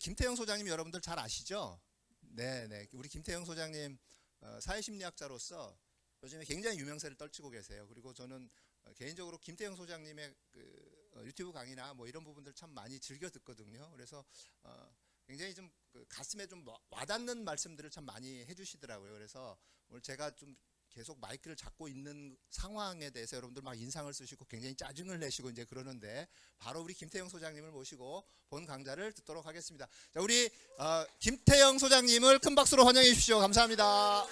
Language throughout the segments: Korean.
김태형 소장님 여러분들 잘 아시죠? 네. 우리 김태형 소장님 사회심리학자로서 요즘에 굉장히 유명세를 떨치고 계세요. 그리고 저는 개인적으로 김태형 소장님의 유튜브 강의나 뭐 이런 부분들 참 많이 즐겨 듣거든요. 그래서 굉장히 좀 가슴에 좀 와닿는 말씀들을 참 많이 해주시더라고요. 그래서 오늘 제가 좀 계속 마이크를 잡고 있는 상황에 대해서 여러분들 막 인상을 쓰시고 굉장히 짜증을 내시고 이제 그러는데, 바로 우리 김태형 소장님을 모시고 본 강좌를 듣도록 하겠습니다. 자, 우리 김태형 소장님을 큰 박수로 환영해 주십시오. 감사합니다.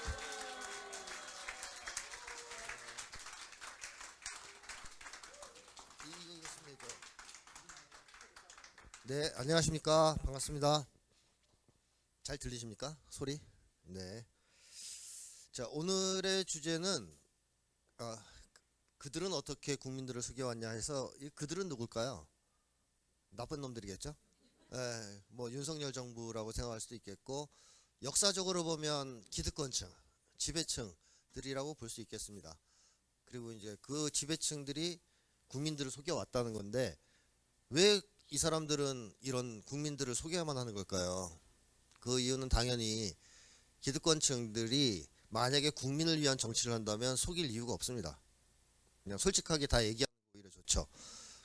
네, 안녕하십니까. 반갑습니다. 잘 들리십니까? 소리? 네. 자, 오늘의 주제는 그들은 어떻게 국민들을 속여왔냐 해서, 이 그들은 누굴까요? 나쁜 놈들이겠죠? 뭐 윤석열 정부라고 생각할 수도 있겠고, 역사적으로 보면 기득권층, 지배층들이라고 볼 수 있겠습니다. 그리고 이제 그 지배층들이 국민들을 속여왔다는 건데, 왜 이 사람들은 이런 국민들을 속여야만 하는 걸까요? 그 이유는 당연히 기득권층들이 만약에 국민을 위한 정치를 한다면 속일 이유가 없습니다. 그냥 솔직하게 다 얘기하는 게 오히려 좋죠.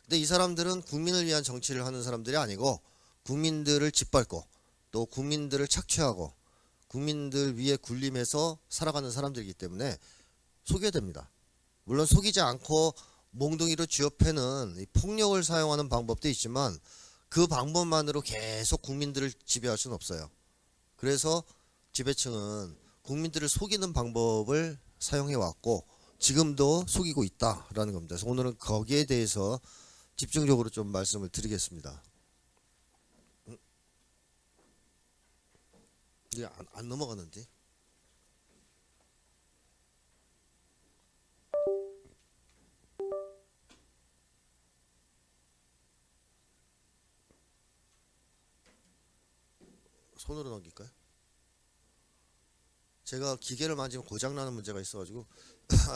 근데 이 사람들은 국민을 위한 정치를 하는 사람들이 아니고, 국민들을 짓밟고 또 국민들을 착취하고 국민들 위에 군림해서 살아가는 사람들이기 때문에 속여야 됩니다. 물론 속이지 않고 몽둥이로 쥐어패는 폭력을 사용하는 방법도 있지만, 그 방법만으로 계속 국민들을 지배할 수는 없어요. 그래서 지배층은 국민들을 속이는 방법을 사용해 왔고 지금도 속이고 있다라는 겁니다. 그래서 오늘은 거기에 대해서 집중적으로 좀 말씀을 드리겠습니다. 이게 안 넘어가는데. 손으로 넘길까요? 제가 기계를 만지면 고장나는 문제가 있어가지고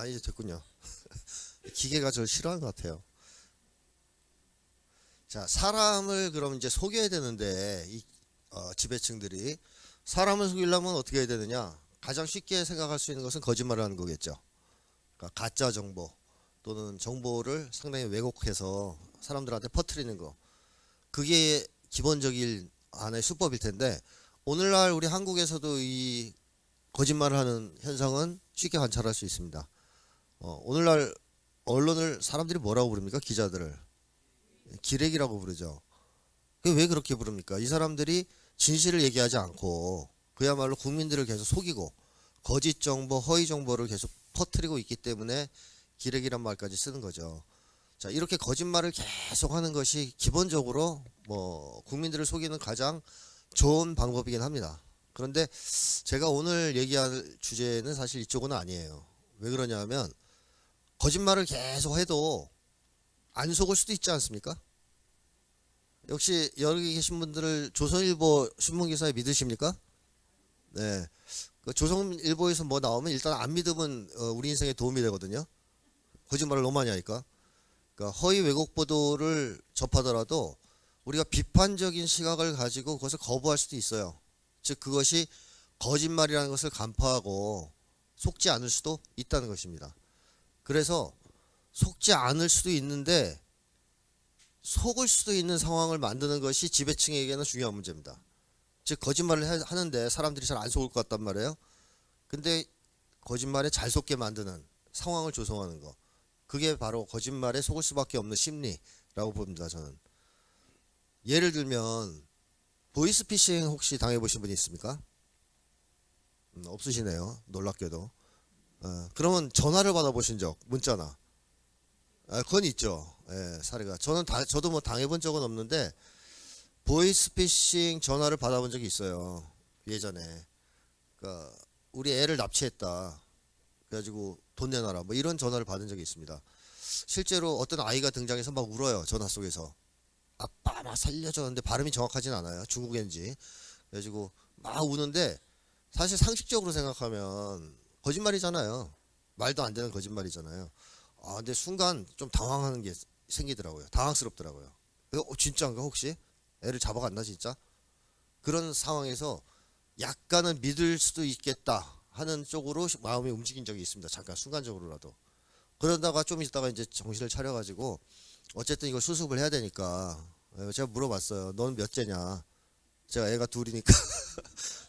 이제 됐군요. 기계가 저를 싫어하는 것 같아요. 자, 사람을 그럼 이제 속여야 되는데, 이 지배층들이 사람을 속이려면 어떻게 해야 되느냐? 가장 쉽게 생각할 수 있는 것은 거짓말을 하는 거겠죠. 그러니까 가짜 정보 또는 정보를 상당히 왜곡해서 사람들한테 퍼뜨리는 거, 그게 기본적인 하나의 수법일 텐데, 오늘날 우리 한국에서도 이 거짓말을 하는 현상은 쉽게 관찰할 수 있습니다. 오늘날 언론을 사람들이 뭐라고 부릅니까? 기자들을 기레기라고 부르죠. 왜 그렇게 부릅니까? 이 사람들이 진실을 얘기하지 않고 그야말로 국민들을 계속 속이고 거짓 정보, 허위 정보를 계속 퍼뜨리고 있기 때문에 기레기란 말까지 쓰는 거죠. 자, 이렇게 거짓말을 계속 하는 것이 기본적으로 뭐 국민들을 속이는 가장 좋은 방법이긴 합니다. 그런데 제가 오늘 얘기할 주제는 사실 이쪽은 아니에요. 왜 그러냐면, 거짓말을 계속 해도 안 속을 수도 있지 않습니까? 역시 여기 계신 분들을 조선일보 신문기사에 믿으십니까? 네. 그 조선일보에서 뭐 나오면 일단 안 믿으면 우리 인생에 도움이 되거든요. 거짓말을 너무 많이 하니까. 그러니까 허위 왜곡 보도를 접하더라도 우리가 비판적인 시각을 가지고 그것을 거부할 수도 있어요. 즉 그것이 거짓말이라는 것을 간파하고 속지 않을 수도 있다는 것입니다. 그래서 속지 않을 수도 있는데 속을 수도 있는 상황을 만드는 것이 지배층에게는 중요한 문제입니다. 즉 거짓말을 하는데 사람들이 잘 안 속을 것 같단 말이에요. 근데 거짓말에 잘 속게 만드는 상황을 조성하는 거, 그게 바로 거짓말에 속을 수밖에 없는 심리라고 봅니다. 저는 예를 들면 보이스피싱 혹시 당해보신 분이 있습니까? 없으시네요. 놀랍게도. 그러면 전화를 받아보신 적, 문자나, 그건 있죠. 사례가. 저도 뭐 당해본 적은 없는데 보이스피싱 전화를 받아본 적이 있어요. 예전에. 그러니까 우리 애를 납치했다, 그래가지고 돈 내놔라, 뭐 이런 전화를 받은 적이 있습니다. 실제로 어떤 아이가 등장해서 막 울어요. 전화 속에서. 아빠 막 살려줬는데 발음이 정확하진 않아요. 중국인지. 그래가지고 막 우는데, 사실 상식적으로 생각하면 거짓말이잖아요. 말도 안 되는 거짓말이잖아요. 근데 순간 좀 당황하는 게 생기더라고요. 당황스럽더라고요. 진짜인가 혹시? 애를 잡아갔나 진짜? 그런 상황에서 약간은 믿을 수도 있겠다 하는 쪽으로 마음이 움직인 적이 있습니다. 잠깐 순간적으로라도. 그러다가 좀 있다가 이제 정신을 차려가지고 어쨌든 이걸 수습을 해야 되니까 제가 물어봤어요. 넌 몇째냐? 제가 애가 둘이니까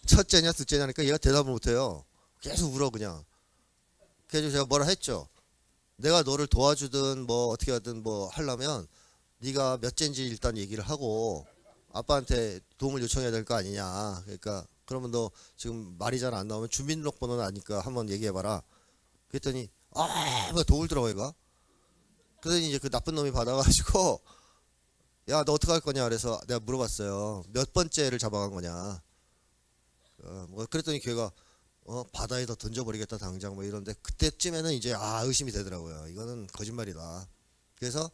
첫째냐 둘째냐니까 얘가 대답을 못해요. 계속 울어 그냥. 그래서 제가 뭐라 했죠. 내가 너를 도와주든 뭐 어떻게 하든 뭐 하려면 네가 몇째인지 일단 얘기를 하고 아빠한테 도움을 요청해야 될 거 아니냐. 그러니까 그러면 너 지금 말이 잘 안 나오면 주민등록번호는 아니까 한번 얘기해봐라. 그랬더니 뭐 도울 들어 얘가. 그러더니 이제 그 나쁜 놈이 받아가지고 야 너 어떡할 거냐 그래서 내가 물어봤어요. 몇 번째를 잡아간 거냐. 뭐 그랬더니 걔가 바다에다 던져버리겠다 당장 뭐 이런데 그때쯤에는 이제 의심이 되더라고요. 이거는 거짓말이다. 그래서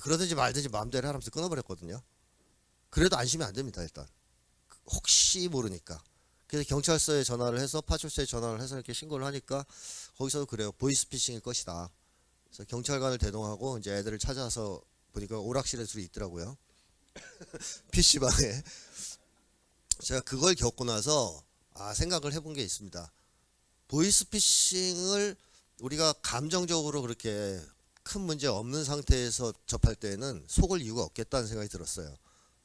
그러든지 말든지 마음대로 하면서 끊어버렸거든요. 그래도 안심이 안 됩니다. 일단 혹시 모르니까. 그래서 경찰서에 전화를 해서 파출소에 전화를 해서 이렇게 신고를 하니까 거기서도 그래요. 보이스피싱일 것이다. 그래서 경찰관을 대동하고 이제 애들을 찾아서 보니까 오락실에 둘이 있더라고요. PC방에. 제가 그걸 겪고 나서 생각을 해본 게 있습니다. 보이스피싱을 우리가 감정적으로 그렇게 큰 문제 없는 상태에서 접할 때에는 속을 이유가 없겠다는 생각이 들었어요.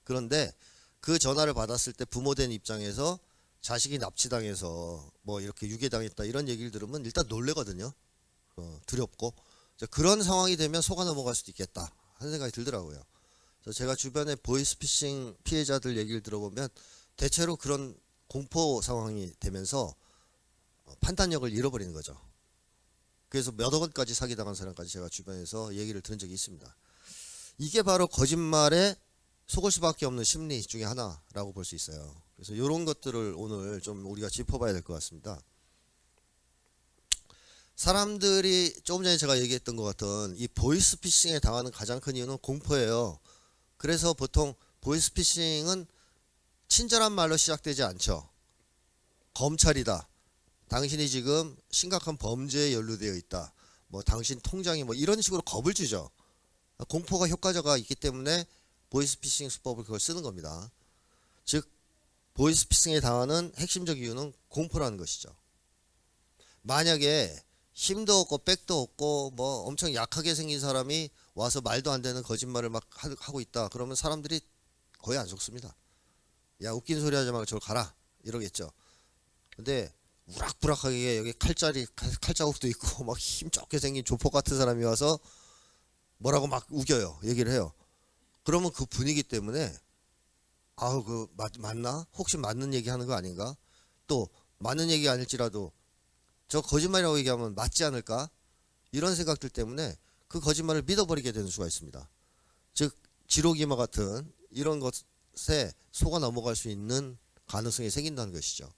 그런데 그 전화를 받았을 때 부모된 입장에서 자식이 납치당해서 뭐 이렇게 유괴당했다 이런 얘기를 들으면 일단 놀래거든요. 두렵고 그런 상황이 되면 속아 넘어갈 수도 있겠다 하는 생각이 들더라고요. 그래서 제가 주변에 보이스피싱 피해자들 얘기를 들어보면 대체로 그런 공포 상황이 되면서 판단력을 잃어버리는 거죠. 그래서 몇억 원까지 사기당한 사람까지 제가 주변에서 얘기를 들은 적이 있습니다. 이게 바로 거짓말에 속을 수밖에 없는 심리 중에 하나라고 볼 수 있어요. 그래서 이런 것들을 오늘 좀 우리가 짚어봐야 될 것 같습니다. 사람들이 조금 전에 제가 얘기했던 것 같은 이 보이스피싱에 당하는 가장 큰 이유는 공포예요. 그래서 보통 보이스피싱은 친절한 말로 시작되지 않죠. 검찰이다. 당신이 지금 심각한 범죄에 연루되어 있다. 뭐 당신 통장이 뭐 이런 식으로 겁을 주죠. 공포가 효과가 있기 때문에 보이스피싱 수법을 그걸 쓰는 겁니다. 즉 보이스피싱에 당하는 핵심적 이유는 공포라는 것이죠. 만약에 힘도 없고 백도 없고 뭐 엄청 약하게 생긴 사람이 와서 말도 안 되는 거짓말을 막 하고 있다. 그러면 사람들이 거의 안 속습니다. 야 웃긴 소리 하지 말고 저리 가라 이러겠죠. 근데 우락부락하게 여기 칼자국도 있고 막 힘 좋게 생긴 조폭 같은 사람이 와서 뭐라고 막 우겨요. 얘기를 해요. 그러면 그 분위기 때문에 맞나? 혹시 맞는 얘기 하는 거 아닌가? 또 맞는 얘기 아닐지라도 저 거짓말이라고 얘기하면 맞지 않을까? 이런 생각들 때문에 그 거짓말을 믿어버리게 되는 수가 있습니다. 즉 지록이마 같은 이런 것에 속아 넘어갈 수 있는 가능성이 생긴다는 것이죠.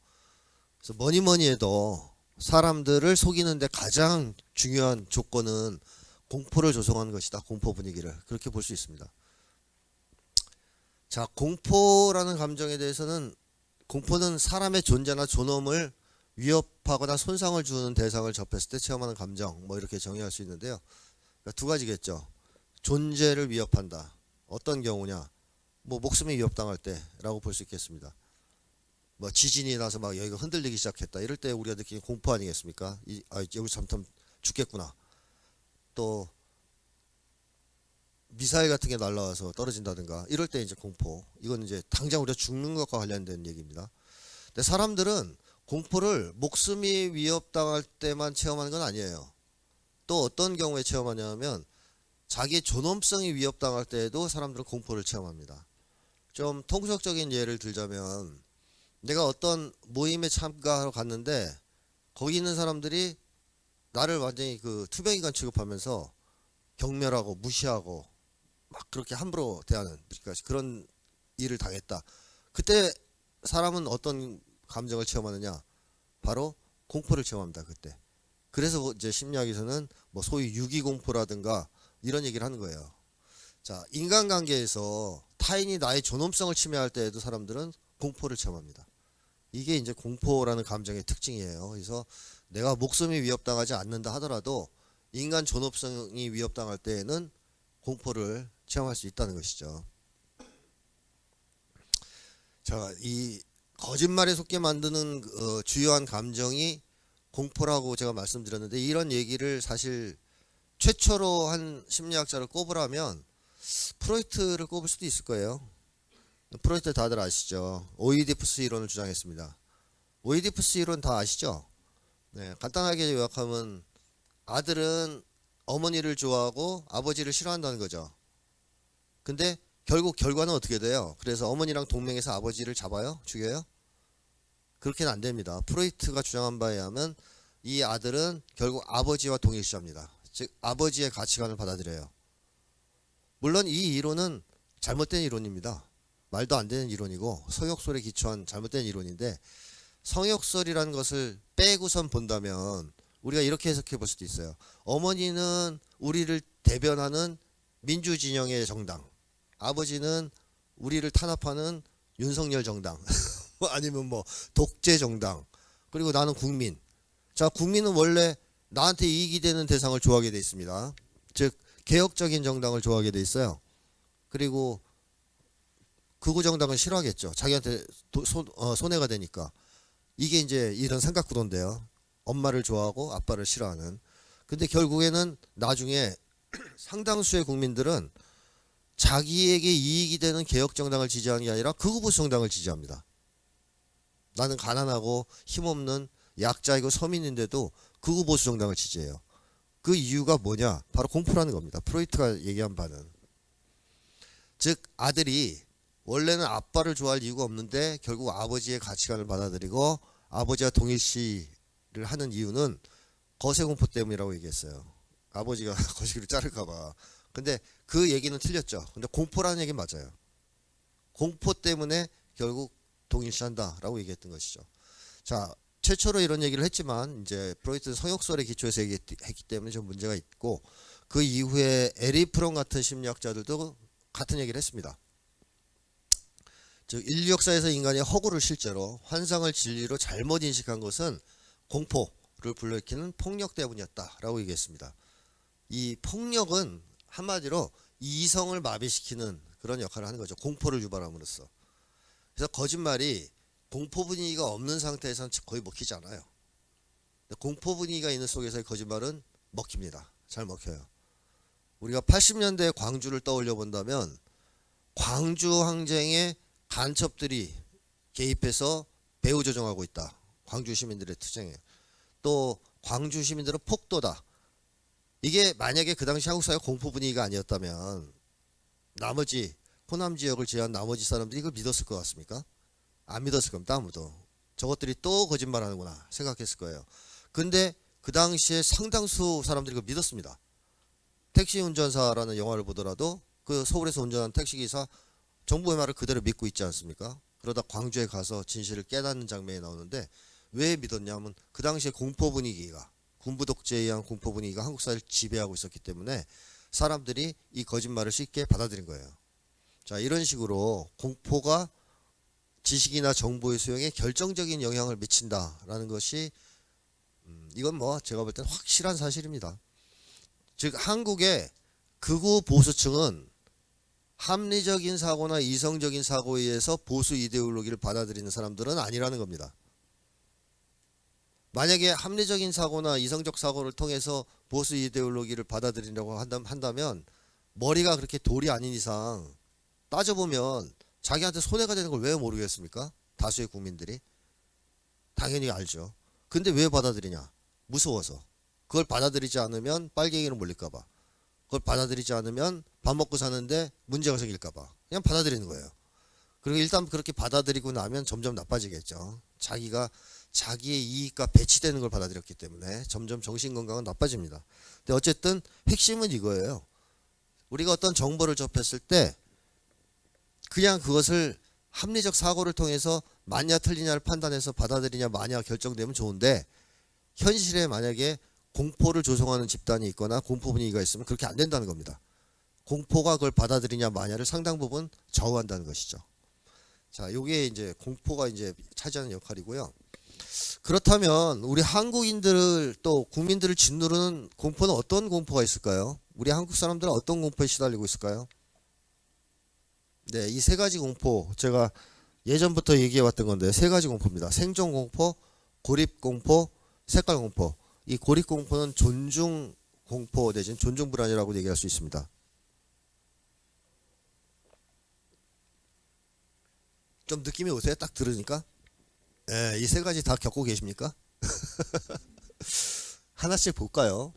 그래서 뭐니 해도 사람들을 속이는데 가장 중요한 조건은 공포를 조성하는 것이다. 공포 분위기를 그렇게 볼 수 있습니다. 자, 공포라는 감정에 대해서는 공포는 사람의 존재나 존엄을 위협하거나 손상을 주는 대상을 접했을 때 체험하는 감정 뭐 이렇게 정의할 수 있는데요. 그러니까 두 가지겠죠. 존재를 위협한다. 어떤 경우냐? 뭐 목숨이 위협당할 때라고 볼 수 있겠습니다. 뭐 지진이 나서 막 여기가 흔들리기 시작했다. 이럴 때 우리가 느끼는 공포 아니겠습니까? 여기 잠깐 죽겠구나. 또 미사일 같은 게 날라와서 떨어진다든가 이럴 때 이제 공포. 이건 이제 당장 우리가 죽는 것과 관련된 얘기입니다. 근데 사람들은 공포를 목숨이 위협당할 때만 체험하는 건 아니에요. 또 어떤 경우에 체험하냐면 자기의 존엄성이 위협당할 때에도 사람들은 공포를 체험합니다. 좀 통속적인 예를 들자면 내가 어떤 모임에 참가하러 갔는데 거기 있는 사람들이 나를 완전히 그 투병인간 취급하면서 경멸하고 무시하고 막 그렇게 함부로 대하는 그런 일을 당했다. 그때 사람은 어떤 감정을 체험하느냐? 바로 공포를 체험합니다. 그때. 그래서 이제 심리학에서는 뭐 소위 유기공포라든가 이런 얘기를 하는 거예요. 자, 인간관계에서 타인이 나의 존엄성을 침해할 때에도 사람들은 공포를 체험합니다. 이게 이제 공포라는 감정의 특징이에요. 그래서 내가 목숨이 위협당하지 않는다 하더라도 인간 존엄성이 위협당할 때에는 공포를 체험할 수 있다는 것이죠. 자, 이 거짓말에 속게 만드는 주요한 감정이 공포라고 제가 말씀드렸는데, 이런 얘기를 사실 최초로 한 심리학자를 꼽으라면 프로이트를 꼽을 수도 있을 거예요. 프로이트 다들 아시죠? 오이디푸스 이론을 주장했습니다. 오이디푸스 이론 다 아시죠? 네, 간단하게 요약하면 아들은 어머니를 좋아하고 아버지를 싫어한다는 거죠. 근데 결국 결과는 어떻게 돼요? 그래서 어머니랑 동맹해서 아버지를 잡아요? 죽여요? 그렇게는 안 됩니다. 프로이트가 주장한 바에 의하면 이 아들은 결국 아버지와 동일시합니다. 즉 아버지의 가치관을 받아들여요. 물론 이 이론은 잘못된 이론입니다. 말도 안 되는 이론이고 성역설에 기초한 잘못된 이론인데, 성역설이라는 것을 빼고선 본다면 우리가 이렇게 해석해 볼 수도 있어요. 어머니는 우리를 대변하는 민주진영의 정당, 아버지는 우리를 탄압하는 윤석열 정당 아니면 뭐 독재 정당, 그리고 나는 국민. 자, 국민은 원래 나한테 이익이 되는 대상을 좋아하게 돼 있습니다. 즉 개혁적인 정당을 좋아하게 돼 있어요. 그리고 극우 정당은 싫어하겠죠. 자기한테 손해가 되니까. 이게 이제 이런 생각 구도인데요. 엄마를 좋아하고 아빠를 싫어하는. 근데 결국에는 나중에 상당수의 국민들은 자기에게 이익이 되는 개혁 정당을 지지하는 게 아니라 극우 보수 정당을 지지합니다. 나는 가난하고 힘없는 약자이고 서민인데도 극우 보수 정당을 지지해요. 그 이유가 뭐냐? 바로 공포라는 겁니다. 프로이트가 얘기한 바는. 즉 아들이 원래는 아빠를 좋아할 이유가 없는데 결국 아버지의 가치관을 받아들이고 아버지와 동일시를 하는 이유는 거세공포 때문이라고 얘기했어요. 아버지가 거시기를 자를까 봐. 근데 그 얘기는 틀렸죠. 근데 공포라는 얘기는 맞아요. 공포 때문에 결국 동일시한다라고 얘기했던 것이죠. 자, 최초로 이런 얘기를 했지만 이제 프로이트는 성역설에 기초해서 얘기했기 때문에 좀 문제가 있고, 그 이후에 에리 프롬 같은 심리학자들도 같은 얘기를 했습니다. 즉 인류 역사에서 인간이 허구를 실제로 환상을 진리로 잘못 인식한 것은 공포를 불러일으키는 폭력 때문이었다라고 얘기했습니다. 이 폭력은 한마디로 이성을 마비시키는 그런 역할을 하는 거죠. 공포를 유발함으로써. 그래서 거짓말이 공포 분위기가 없는 상태에서는 거의 먹히지 않아요. 공포 분위기가 있는 속에서의 거짓말은 먹힙니다. 잘 먹혀요. 우리가 80년대 광주를 떠올려 본다면 광주 항쟁에 간첩들이 개입해서 배후 조종하고 있다. 광주 시민들의 투쟁에. 또 광주 시민들은 폭도다. 이게 만약에 그 당시 한국 사회 공포 분위기가 아니었다면 나머지 호남 지역을 제외한 나머지 사람들이 이걸 믿었을 것 같습니까? 안 믿었을 겁니다. 아무도. 저것들이 또 거짓말하는구나 생각했을 거예요. 근데 그 당시에 상당수 사람들이 그걸 믿었습니다. 택시 운전사라는 영화를 보더라도 그 서울에서 운전하는 택시기사 정부의 말을 그대로 믿고 있지 않습니까? 그러다 광주에 가서 진실을 깨닫는 장면이 나오는데, 왜 믿었냐면 그 당시에 공포 분위기가, 군부 독재에 의한 공포 분위기가 한국 사회를 지배하고 있었기 때문에 사람들이 이 거짓말을 쉽게 받아들인 거예요. 자, 이런 식으로 공포가 지식이나 정보의 수용에 결정적인 영향을 미친다라는 것이 이건 뭐 제가 볼 때는 확실한 사실입니다. 즉 한국의 극우 보수층은 합리적인 사고나 이성적인 사고에 의해서 보수 이데올로기를 받아들이는 사람들은 아니라는 겁니다. 만약에 합리적인 사고나 이성적 사고를 통해서 보수 이데올로기를 받아들이려고 한다면 머리가 그렇게 돌이 아닌 이상 따져보면 자기한테 손해가 되는 걸 왜 모르겠습니까? 다수의 국민들이. 당연히 알죠. 근데 왜 받아들이냐? 무서워서. 그걸 받아들이지 않으면 빨갱이로 몰릴까봐. 그걸 받아들이지 않으면 밥 먹고 사는데 문제가 생길까봐. 그냥 받아들이는 거예요. 그리고 일단 그렇게 받아들이고 나면 점점 나빠지겠죠. 자기가 자기의 이익과 배치되는 걸 받아들였기 때문에 점점 정신건강은 나빠집니다. 근데 어쨌든 핵심은 이거예요. 우리가 어떤 정보를 접했을 때 그냥 그것을 합리적 사고를 통해서 맞냐 틀리냐를 판단해서 받아들이냐 마냐 결정되면 좋은데, 현실에 만약에 공포를 조성하는 집단이 있거나 공포 분위기가 있으면 그렇게 안 된다는 겁니다. 공포가 그걸 받아들이냐 마냐를 상당 부분 좌우한다는 것이죠. 자, 요게 이제 공포가 이제 차지하는 역할이고요. 그렇다면 우리 한국인들을 또 국민들을 짓누르는 공포는 어떤 공포가 있을까요? 우리 한국 사람들은 어떤 공포에 시달리고 있을까요? 네, 이 세 가지 공포 제가 예전부터 얘기해왔던 건데 세 가지 공포입니다. 생존 공포, 고립 공포, 색깔 공포. 이 고립 공포는 존중 공포 대신 존중 불안이라고 얘기할 수 있습니다. 좀 느낌이 오세요? 딱 들으니까? 예, 이 세 가지 다 겪고 계십니까? 하나씩 볼까요?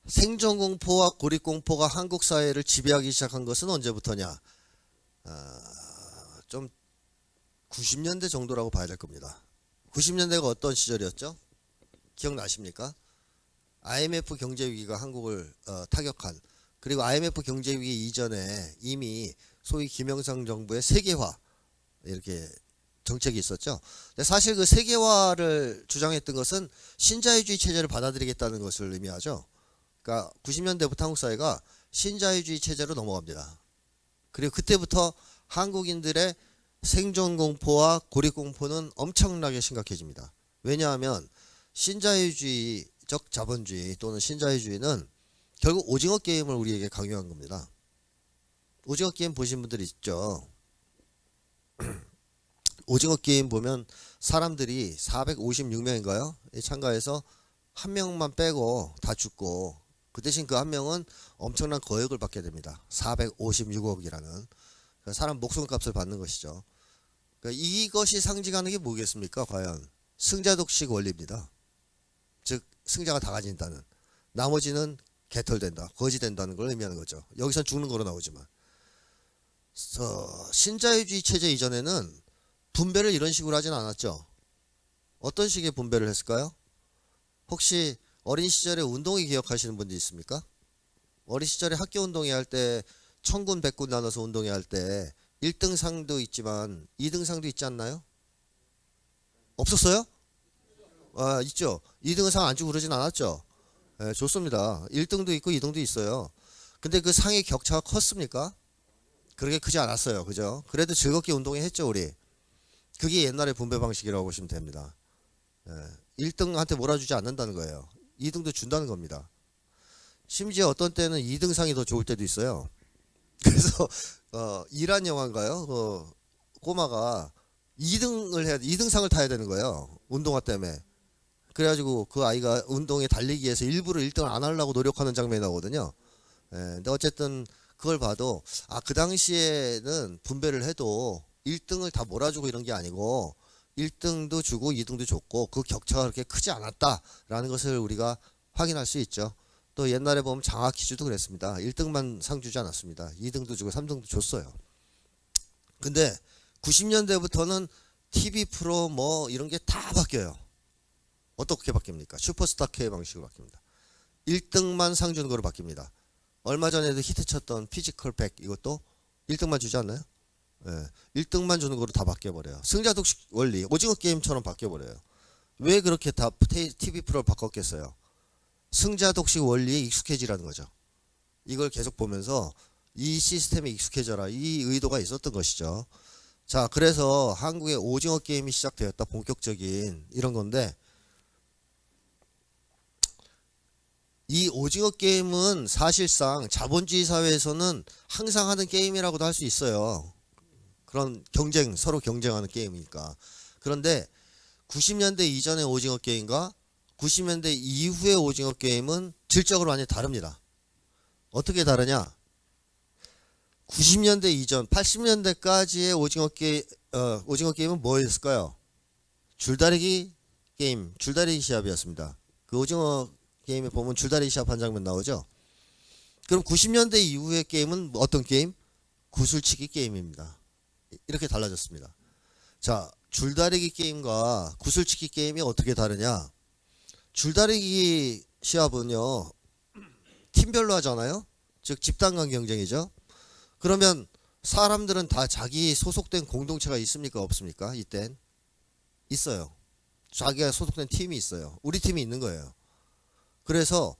생존 공포와 고립 공포가 한국 사회를 지배하기 시작한 것은 언제부터냐? 좀 90년대 정도라고 봐야 될 겁니다. 90년대가 어떤 시절이었죠? 기억나십니까? IMF 경제 위기가 한국을 타격한, 그리고 IMF 경제 위기 이전에 이미 소위 김영삼 정부의 세계화 이렇게 정책이 있었죠. 근데 사실 그 세계화를 주장했던 것은 신자유주의 체제를 받아들이겠다는 것을 의미하죠. 그러니까 90년대부터 한국 사회가 신자유주의 체제로 넘어갑니다. 그리고 그때부터 한국인들의 생존 공포와 고립 공포는 엄청나게 심각해집니다. 왜냐하면 신자유주의적 자본주의 또는 신자유주의는 결국 오징어 게임을 우리에게 강요한 겁니다. 오징어 게임 보신 분들 있죠? 오징어 게임 보면 사람들이 456명인가요? 참가해서 한 명만 빼고 다 죽고, 그 대신 그 한 명은 엄청난 거액을 받게 됩니다. 456억이라는 사람 목숨값을 받는 것이죠. 그러니까 이것이 상징하는 게 뭐겠습니까? 과연 승자독식 원리입니다. 즉 승자가 다 가진다는, 나머지는 개털된다, 거지된다는 걸 의미하는 거죠. 여기선 죽는 거로 나오지만, 신자유주의 체제 이전에는 분배를 이런 식으로 하진 않았죠. 어떤 식의 분배를 했을까요? 혹시 어린 시절에 운동회 기억하시는 분들 있습니까? 어린 시절에 학교 운동회 할 때 천군 백군 나눠서 운동회 할 때 1등 상도 있지만 2등 상도 있지 않나요? 없었어요? 아, 있죠. 2등은 상 안 주고 그러진 않았죠. 네, 좋습니다. 1등도 있고 2등도 있어요. 근데 그 상의 격차가 컸습니까? 그렇게 크지 않았어요. 그죠? 그래도 즐겁게 운동회 했죠, 우리. 그게 옛날의 분배 방식이라고 보시면 됩니다. 1등한테 몰아주지 않는다는 거예요. 2등도 준다는 겁니다. 심지어 어떤 때는 2등 상이 더 좋을 때도 있어요. 그래서 이란 영화인가요? 꼬마가 2등 상을 타야 되는 거예요. 운동화 때문에. 그래가지고 그 아이가 운동에 달리기 위해서 일부러 1등을 안 하려고 노력하는 장면이 나오거든요. 근데 어쨌든 그걸 봐도 그 당시에는 분배를 해도 1등을 다 몰아주고 이런 게 아니고 1등도 주고 2등도 줬고 그 격차가 그렇게 크지 않았다라는 것을 우리가 확인할 수 있죠. 또 옛날에 보면 장학 퀴즈도 그랬습니다. 1등만 상 주지 않았습니다. 2등도 주고 3등도 줬어요. 근데 90년대부터는 TV 프로 뭐 이런 게 다 바뀌어요. 어떻게 바뀝니까? 슈퍼스타 K 방식으로 바뀝니다. 1등만 상 주는 거로 바뀝니다. 얼마 전에도 히트쳤던 피지컬 100 이것도 1등만 주지 않나요? 1등만 주는 거로 다 바뀌어버려요. 승자독식 원리, 오징어 게임처럼 바뀌어버려요. 왜 그렇게 다 TV 프로를 바꿨겠어요? 승자독식 원리에 익숙해지라는 거죠. 이걸 계속 보면서 이 시스템에 익숙해져라, 이 의도가 있었던 것이죠. 자, 그래서 한국의 오징어 게임이 시작되었다, 본격적인 이런 건데, 이 오징어 게임은 사실상 자본주의 사회에서는 항상 하는 게임이라고도 할 수 있어요. 그런 서로 경쟁하는 게임이니까. 그런데 90년대 이전의 오징어 게임과 90년대 이후의 오징어 게임은 질적으로 완전히 다릅니다. 어떻게 다르냐? 90년대 이전, 80년대까지의 오징어 게임은 뭐였을까요? 줄다리기 게임, 줄다리기 시합이었습니다. 그 오징어 게임에 보면 줄다리기 시합 한 장면 나오죠. 그럼 90년대 이후의 게임은 어떤 게임? 구슬치기 게임입니다. 이렇게 달라졌습니다. 자, 줄다리기 게임과 구슬치기 게임이 어떻게 다르냐? 줄다리기 시합은요, 팀별로 하잖아요. 즉 집단 간 경쟁이죠. 그러면 사람들은 다 자기 소속된 공동체가 있습니까? 없습니까? 이땐 있어요. 자기가 소속된 팀이 있어요. 우리 팀이 있는 거예요. 그래서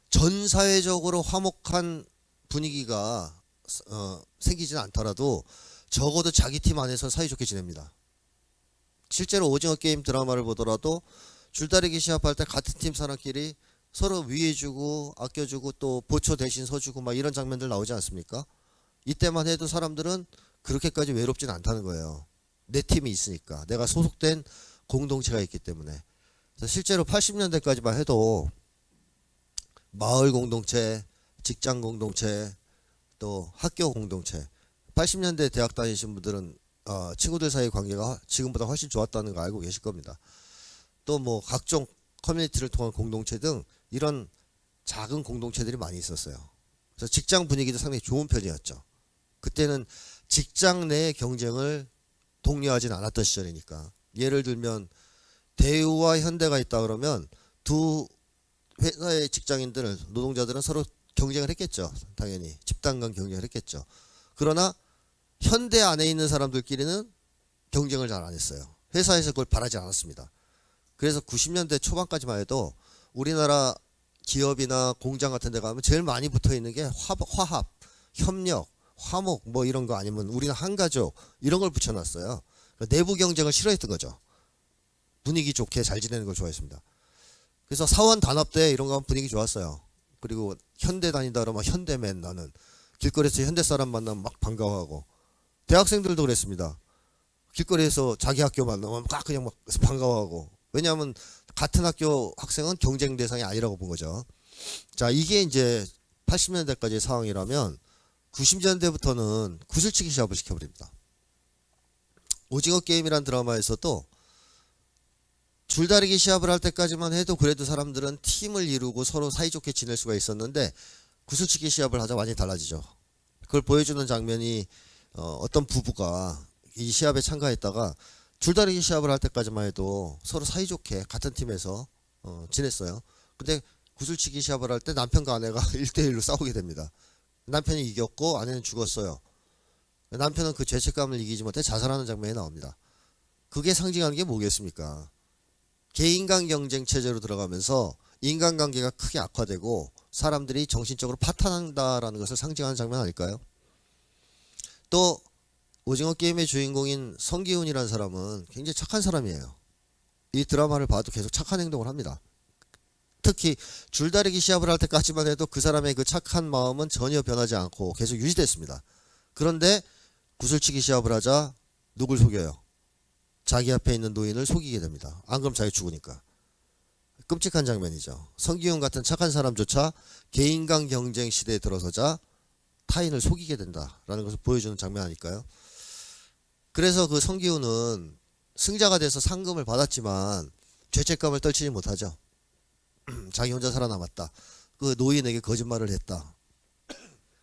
전 사회적으로 화목한 분위기가 생기지는 않더라도 적어도 자기 팀 안에서 사이좋게 지냅니다. 실제로 오징어 게임 드라마를 보더라도 줄다리기 시합할 때 같은 팀 사람끼리 서로 위해주고 아껴주고 또 보초 대신 서주고 막 이런 장면들 나오지 않습니까? 이때만 해도 사람들은 그렇게까지 외롭진 않다는 거예요. 내 팀이 있으니까. 내가 소속된 공동체가 있기 때문에. 그래서 실제로 80년대까지만 해도 마을 공동체, 직장 공동체, 또 학교 공동체. 80년대 대학 다니신 분들은 친구들 사이 관계가 지금보다 훨씬 좋았다는 거 알고 계실 겁니다. 또 뭐 각종 커뮤니티를 통한 공동체 등 이런 작은 공동체들이 많이 있었어요. 그래서 직장 분위기도 상당히 좋은 편이었죠. 그때는 직장 내 경쟁을 독려하진 않았던 시절이니까. 예를 들면 대우와 현대가 있다 그러면 두 회사의 직장인들은 노동자들은 서로 경쟁을 했겠죠. 당연히 집단 간 경쟁을 했겠죠. 그러나 현대 안에 있는 사람들끼리는 경쟁을 잘 안 했어요. 회사에서 그걸 바라지 않았습니다. 그래서 90년대 초반까지만 해도 우리나라 기업이나 공장 같은 데 가면 제일 많이 붙어 있는 게 화합, 협력, 화목 뭐 이런 거 아니면 우리는 한가족 이런 걸 붙여놨어요. 내부 경쟁을 싫어했던 거죠. 분위기 좋게 잘 지내는 걸 좋아했습니다. 그래서 사원 단합대 이런 거 하면 분위기 좋았어요. 그리고 현대 다닌다 그러면 현대맨 나는 길거리에서 현대 사람 만나면 막 반가워하고 대학생들도 그랬습니다. 길거리에서 자기 학교 만나면 막 그냥 막 반가워하고 왜냐하면 같은 학교 학생은 경쟁 대상이 아니라고 본 거죠. 자, 이게 이제 80년대까지의 상황이라면 90년대부터는 구슬치기 시합을 시켜버립니다. 오징어 게임이란 드라마에서도 줄다리기 시합을 할 때까지만 해도 그래도 사람들은 팀을 이루고 서로 사이좋게 지낼 수가 있었는데 구슬치기 시합을 하자 완전히 달라지죠. 그걸 보여주는 장면이 어떤 부부가 이 시합에 참가했다가 줄다리기 시합을 할 때까지만 해도 서로 사이좋게 같은 팀에서 지냈어요. 근데 구슬치기 시합을 할 때 남편과 아내가 1대1로 싸우게 됩니다. 남편이 이겼고 아내는 죽었어요. 남편은 그 죄책감을 이기지 못해 자살하는 장면이 나옵니다. 그게 상징하는 게 뭐겠습니까? 개인 간 경쟁 체제로 들어가면서 인간관계가 크게 악화되고 사람들이 정신적으로 파탄한다라는 것을 상징하는 장면 아닐까요? 또 오징어 게임의 주인공인 성기훈이라는 사람은 굉장히 착한 사람이에요. 이 드라마를 봐도 계속 착한 행동을 합니다. 특히 줄다리기 시합을 할 때까지만 해도 그 사람의 그 착한 마음은 전혀 변하지 않고 계속 유지됐습니다. 그런데 구슬치기 시합을 하자 누굴 속여요? 자기 앞에 있는 노인을 속이게 됩니다. 안 그럼 자기 죽으니까. 끔찍한 장면이죠. 성기훈 같은 착한 사람조차 개인 간 경쟁 시대에 들어서자 타인을 속이게 된다라는 것을 보여주는 장면 아닐까요? 그래서 그 성기훈은 승자가 돼서 상금을 받았지만 죄책감을 떨치지 못하죠. 자기 혼자 살아남았다. 그 노인에게 거짓말을 했다.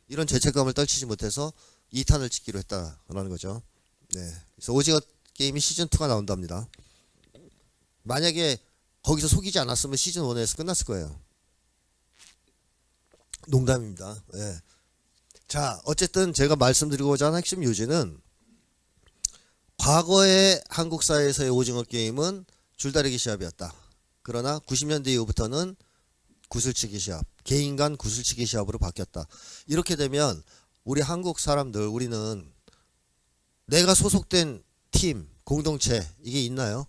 이런 죄책감을 떨치지 못해서 2탄을 찍기로 했다라는 거죠. 네. 그래서 오징어 게임이 시즌2가 나온답니다. 만약에 거기서 속이지 않았으면 시즌1에서 끝났을 거예요. 농담입니다. 네. 자, 어쨌든 제가 말씀드리고자 하는 핵심 요지는 과거의 한국 사회에서의 오징어 게임은 줄다리기 시합이었다. 그러나 90년대 이후부터는 구슬치기 시합, 개인 간 구슬치기 시합으로 바뀌었다. 이렇게 되면 우리 한국 사람들, 우리는 내가 소속된 팀, 공동체 이게 있나요?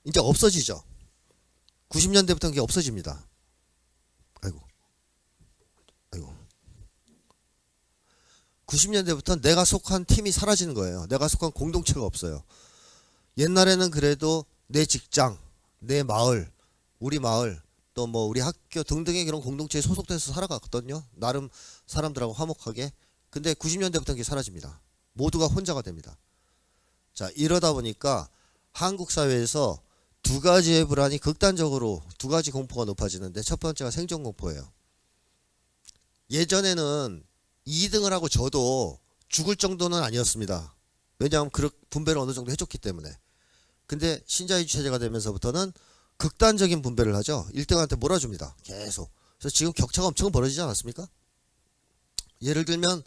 이제 없어지죠. 90년대부터는 그게 없어집니다. 아이고. 90년대부터 내가 속한 팀이 사라지는 거예요. 내가 속한 공동체가 없어요. 옛날에는 그래도 내 직장, 내 마을, 우리 마을, 또 뭐 우리 학교 등등의 그런 공동체에 소속돼서 살아갔거든요. 나름 사람들하고 화목하게. 근데 90년대부터 그게 사라집니다. 모두가 혼자가 됩니다. 자, 이러다 보니까 한국 사회에서 두 가지의 불안이 극단적으로 두 가지 공포가 높아지는데 첫 번째가 생존 공포예요. 예전에는 2등을 하고 져도 죽을 정도는 아니었습니다. 왜냐하면 그 분배를 어느 정도 해줬기 때문에. 근데 신자유주의 체제가 되면서부터는 극단적인 분배를 하죠. 1등한테 몰아줍니다. 계속. 그래서 지금 격차가 엄청 벌어지지 않았습니까? 예를 들면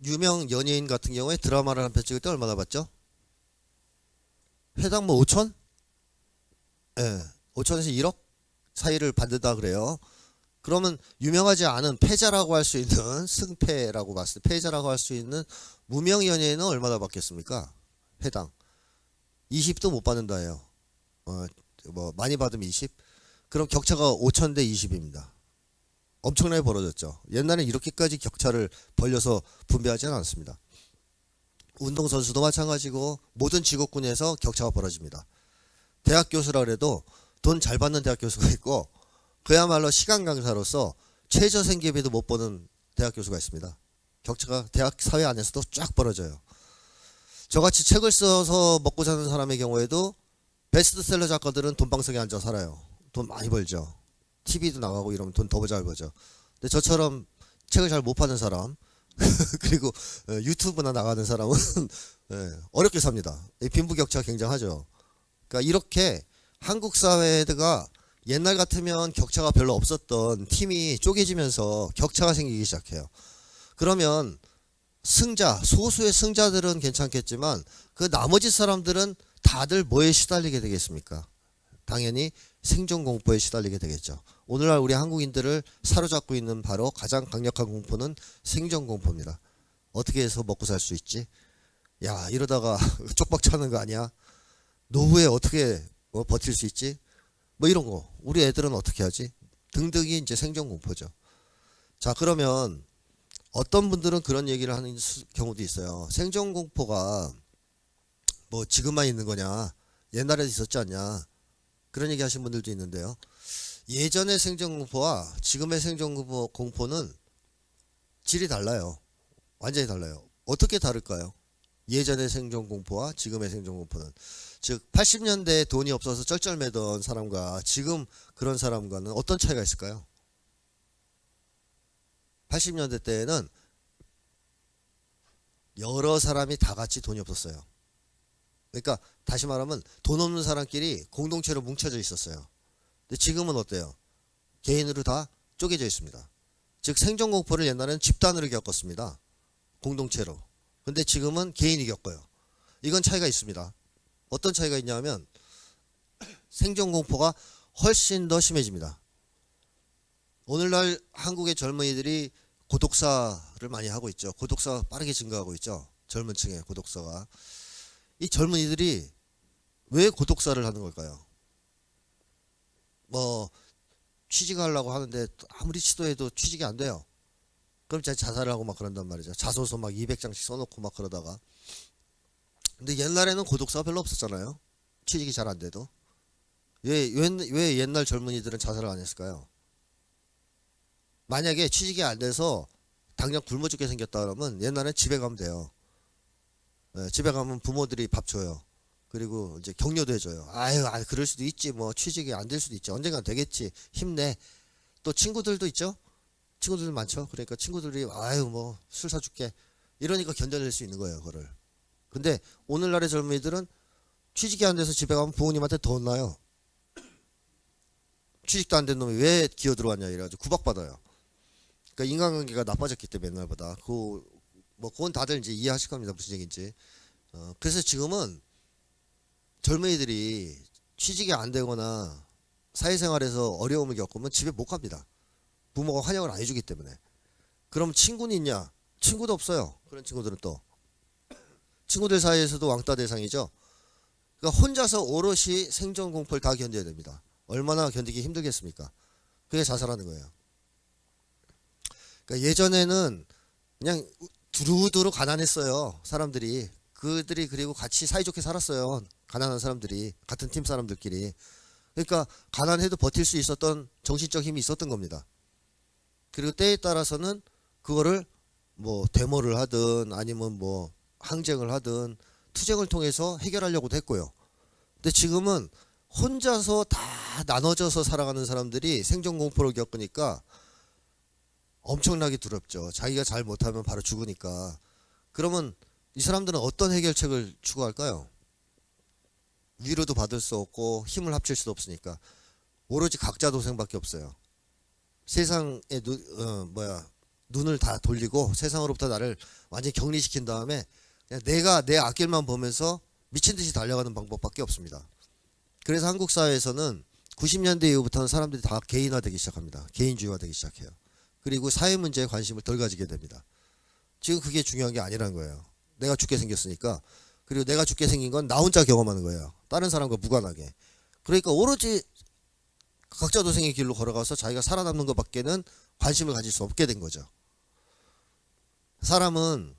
유명 연예인 같은 경우에 드라마를 한 편 찍을 때 얼마나 받죠? 회당 뭐 5천? 예, 5천에서 1억 사이를 받는다 그래요. 그러면 유명하지 않은 패자라고 할 수 있는 승패라고 봤을 때 패자라고 할 수 있는 무명 연예인은 얼마나 받겠습니까? 회당 20도 못 받는다 해요. 뭐 많이 받으면 20. 그럼 격차가 5천 대 20입니다. 엄청나게 벌어졌죠. 옛날에 이렇게까지 격차를 벌려서 분배하지는 않았습니다. 운동선수도 마찬가지고 모든 직업군에서 격차가 벌어집니다. 대학 교수라 그래도 돈 잘 받는 대학 교수가 있고 그야말로 시간 강사로서 최저 생계비도 못 버는 대학 교수가 있습니다. 격차가 대학 사회 안에서도 쫙 벌어져요. 저같이 책을 써서 먹고 사는 사람의 경우에도 베스트셀러 작가들은 돈방석에 앉아 살아요. 돈 많이 벌죠. TV도 나가고 이러면 돈 더 잘 벌죠. 근데 저처럼 책을 잘 못 파는 사람 그리고 유튜브나 나가는 사람은 어렵게 삽니다. 빈부격차가 굉장하죠. 그러니까 이렇게 한국 사회가 옛날 같으면 격차가 별로 없었던 팀이 쪼개지면서 격차가 생기기 시작해요. 그러면 승자, 소수의 승자들은 괜찮겠지만 그 나머지 사람들은 다들 뭐에 시달리게 되겠습니까? 당연히 생존 공포에 시달리게 되겠죠. 오늘날 우리 한국인들을 사로잡고 있는 바로 가장 강력한 공포는 생존 공포입니다. 어떻게 해서 먹고 살 수 있지? 야, 이러다가 쪽박 차는 거 아니야? 노후에 어떻게 버틸 수 있지? 뭐 이런 거. 우리 애들은 어떻게 하지? 등등이 이제 생존 공포죠. 자, 그러면 어떤 분들은 그런 얘기를 하는 경우도 있어요. 생존 공포가 뭐 지금만 있는 거냐? 옛날에도 있었지 않냐? 그런 얘기 하신 분들도 있는데요. 예전의 생존 공포와 지금의 생존 공포는 질이 달라요. 완전히 달라요. 어떻게 다를까요? 예전의 생존 공포와 지금의 생존 공포는, 즉 80년대에 돈이 없어서 쩔쩔매던 사람과 지금 그런 사람과는 어떤 차이가 있을까요? 80년대 때에는 여러 사람이 다 같이 돈이 없었어요. 그러니까 다시 말하면 돈 없는 사람끼리 공동체로 뭉쳐져 있었어요. 근데 지금은 어때요? 개인으로 다 쪼개져 있습니다. 즉 생존 공포를 옛날에는 집단으로 겪었습니다. 공동체로. 근데 지금은 개인이 겪어요. 이건 차이가 있습니다. 어떤 차이가 있냐면 생존 공포가 훨씬 더 심해집니다. 오늘날 한국의 젊은이들이 고독사를 많이 하고 있죠. 고독사가 빠르게 증가하고 있죠. 젊은 층의 고독사가. 이 젊은이들이 왜 고독사를 하는 걸까요? 뭐 취직하려고 하는데 아무리 시도해도 취직이 안 돼요. 그럼 자살을 하고 막 그런단 말이죠. 자소서 막 200장씩 써놓고 막 그러다가. 근데 옛날에는 고독사가 별로 없었잖아요. 취직이 잘 안 돼도. 왜 옛날 젊은이들은 자살을 안 했을까요? 만약에 취직이 안 돼서 당장 굶어 죽게 생겼다 그러면 옛날엔 집에 가면 돼요. 집에 가면 부모들이 밥 줘요. 그리고 이제 격려도 해줘요. 아유, 그럴 수도 있지. 뭐 취직이 안 될 수도 있지. 언젠간 되겠지. 힘내. 또 친구들도 있죠. 친구들 많죠. 그러니까 친구들이 아유 뭐 술 사줄게. 이러니까 견뎌낼 수 있는 거예요. 그거를. 근데 오늘날의 젊은이들은 취직이 안 돼서 집에 가면 부모님한테 더 혼나요. 취직도 안 된 놈이 왜 기어 들어왔냐 이래가지고 구박받아요. 그러니까 인간관계가 나빠졌기 때문에 옛날보다. 뭐 그건 다들 이제 이해하실 겁니다. 무슨 얘기인지. 그래서 지금은 젊은이들이 취직이 안 되거나 사회생활에서 어려움을 겪으면 집에 못 갑니다. 부모가 환영을 안 해주기 때문에. 그럼 친구는 있냐? 친구도 없어요. 그런 친구들은 또 친구들 사이에서도 왕따 대상이죠. 그러니까 혼자서 오롯이 생존 공포를 다 견뎌야 됩니다. 얼마나 견디기 힘들겠습니까? 그게 자살하는 거예요. 그러니까 예전에는 그냥 두루두루 가난했어요. 사람들이. 그들이 그리고 같이 사이좋게 살았어요. 가난한 사람들이. 같은 팀 사람들끼리. 그러니까 가난해도 버틸 수 있었던 정신적 힘이 있었던 겁니다. 그리고 때에 따라서는 그거를 뭐 데모를 하든 아니면 뭐 항쟁을 하든 투쟁을 통해서 해결하려고도 했고요. 근데 지금은 혼자서 다 나눠져서 살아가는 사람들이 생존 공포를 겪으니까 엄청나게 두렵죠. 자기가 잘 못하면 바로 죽으니까. 그러면 이 사람들은 어떤 해결책을 추구할까요? 위로도 받을 수 없고 힘을 합칠 수도 없으니까 오로지 각자 도생밖에 없어요. 세상에 눈을 다 돌리고 세상으로부터 나를 완전히 격리시킨 다음에 그냥 내가 내 앞길만 보면서 미친 듯이 달려가는 방법밖에 없습니다. 그래서 한국 사회에서는 90년대 이후부터는 사람들이 다 개인화되기 시작합니다. 개인주의화되기 시작해요. 그리고 사회 문제에 관심을 덜 가지게 됩니다. 지금 그게 중요한 게 아니라는 거예요. 내가 죽게 생겼으니까. 그리고 내가 죽게 생긴 건 나 혼자 경험하는 거예요. 다른 사람과 무관하게. 그러니까 오로지 각자 도생의 길로 걸어가서 자기가 살아남는 것밖에는 관심을 가질 수 없게 된 거죠. 사람은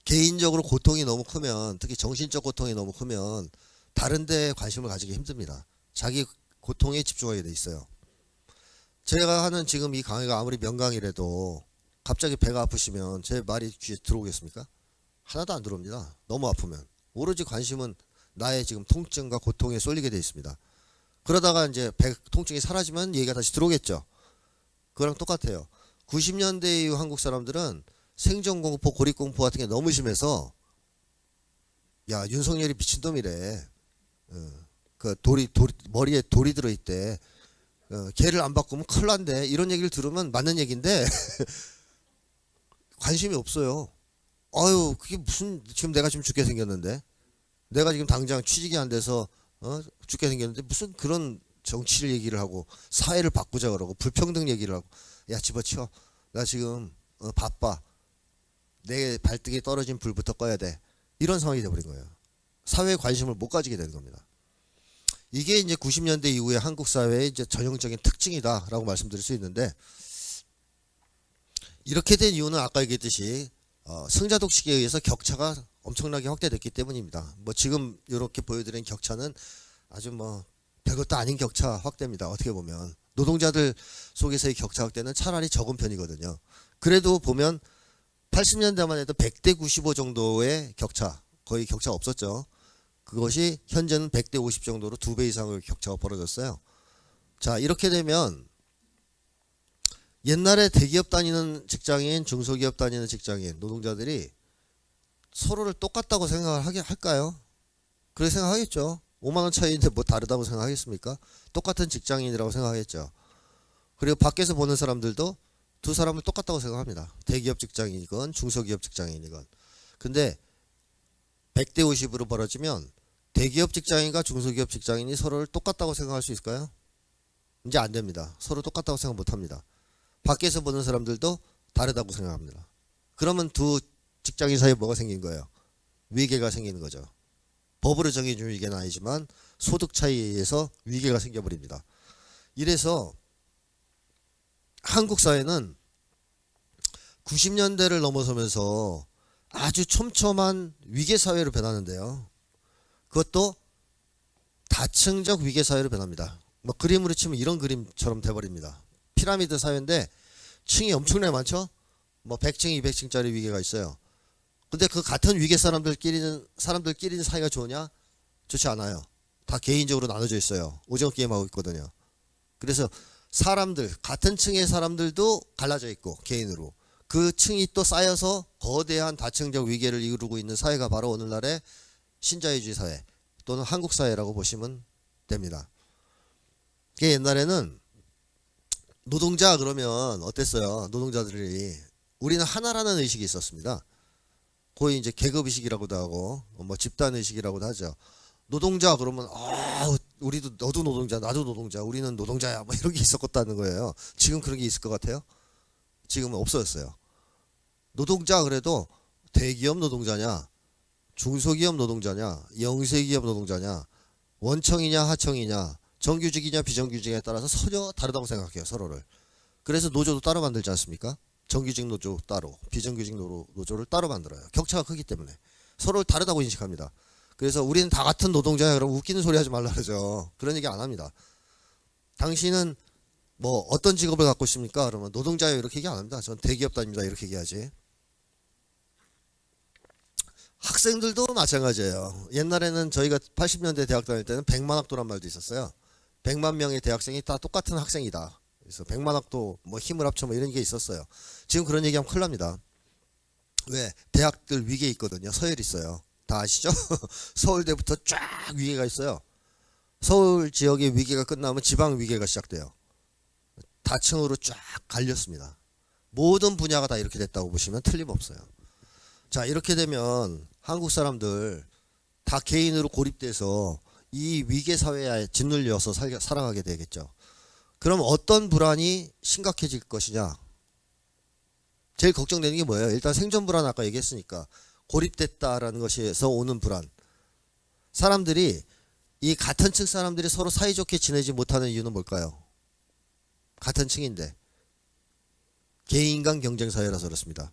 개인적으로 고통이 너무 크면, 특히 정신적 고통이 너무 크면 다른 데에 관심을 가지기 힘듭니다. 자기 고통에 집중하게 돼 있어요. 제가 하는 지금 이 강의가 아무리 명강이라도 갑자기 배가 아프시면 제 말이 귀에 들어오겠습니까? 하나도 안 들어옵니다. 너무 아프면. 오로지 관심은 나의 지금 통증과 고통에 쏠리게 돼 있습니다. 그러다가 이제 배 통증이 사라지면 얘기가 다시 들어오겠죠. 그거랑 똑같아요. 90년대 이후 한국 사람들은 생존공포, 고립공포 같은 게 너무 심해서, 야, 윤석열이 미친놈이래. 그 머리에 돌이 들어있대. 걔를 안 바꾸면 큰일 난대. 이런 얘기를 들으면 맞는 얘기인데 관심이 없어요. 아유, 그게 무슨, 지금 내가 지금 죽게 생겼는데, 내가 지금 당장 취직이 안 돼서 죽게 생겼는데 무슨 그런 정치를 얘기를 하고 사회를 바꾸자 그러고 불평등 얘기를 하고, 야, 집어치워. 나 지금 바빠. 내 발등에 떨어진 불부터 꺼야 돼. 이런 상황이 돼버린 거예요. 사회에 관심을 못 가지게 되는 겁니다. 이게 이제 90년대 이후에 한국 사회의 이제 전형적인 특징이다라고 말씀드릴 수 있는데, 이렇게 된 이유는 아까 얘기했듯이 승자독식에 의해서 격차가 엄청나게 확대됐기 때문입니다. 뭐 지금 이렇게 보여드린 격차는 아주 뭐 별것도 아닌 격차 확대입니다. 어떻게 보면 노동자들 속에서의 격차 확대는 차라리 적은 편이거든요. 그래도 보면 80년대만 해도 100대 95 정도의 격차, 거의 격차가 없었죠. 그것이 현재는 100대 50 정도로 2배 이상의 격차가 벌어졌어요. 자, 이렇게 되면 옛날에 대기업 다니는 직장인, 중소기업 다니는 직장인, 노동자들이 서로를 똑같다고 생각을 할까요? 그렇게 생각하겠죠. 5만 원 차이인데 뭐 다르다고 생각하겠습니까? 똑같은 직장인이라고 생각하겠죠. 그리고 밖에서 보는 사람들도 두 사람을 똑같다고 생각합니다. 대기업 직장인이건 중소기업 직장인이건. 근데 100대 50으로 벌어지면 대기업 직장인과 중소기업 직장인이 서로를 똑같다고 생각할 수 있을까요? 이제 안 됩니다. 서로 똑같다고 생각 못 합니다. 밖에서 보는 사람들도 다르다고 생각합니다. 그러면 두 직장인 사이에 뭐가 생긴 거예요? 위계가 생기는 거죠. 법으로 정해준 위계는 아니지만 소득 차이에 의해서 위계가 생겨버립니다. 이래서 한국 사회는 90년대를 넘어서면서 아주 촘촘한 위계 사회로 변하는데요. 그것도 다층적 위계 사회로 변합니다. 뭐 그림으로 치면 이런 그림처럼 돼버립니다. 피라미드 사회인데 층이 엄청나게 많죠. 뭐 100층, 200층짜리 위계가 있어요. 근데 그 같은 위계 사람들끼리는 사이가 좋으냐? 좋지 않아요. 다 개인적으로 나눠져 있어요. 오징어 게임하고 있거든요. 그래서 사람들, 같은 층의 사람들도 갈라져 있고 개인으로 그 층이 또 쌓여서 거대한 다층적 위계를 이루고 있는 사회가 바로 오늘날의 신자유주의 사회 또는 한국 사회라고 보시면 됩니다. 그게 옛날에는 노동자 그러면 어땠어요? 노동자들이 우리는 하나라는 의식이 있었습니다. 거의 이제 계급 의식이라고도 하고 뭐 집단 의식이라고도 하죠. 노동자 그러면 우리도 너도 노동자, 나도 노동자, 우리는 노동자야 뭐 이런 게 있었다는 거예요. 지금 그런 게 있을 것 같아요? 지금은 없어졌어요. 노동자 그래도 대기업 노동자냐, 중소기업 노동자냐, 영세기업 노동자냐, 원청이냐 하청이냐, 정규직이냐 비정규직에 따라서 전혀 다르다고 생각해요. 서로를. 그래서 노조도 따로 만들지 않습니까? 정규직 노조 따로, 비정규직 노조를 따로 만들어요. 격차가 크기 때문에 서로를 다르다고 인식합니다. 그래서 우리는 다 같은 노동자야. 그럼 웃기는 소리 하지 말라 그러죠. 그런 얘기 안 합니다. 당신은 뭐 어떤 직업을 갖고 있습니까? 그러면 노동자예요. 이렇게 얘기 안 합니다. 전 대기업 다닙니다. 이렇게 얘기하지. 학생들도 마찬가지예요. 옛날에는 저희가 80년대 대학 다닐 때는 100만 학도란 말도 있었어요. 100만 명의 대학생이 다 똑같은 학생이다. 그래서 100만 학도 뭐 힘을 합쳐 뭐 이런 게 있었어요. 지금 그런 얘기하면 큰일 납니다. 왜? 대학들 위계에 있거든요. 서열 있어요. 다 아시죠? 서울대부터 쫙 위계가 있어요. 서울 지역의 위계가 끝나면 지방 위계가 시작돼요. 다층으로 쫙 갈렸습니다. 모든 분야가 다 이렇게 됐다고 보시면 틀림없어요. 자, 이렇게 되면 한국 사람들 다 개인으로 고립돼서 이 위계 사회에 짓눌려서 살아가게 되겠죠. 그럼 어떤 불안이 심각해질 것이냐? 제일 걱정되는 게 뭐예요? 일단 생존 불안 아까 얘기했으니까 고립됐다라는 것에서 오는 불안. 사람들이 이 같은 층 사람들이 서로 사이좋게 지내지 못하는 이유는 뭘까요? 같은 층인데 개인 간 경쟁 사회라서 그렇습니다.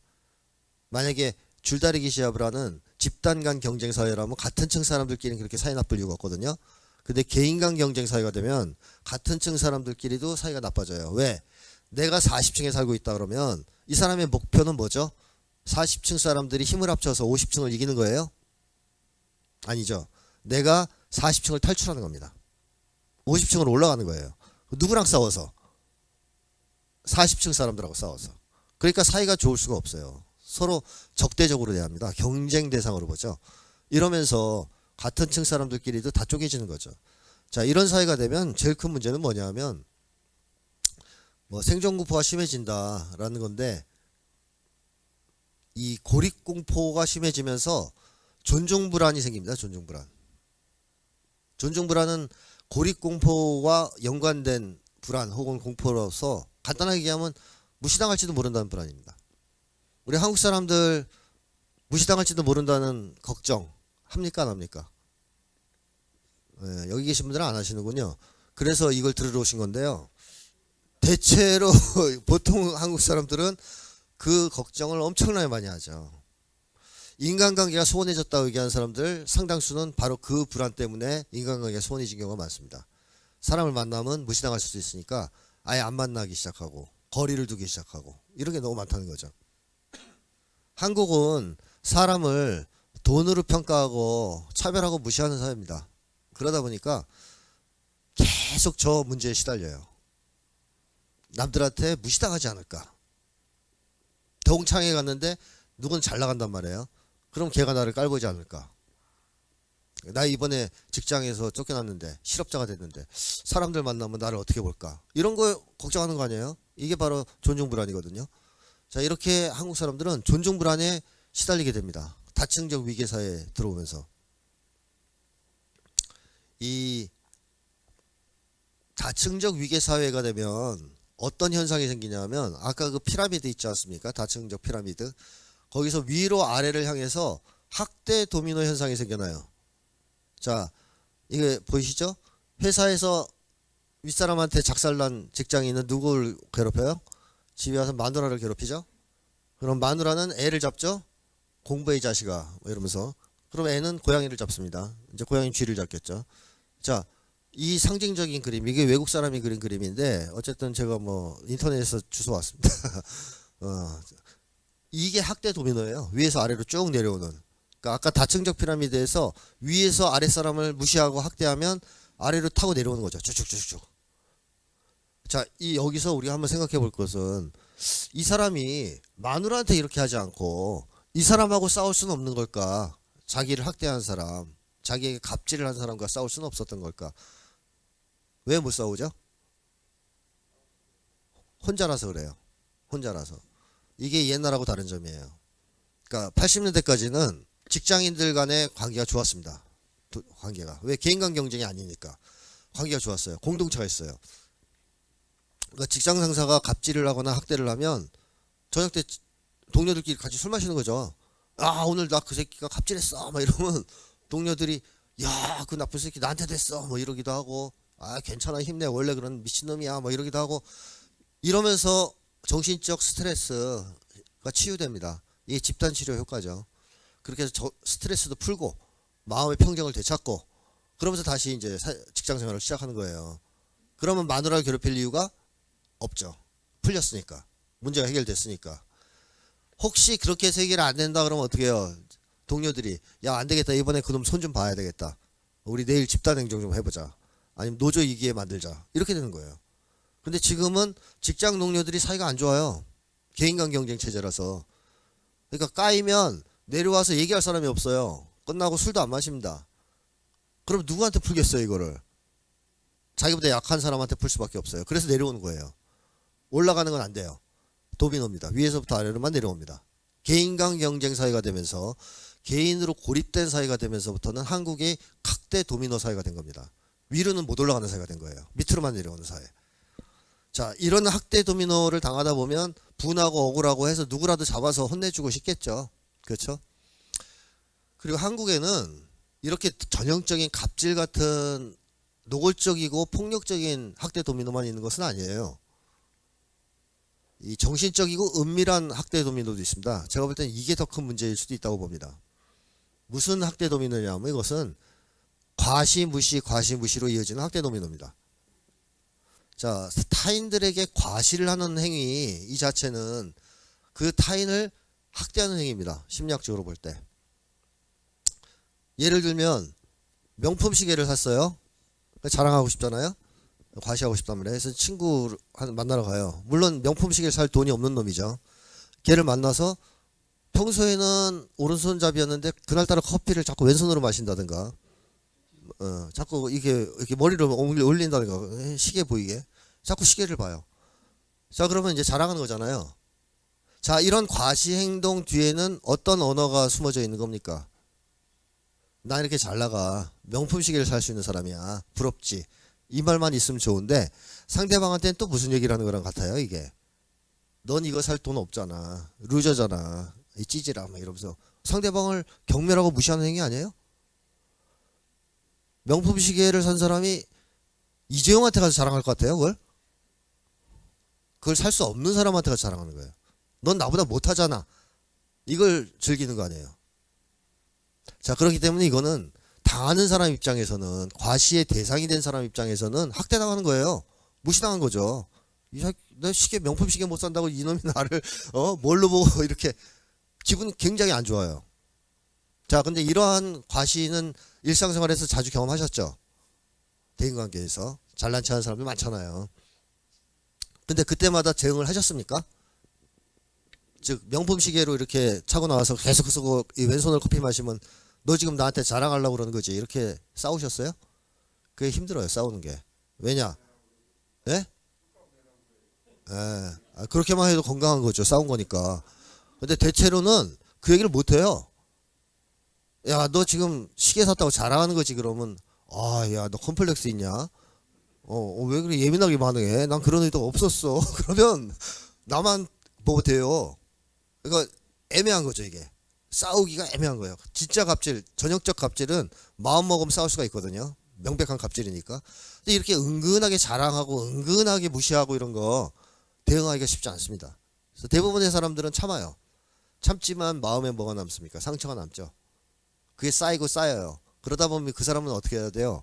만약에 줄다리기 시합을 하는 집단 간 경쟁 사회라면 같은 층 사람들끼리는 그렇게 사이 나쁠 이유가 없거든요. 근데 개인 간 경쟁 사회가 되면 같은 층 사람들끼리도 사이가 나빠져요. 왜? 내가 40층에 살고 있다 그러면 이 사람의 목표는 뭐죠? 40층 사람들이 힘을 합쳐서 50층을 이기는 거예요? 아니죠. 내가 40층을 탈출하는 겁니다. 50층으로 올라가는 거예요. 누구랑 싸워서? 40층 사람들하고 싸워서. 그러니까 사이가 좋을 수가 없어요. 서로 적대적으로 대합니다. 경쟁 대상으로 보죠. 이러면서 같은 층 사람들끼리도 다 쪼개지는 거죠. 자, 이런 사회가 되면 제일 큰 문제는 뭐냐 하면 뭐 생존공포가 심해진다라는 건데, 이 고립공포가 심해지면서 존중불안이 생깁니다. 존중불안. 존중불안은 고립공포와 연관된 불안 혹은 공포로서 간단하게 얘기하면 무시당할지도 모른다는 불안입니다. 우리 한국 사람들 무시당할지도 모른다는 걱정 합니까 안 합니까? 네, 여기 계신 분들은 안 하시는군요. 그래서 이걸 들으러 오신 건데요. 대체로 보통 한국 사람들은 그 걱정을 엄청나게 많이 하죠. 인간관계가 소원해졌다고 얘기하는 사람들 상당수는 바로 그 불안 때문에 인간관계가 소원해진 경우가 많습니다. 사람을 만나면 무시당할 수도 있으니까 아예 안 만나기 시작하고 거리를 두기 시작하고 이런 게 너무 많다는 거죠. 한국은 사람을 돈으로 평가하고 차별하고 무시하는 사회입니다. 그러다 보니까 계속 저 문제에 시달려요. 남들한테 무시당하지 않을까. 동창회 갔는데 누군 잘 나간단 말이에요. 그럼 걔가 나를 깔보지 않을까. 나 이번에 직장에서 쫓겨났는데 실업자가 됐는데 사람들 만나면 나를 어떻게 볼까. 이런 거 걱정하는 거 아니에요. 이게 바로 존중불안이거든요. 자, 이렇게 한국 사람들은 존중불안에 시달리게 됩니다. 다층적 위계사회에 들어오면서. 이 다층적 위계사회가 되면 어떤 현상이 생기냐면 아까 그 피라미드 있지 않습니까? 다층적 피라미드. 거기서 위로 아래를 향해서 학대 도미노 현상이 생겨나요. 자, 이게 보이시죠? 회사에서 윗사람한테 작살난 직장인은 누구를 괴롭혀요? 집에 와서 마누라를 괴롭히죠? 그럼 마누라는 애를 잡죠? 공부해 이 자식아 뭐 이러면서. 그럼 애는 고양이를 잡습니다. 이제 고양이 쥐를 잡겠죠. 자, 이 상징적인 그림, 이게 외국 사람이 그린 그림인데 어쨌든 제가 뭐 인터넷에서 주워왔습니다. 이게 학대 도미노예요. 위에서 아래로 쭉 내려오는. 그러니까 아까 다층적 피라미드에서 위에서 아래 사람을 무시하고 학대하면 아래로 타고 내려오는 거죠. 쭉쭉쭉쭉. 자, 이 여기서 우리가 한번 생각해 볼 것은 이 사람이 마누라한테 이렇게 하지 않고 이 사람하고 싸울 수는 없는 걸까? 자기를 학대한 사람, 자기에게 갑질을 한 사람과 싸울 수는 없었던 걸까? 왜 못 싸우죠? 혼자라서 그래요. 혼자라서. 이게 옛날하고 다른 점이에요. 그러니까 80년대까지는 직장인들 간의 관계가 좋았습니다. 관계가. 왜? 개인 간 경쟁이 아니니까. 관계가 좋았어요. 공동체가 있어요. 그러니까 직장 상사가 갑질을 하거나 학대를 하면 저녁 때 동료들끼리 같이 술 마시는 거죠. 아, 오늘 나 그 새끼가 갑질했어 막 이러면 동료들이 야, 그 나쁜 새끼 나한테 됐어 뭐 이러기도 하고, 아 괜찮아 힘내 원래 그런 미친놈이야 뭐 이러기도 하고, 이러면서 정신적 스트레스가 치유됩니다. 이게 집단 치료 효과죠. 그렇게 해서 스트레스도 풀고 마음의 평정을 되찾고 그러면서 다시 이제 직장 생활을 시작하는 거예요. 그러면 마누라를 괴롭힐 이유가 없죠. 풀렸으니까. 문제가 해결됐으니까. 혹시 그렇게 해서 해결 안 된다 그러면 어떻게 해요? 동료들이 야, 안 되겠다. 이번에 그놈 손 좀 봐야 되겠다. 우리 내일 집단 행정 좀 해보자. 아니면 노조 이기에 만들자. 이렇게 되는 거예요. 근데 지금은 직장 동료들이 사이가 안 좋아요. 개인 간 경쟁 체제라서. 그러니까 까이면 내려와서 얘기할 사람이 없어요. 끝나고 술도 안 마십니다. 그럼 누구한테 풀겠어요, 이거를? 자기보다 약한 사람한테 풀 수밖에 없어요. 그래서 내려오는 거예요. 올라가는 건 안 돼요. 도미노입니다. 위에서부터 아래로만 내려옵니다. 개인 간 경쟁 사회가 되면서 개인으로 고립된 사회가 되면서부터는 한국이 각대 도미노 사회가 된 겁니다. 위로는 못 올라가는 사회가 된 거예요. 밑으로만 내려오는 사회. 자, 이런 학대 도미노를 당하다 보면 분하고 억울하고 해서 누구라도 잡아서 혼내주고 싶겠죠. 그렇죠? 그리고 한국에는 이렇게 전형적인 갑질 같은 노골적이고 폭력적인 학대 도미노만 있는 것은 아니에요. 이 정신적이고 은밀한 학대 도미노도 있습니다. 제가 볼 때는 이게 더 큰 문제일 수도 있다고 봅니다. 무슨 학대 도미노냐면 이것은 과시무시로 이어지는 학대 도미노입니다. 자, 타인들에게 과시를 하는 행위 이 자체는 그 타인을 학대하는 행위입니다. 심리학적으로 볼 때. 예를 들면 명품 시계를 샀어요. 자랑하고 싶잖아요. 과시하고 싶단 말이에요. 그래서 친구 만나러 가요. 물론 명품 시계를 살 돈이 없는 놈이죠. 걔를 만나서 평소에는 오른손잡이였는데 그날따라 커피를 자꾸 왼손으로 마신다든가 자꾸 이렇게 머리를 올린다든가 시계 보이게 자꾸 시계를 봐요. 자, 그러면 이제 자랑하는 거잖아요. 자, 이런 과시 행동 뒤에는 어떤 언어가 숨어져 있는 겁니까? 나 이렇게 잘 나가. 명품 시계를 살 수 있는 사람이야. 부럽지. 이 말만 있으면 좋은데 상대방한테는 또 무슨 얘기를 하는 거랑 같아요, 이게. 넌 이거 살 돈 없잖아. 루저잖아. 이 찌질아. 막 이러면서 상대방을 경멸하고 무시하는 행위 아니에요? 명품 시계를 산 사람이 이재용한테 가서 자랑할 것 같아요, 그걸? 그걸 살 수 없는 사람한테 가서 자랑하는 거예요. 넌 나보다 못하잖아. 이걸 즐기는 거 아니에요. 자, 그렇기 때문에 이거는 당하는 사람 입장에서는 과시의 대상이 된 사람 입장에서는 학대당하는 거예요. 무시당한 거죠. 내 시계 명품 시계 못 산다고 이놈이 나를 뭘로 보고 이렇게 기분 굉장히 안 좋아요. 자, 근데 이러한 과시는 일상생활에서 자주 경험하셨죠? 대인관계에서 잘난 체하는 사람들 많잖아요. 근데 그때마다 대응을 하셨습니까? 즉 명품 시계로 이렇게 차고 나와서 계속 쓰고 이 왼손으로 커피 마시면 너 지금 나한테 자랑하려고 그러는 거지. 이렇게 싸우셨어요? 그게 힘들어요, 싸우는 게. 왜냐? 예? 예. 그렇게만 해도 건강한 거죠. 싸운 거니까. 근데 대체로는 그 얘기를 못 해요. 야, 너 지금 시계 샀다고 자랑하는 거지. 그러면 야, 너 컴플렉스 있냐? 왜 그래 예민하게 반응해? 난 그런 의도가 없었어. 그러면 나만 뭐 돼요. 그러니까 애매한 거죠, 이게. 싸우기가 애매한 거예요. 진짜 갑질, 전형적 갑질은 마음 먹으면 싸울 수가 있거든요. 명백한 갑질이니까. 근데 이렇게 은근하게 자랑하고 은근하게 무시하고 이런 거 대응하기가 쉽지 않습니다. 그래서 대부분의 사람들은 참아요. 참지만 마음에 뭐가 남습니까? 상처가 남죠. 그게 쌓이고 쌓여요. 그러다 보면 그 사람은 어떻게 해야 돼요?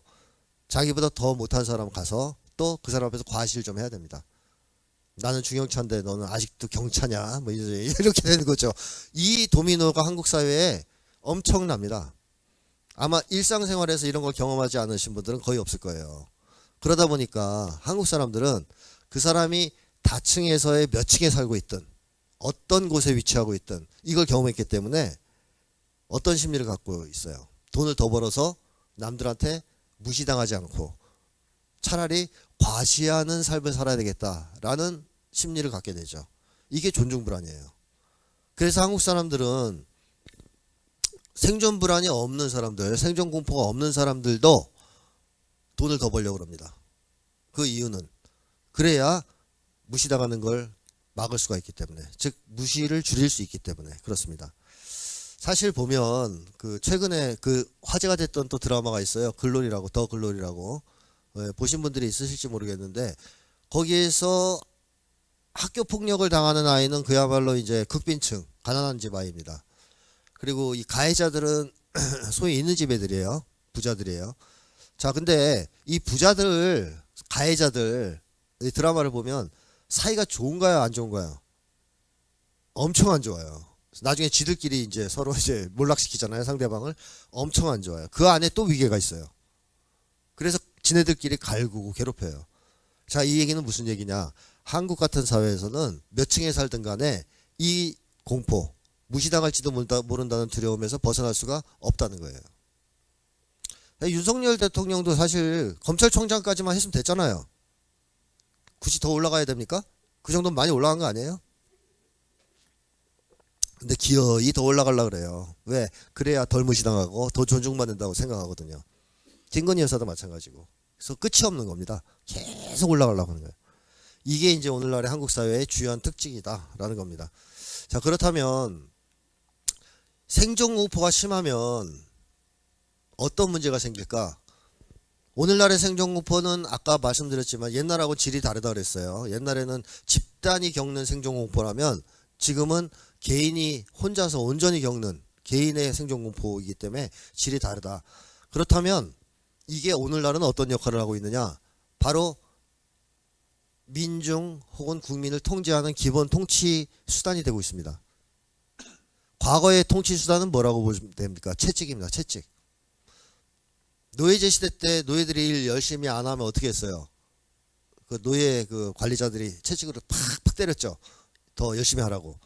자기보다 더 못한 사람 가서 또 그 사람 앞에서 과시를 좀 해야 됩니다. 나는 중형차인데 너는 아직도 경차냐? 뭐 이렇게 되는 거죠. 이 도미노가 한국 사회에 엄청납니다. 아마 일상생활에서 이런 걸 경험하지 않으신 분들은 거의 없을 거예요. 그러다 보니까 한국 사람들은 그 사람이 다층에서의 몇 층에 살고 있든 어떤 곳에 위치하고 있든 이걸 경험했기 때문에 어떤 심리를 갖고 있어요. 돈을 더 벌어서 남들한테 무시당하지 않고 차라리 과시하는 삶을 살아야 되겠다라는 심리를 갖게 되죠. 이게 존중불안이에요. 그래서 한국 사람들은 생존 불안이 없는 사람들, 생존 공포가 없는 사람들도 돈을 더 벌려고 합니다. 그 이유는 그래야 무시당하는 걸 막을 수가 있기 때문에, 즉 무시를 줄일 수 있기 때문에 그렇습니다. 사실 보면 그 최근에 그 화제가 됐던 또 드라마가 있어요. 글로리라고, 더 글로리라고. 보신 분들이 있으실지 모르겠는데 거기에서 학교 폭력을 당하는 아이는 그야말로 이제 극빈층, 가난한 집 아이입니다. 그리고 이 가해자들은 소위 있는 집 애들이에요. 부자들이에요. 자, 근데 이 부자들, 가해자들 이 드라마를 보면 사이가 좋은가요, 안 좋은가요? 엄청 안 좋아요. 나중에 지들끼리 이제 서로 이제 몰락시키잖아요, 상대방을. 엄청 안 좋아요. 그 안에 또 위계가 있어요. 그래서 지네들끼리 갈구고 괴롭혀요. 자, 이 얘기는 무슨 얘기냐? 한국 같은 사회에서는 몇 층에 살든 간에 이 공포, 무시당할지도 모른다는 두려움에서 벗어날 수가 없다는 거예요. 윤석열 대통령도 사실 검찰총장까지만 했으면 됐잖아요. 굳이 더 올라가야 됩니까? 그 정도면 많이 올라간 거 아니에요? 근데 기어이 더 올라가려고 그래요. 왜? 그래야 덜 무시당하고 더 존중받는다고 생각하거든요. 김건희 여사도 마찬가지고. 그래서 끝이 없는 겁니다. 계속 올라가려고 하는 거예요. 이게 이제 오늘날의 한국 사회의 주요한 특징이다라는 겁니다. 자, 그렇다면 생존 공포가 심하면 어떤 문제가 생길까? 오늘날의 생존공포는 아까 말씀드렸지만 옛날하고 질이 다르다 그랬어요. 옛날에는 집단이 겪는 생존공포라면 지금은 개인이 혼자서 온전히 겪는 개인의 생존공포이기 때문에 질이 다르다. 그렇다면 이게 오늘날은 어떤 역할을 하고 있느냐? 바로 민중 혹은 국민을 통제하는 기본 통치 수단이 되고 있습니다. 과거의 통치 수단은 뭐라고 보시면 됩니까? 채찍입니다. 채찍. 노예제 시대 때 노예들이 일 열심히 안 하면 어떻게 했어요? 그 노예 그 관리자들이 채찍으로 팍팍 때렸죠. 더 열심히 하라고.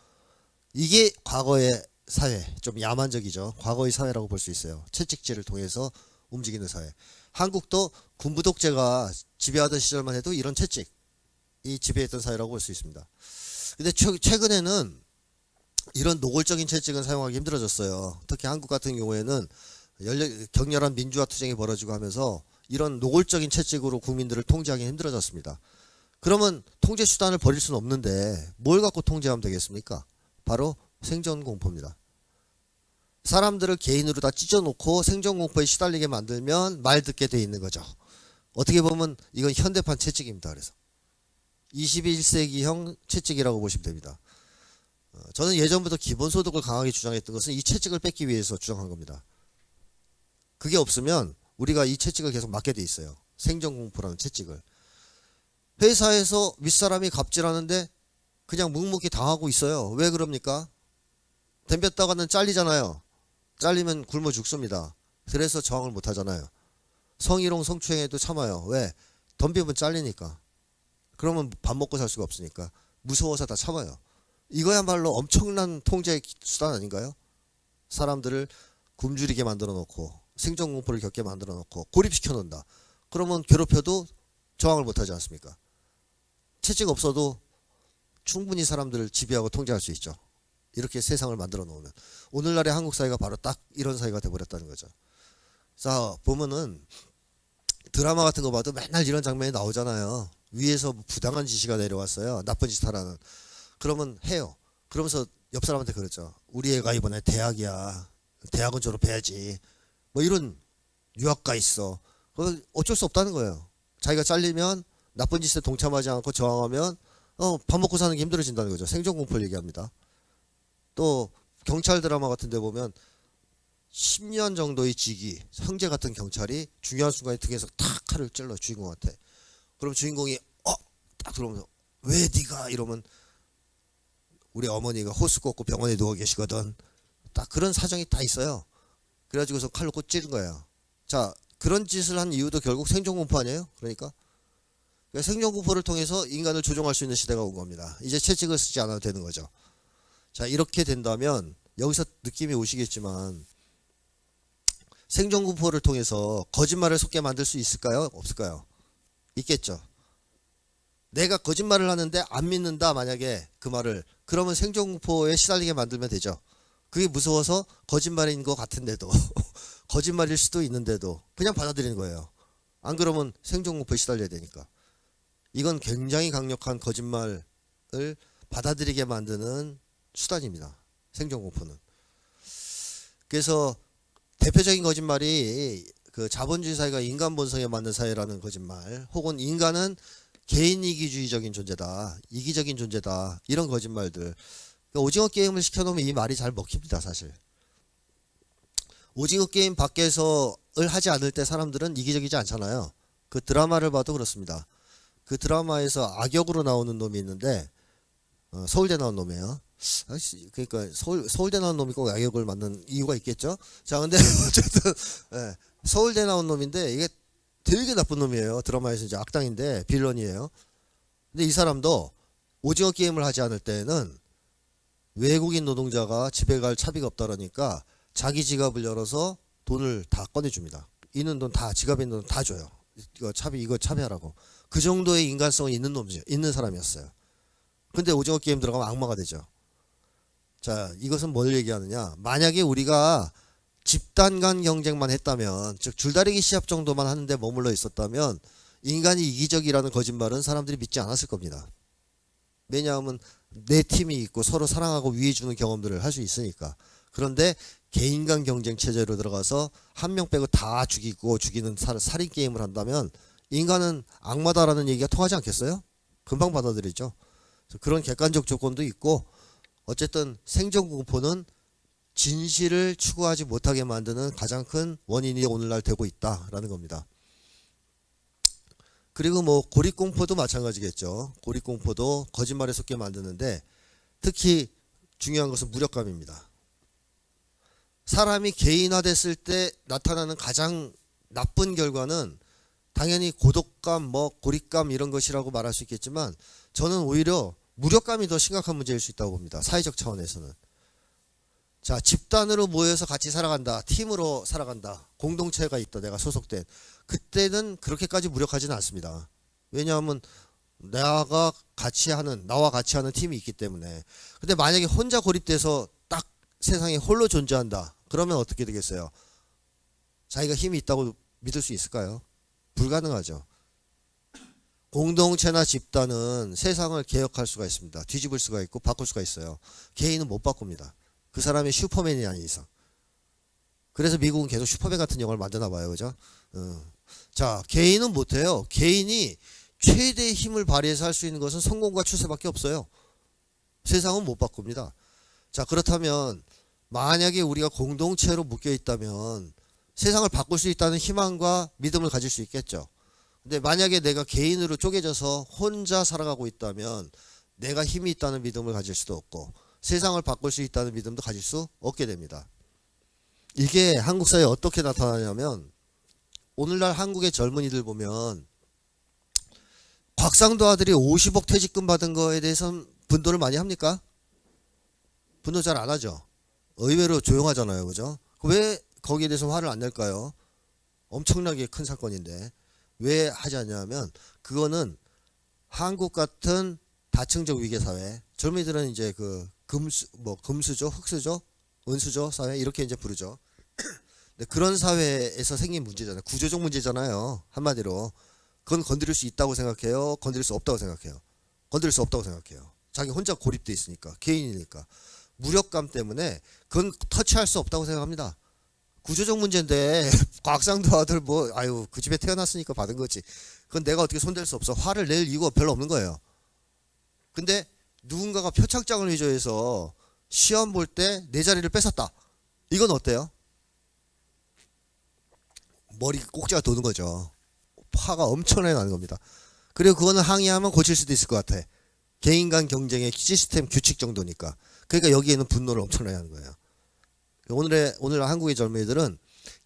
이게 과거의 사회, 좀 야만적이죠. 과거의 사회라고 볼 수 있어요. 채찍질을 통해서 움직이는 사회. 한국도 군부 독재가 지배하던 시절만 해도 이런 채찍이 지배했던 사회라고 볼 수 있습니다. 근데 최근에는 이런 노골적인 채찍은 사용하기 힘들어졌어요. 특히 한국 같은 경우에는 격렬한 민주화 투쟁이 벌어지고 하면서 이런 노골적인 채찍으로 국민들을 통제하기 힘들어졌습니다. 그러면 통제 수단을 버릴 수는 없는데 뭘 갖고 통제하면 되겠습니까? 바로 생존공포입니다. 사람들을 개인으로 다 찢어놓고 생존공포에 시달리게 만들면 말 듣게 돼 있는 거죠. 어떻게 보면 이건 현대판 채찍입니다. 그래서 21세기형 채찍이라고 보시면 됩니다. 저는 예전부터 기본소득을 강하게 주장했던 것은 이 채찍을 뺏기 위해서 주장한 겁니다. 그게 없으면 우리가 이 채찍을 계속 맞게 돼 있어요. 생존공포라는 채찍을. 회사에서 윗사람이 갑질하는데 그냥 묵묵히 당하고 있어요. 왜 그럽니까? 덤볐다가는 잘리잖아요. 잘리면 굶어 죽습니다. 그래서 저항을 못 하잖아요. 성희롱 성추행에도 참아요. 왜? 덤비면 잘리니까. 그러면 밥 먹고 살 수가 없으니까. 무서워서 다 참아요. 이거야말로 엄청난 통제 수단 아닌가요? 사람들을 굶주리게 만들어 놓고 생존공포를 겪게 만들어 놓고 고립시켜 놓는다. 그러면 괴롭혀도 저항을 못 하지 않습니까? 채찍 없어도 충분히 사람들을 지배하고 통제할 수 있죠. 이렇게 세상을 만들어 놓으면. 오늘날의 한국 사회가 바로 딱 이런 사회가 돼버렸다는 거죠. 자, 보면은 드라마 같은 거 봐도 맨날 이런 장면이 나오잖아요. 위에서 부당한 지시가 내려왔어요. 나쁜 짓 하라는. 그러면 해요. 그러면서 옆 사람한테 그러죠. 우리 애가 이번에 대학이야. 대학은 졸업해야지. 뭐 이런 유학가 있어. 어쩔 수 없다는 거예요. 자기가 잘리면 나쁜 짓에 동참하지 않고 저항하면 밥 먹고 사는 게 힘들어진다는 거죠. 생존공포를 얘기합니다. 또 경찰 드라마 같은 데 보면 10년 정도의 직위, 형제 같은 경찰이 중요한 순간에 등에서 탁 칼을 찔러 주인공한테. 그럼 주인공이 딱 들어오면서 왜 네가 이러면 우리 어머니가 호수 꽂고 병원에 누워 계시거든. 딱 그런 사정이 다 있어요. 그래가지고서 칼로 꽂 찌른 거예요. 자, 그런 짓을 한 이유도 결국 생존공포 아니에요? 그러니까 생존공포를 통해서 인간을 조종할 수 있는 시대가 온 겁니다. 이제 채찍을 쓰지 않아도 되는 거죠. 자, 이렇게 된다면 여기서 느낌이 오시겠지만 생존공포를 통해서 거짓말을 속게 만들 수 있을까요? 없을까요? 있겠죠. 내가 거짓말을 하는데 안 믿는다 만약에 그 말을, 그러면 생존공포에 시달리게 만들면 되죠. 그게 무서워서 거짓말인 것 같은데도 거짓말일 수도 있는데도 그냥 받아들이는 거예요. 안 그러면 생존공포에 시달려야 되니까. 이건 굉장히 강력한 거짓말을 받아들이게 만드는 수단입니다. 생존공포는. 그래서 대표적인 거짓말이 그 자본주의 사회가 인간 본성에 맞는 사회라는 거짓말, 혹은 인간은 개인 이기주의적인 존재다, 이기적인 존재다, 이런 거짓말들. 그러니까 오징어 게임을 시켜놓으면 이 말이 잘 먹힙니다. 사실 오징어 게임 밖에서를 하지 않을 때 사람들은 이기적이지 않잖아요. 그 드라마를 봐도 그렇습니다. 그 드라마에서 악역으로 나오는 놈이 있는데 서울대 나온 놈이에요. 그러니까 서울대 나온 놈이 꼭 악역을 맡는 이유가 있겠죠. 자, 근데 어쨌든 서울대 나온 놈인데 이게 되게 나쁜 놈이에요. 드라마에서 이제 악당인데 빌런이에요. 근데 이 사람도 오징어 게임을 하지 않을 때는 외국인 노동자가 집에 갈 차비가 없다 그러니까 자기 지갑을 열어서 돈을 다 꺼내줍니다. 있는 돈 다, 지갑에 있는 돈 다 줘요. 이거 차비하라고. 그 정도의 인간성이 있는 놈이죠. 있는 사람이었어요. 근데 오징어 게임 들어가면 악마가 되죠. 자, 이것은 뭘 얘기하느냐. 만약에 우리가 집단 간 경쟁만 했다면, 즉 줄다리기 시합 정도만 하는데 머물러 있었다면 인간이 이기적이라는 거짓말은 사람들이 믿지 않았을 겁니다. 왜냐하면 내 팀이 있고 서로 사랑하고 위해 주는 경험들을 할 수 있으니까. 그런데 개인 간 경쟁 체제로 들어가서 한 명 빼고 다 죽이고 죽이는 살인 게임을 한다면 인간은 악마다라는 얘기가 통하지 않겠어요? 금방 받아들이죠. 그래서 그런 객관적 조건도 있고 어쨌든 생존 공포는 진실을 추구하지 못하게 만드는 가장 큰 원인이 오늘날 되고 있다라는 겁니다. 그리고 뭐 고립공포도 마찬가지겠죠. 고립공포도 거짓말에 속게 만드는데 특히 중요한 것은 무력감입니다. 사람이 개인화됐을 때 나타나는 가장 나쁜 결과는 당연히 고독감, 뭐 고립감 이런 것이라고 말할 수 있겠지만 저는 오히려 무력감이 더 심각한 문제일 수 있다고 봅니다. 사회적 차원에서는. 자, 집단으로 모여서 같이 살아간다. 팀으로 살아간다. 공동체가 있다. 내가 소속된. 그때는 그렇게까지 무력하지는 않습니다. 왜냐하면 나와 같이 하는 팀이 있기 때문에. 근데 만약에 혼자 고립돼서 딱 세상에 홀로 존재한다. 그러면 어떻게 되겠어요? 자기가 힘이 있다고 믿을 수 있을까요? 불가능하죠. 공동체나 집단은 세상을 개혁할 수가 있습니다. 뒤집을 수가 있고 바꿀 수가 있어요. 개인은 못 바꿉니다. 그 사람이 슈퍼맨이 아닌 이상. 그래서 미국은 계속 슈퍼맨 같은 영화를 만드나 봐요. 그죠? 자, 개인은 못해요. 개인이 최대의 힘을 발휘해서 할 수 있는 것은 성공과 추세밖에 없어요. 세상은 못 바꿉니다. 자, 그렇다면 만약에 우리가 공동체로 묶여 있다면 세상을 바꿀 수 있다는 희망과 믿음을 가질 수 있겠죠. 근데 만약에 내가 개인으로 쪼개져서 혼자 살아가고 있다면 내가 힘이 있다는 믿음을 가질 수도 없고 세상을 바꿀 수 있다는 믿음도 가질 수 없게 됩니다. 이게 한국 사회에 어떻게 나타나냐면 오늘날 한국의 젊은이들 보면 곽상도 아들이 50억 퇴직금 받은 거에 대해서는 분노를 많이 합니까? 분노 잘 안 하죠. 의외로 조용하잖아요. 그죠? 왜 거기에 대해서 화를 안 낼까요? 엄청나게 큰 사건인데 왜 하지 않냐면 그거는 한국 같은 다층적 위계 사회, 젊은이들은 이제 그 금수저, 흑수저, 은수저 사회 이렇게 이제 부르죠. 근데 그런 사회에서 생긴 문제잖아요. 구조적 문제잖아요. 한마디로 그건 건드릴 수 있다고 생각해요. 건드릴 수 없다고 생각해요. 건드릴 수 없다고 생각해요. 자기 혼자 고립돼 있으니까 개인이니까 무력감 때문에 그건 터치할 수 없다고 생각합니다. 구조적 문제인데 곽상도 아들 뭐 아유 그 집에 태어났으니까 받은 거지. 그건 내가 어떻게 손댈 수 없어. 화를 낼 이유가 별로 없는 거예요. 근데 누군가가 표창장을 위조해서 시험 볼 때 내 자리를 뺏었다. 이건 어때요? 머리 꼭지가 도는 거죠. 화가 엄청나게 나는 겁니다. 그리고 그거는 항의하면 고칠 수도 있을 것 같아. 개인 간 경쟁의 시스템 규칙 정도니까. 그러니까 여기에는 분노를 엄청나게 하는 거예요. 오늘 한국의 젊은이들은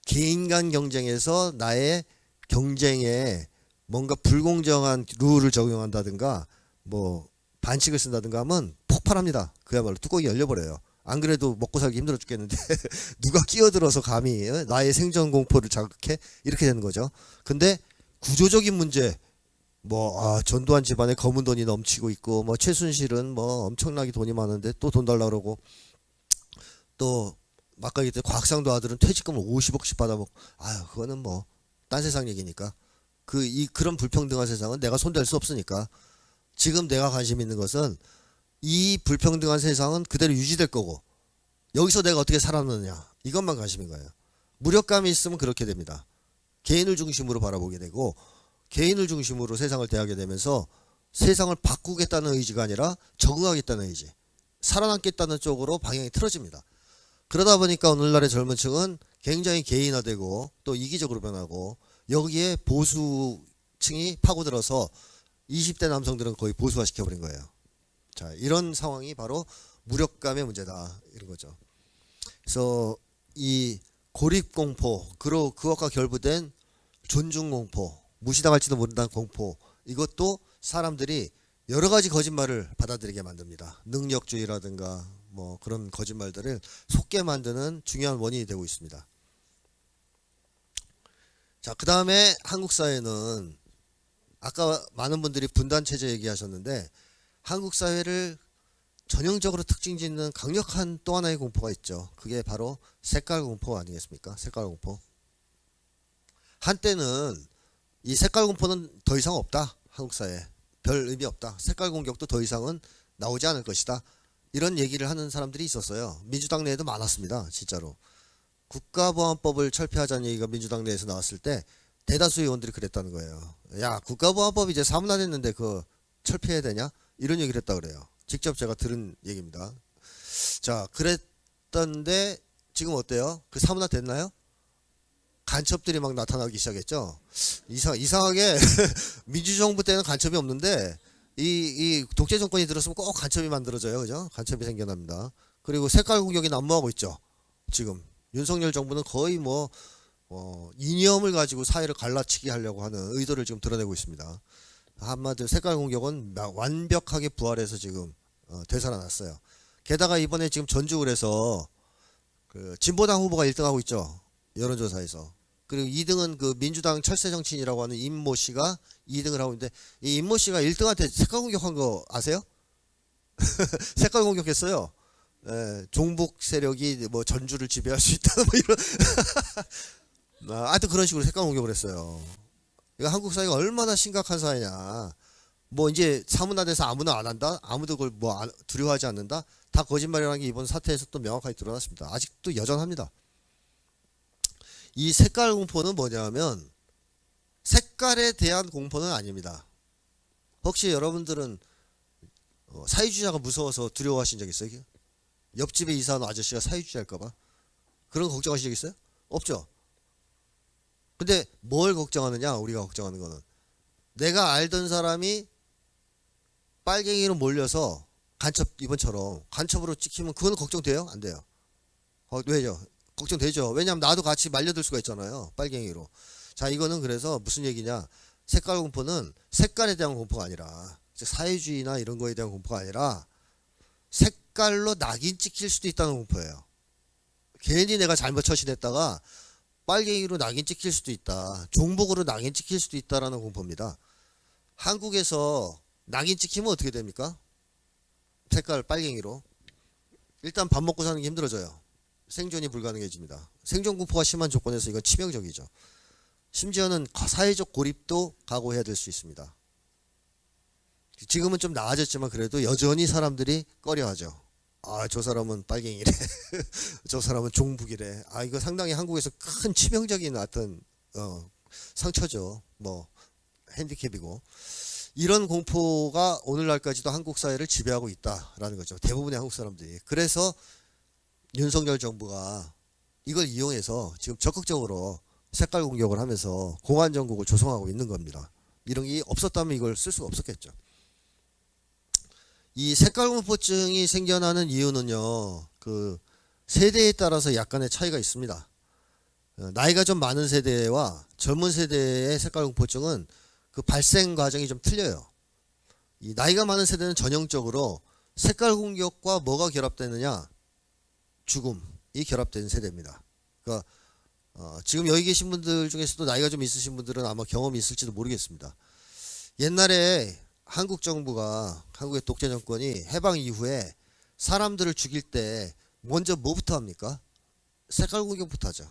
개인 간 경쟁에서 나의 경쟁에 뭔가 불공정한 룰을 적용한다든가 뭐 반칙을 쓴다든가 하면 폭발합니다. 그야말로 뚜껑이 열려버려요. 안 그래도 먹고 살기 힘들어 죽겠는데 누가 끼어들어서 감히 나의 생존 공포를 자극해? 이렇게 되는 거죠. 근데 구조적인 문제 전두환 집안에 검은 돈이 넘치고 있고 뭐 최순실은 뭐 엄청나게 돈이 많은데 또 돈 달라 그러고 또 아까 얘기했던 곽상도 아들은 퇴직금을 50억씩 받아먹고 그거는 뭐 딴 세상 얘기니까 그런 불평등한 세상은 내가 손댈 수 없으니까 지금 내가 관심 있는 것은 이 불평등한 세상은 그대로 유지될 거고 여기서 내가 어떻게 살아남느냐 이것만 관심인 거예요. 무력감이 있으면 그렇게 됩니다. 개인을 중심으로 바라보게 되고 개인을 중심으로 세상을 대하게 되면서 세상을 바꾸겠다는 의지가 아니라 적응하겠다는 의지, 살아남겠다는 쪽으로 방향이 틀어집니다. 그러다 보니까 오늘날의 젊은 층은 굉장히 개인화되고 또 이기적으로 변하고 여기에 보수층이 파고들어서 20대 남성들은 거의 보수화 시켜버린 거예요. 자, 이런 상황이 바로 무력감의 문제다 이런 거죠. 그래서 이 고립공포, 그것과 결부된 존중공포, 무시당할지도 모른다는 공포, 이것도 사람들이 여러 가지 거짓말을 받아들이게 만듭니다. 능력주의라든가 뭐 그런 거짓말들을 속게 만드는 중요한 원인이 되고 있습니다. 자, 그 다음에 한국 사회는 아까 많은 분들이 분단체제 얘기하셨는데 한국 사회를 전형적으로 특징 짓는 강력한 또 하나의 공포가 있죠. 그게 바로 색깔 공포 아니겠습니까? 색깔 공포. 한때는 이 색깔 공포는 더 이상 없다. 한국 사회에. 별 의미 없다. 색깔 공격도 더 이상은 나오지 않을 것이다. 이런 얘기를 하는 사람들이 있었어요. 민주당 내에도 많았습니다. 진짜로. 국가보안법을 철폐하자는 얘기가 민주당 내에서 나왔을 때 대다수 의원들이 그랬다는 거예요. 야, 국가보안법이 이제 사문화됐는데 그 철폐해야 되냐? 이런 얘기를 했다 그래요. 직접 제가 들은 얘기입니다. 자, 그랬던데 지금 어때요? 그 사문화 됐나요? 간첩들이 막 나타나기 시작했죠. 이상하게 민주정부 때는 간첩이 없는데 이 독재 정권이 들었으면 꼭 간첩이 만들어져요. 그죠? 간첩이 생겨납니다. 그리고 색깔 공격이 난무하고 있죠. 지금 윤석열 정부는 거의 뭐 이념을 가지고 사회를 갈라치기 하려고 하는 의도를 지금 드러내고 있습니다. 한마디로 색깔 공격은 완벽하게 부활해서 지금 되살아났어요. 게다가 이번에 지금 전주울에서 그 진보당 후보가 1등하고 있죠. 여론조사에서. 그리고 2등은 그 민주당 철새 정치인이라고 하는 임모 씨가 2등을 하고 있는데, 이 임모 씨가 1등한테 색깔 공격한 거 아세요? 색깔 공격했어요. 예, 종북 세력이 뭐 전주를 지배할 수 있다 뭐 이런 하여튼 그런 식으로 색깔 공격을 했어요. 이거 한국 사회가 얼마나 심각한 사회냐. 뭐 이제 사문화돼서 아무나 안 한다, 아무도 그걸 뭐 두려워하지 않는다, 다 거짓말이라는 게 이번 사태에서 또 명확하게 드러났습니다. 아직도 여전합니다. 이 색깔 공포는 뭐냐면 색깔에 대한 공포는 아닙니다. 혹시 여러분들은 사회주의자가 무서워서 두려워하신 적 있어요? 옆집에 이사한 아저씨가 사회주의자일까봐 그런 거 걱정하신 적 있어요? 없죠. 근데 뭘 걱정하느냐? 우리가 걱정하는 거는 내가 알던 사람이 빨갱이로 몰려서 간첩, 이번처럼 간첩으로 찍히면 그건 걱정돼요? 안 돼요? 왜죠? 걱정되죠. 왜냐하면 나도 같이 말려들 수가 있잖아요. 빨갱이로. 자, 이거는 그래서 무슨 얘기냐? 색깔 공포는 색깔에 대한 공포가 아니라, 즉 사회주의나 이런 거에 대한 공포가 아니라 색깔로 낙인 찍힐 수도 있다는 공포예요. 괜히 내가 잘못 처신했다가 빨갱이로 낙인 찍힐 수도 있다, 종북으로 낙인 찍힐 수도 있다라는 공포입니다. 한국에서 낙인 찍히면 어떻게 됩니까? 색깔 빨갱이로. 일단 밥 먹고 사는 게 힘들어져요. 생존이 불가능해집니다. 생존 공포가 심한 조건에서 이건 치명적이죠. 심지어는 사회적 고립도 각오해야 될 수 있습니다. 지금은 좀 나아졌지만 그래도 여전히 사람들이 꺼려하죠. 아, 저 사람은 빨갱이래. 저 사람은 종북이래. 아, 이거 상당히 한국에서 큰 치명적인 어떤 상처죠. 뭐 핸디캡이고. 이런 공포가 오늘날까지도 한국 사회를 지배하고 있다라는 거죠. 대부분의 한국 사람들이. 그래서 윤석열 정부가 이걸 이용해서 지금 적극적으로 색깔 공격을 하면서 공안 정국을 조성하고 있는 겁니다. 이런 게 없었다면 이걸 쓸 수가 없었겠죠. 이 색깔 공포증이 생겨나는 이유는요, 그 세대에 따라서 약간의 차이가 있습니다. 나이가 좀 많은 세대와 젊은 세대의 색깔 공포증은 그 발생 과정이 좀 틀려요. 이 나이가 많은 세대는 전형적으로 색깔 공격과 뭐가 결합되느냐? 죽음이 결합된 세대입니다. 그러니까 지금 여기 계신 분들 중에서도 나이가 좀 있으신 분들은 아마 경험이 있을지도 모르겠습니다. 옛날에 한국 정부가, 한국의 독재 정권이 해방 이후에 사람들을 죽일 때 먼저 뭐부터 합니까? 색깔 공격부터 하죠.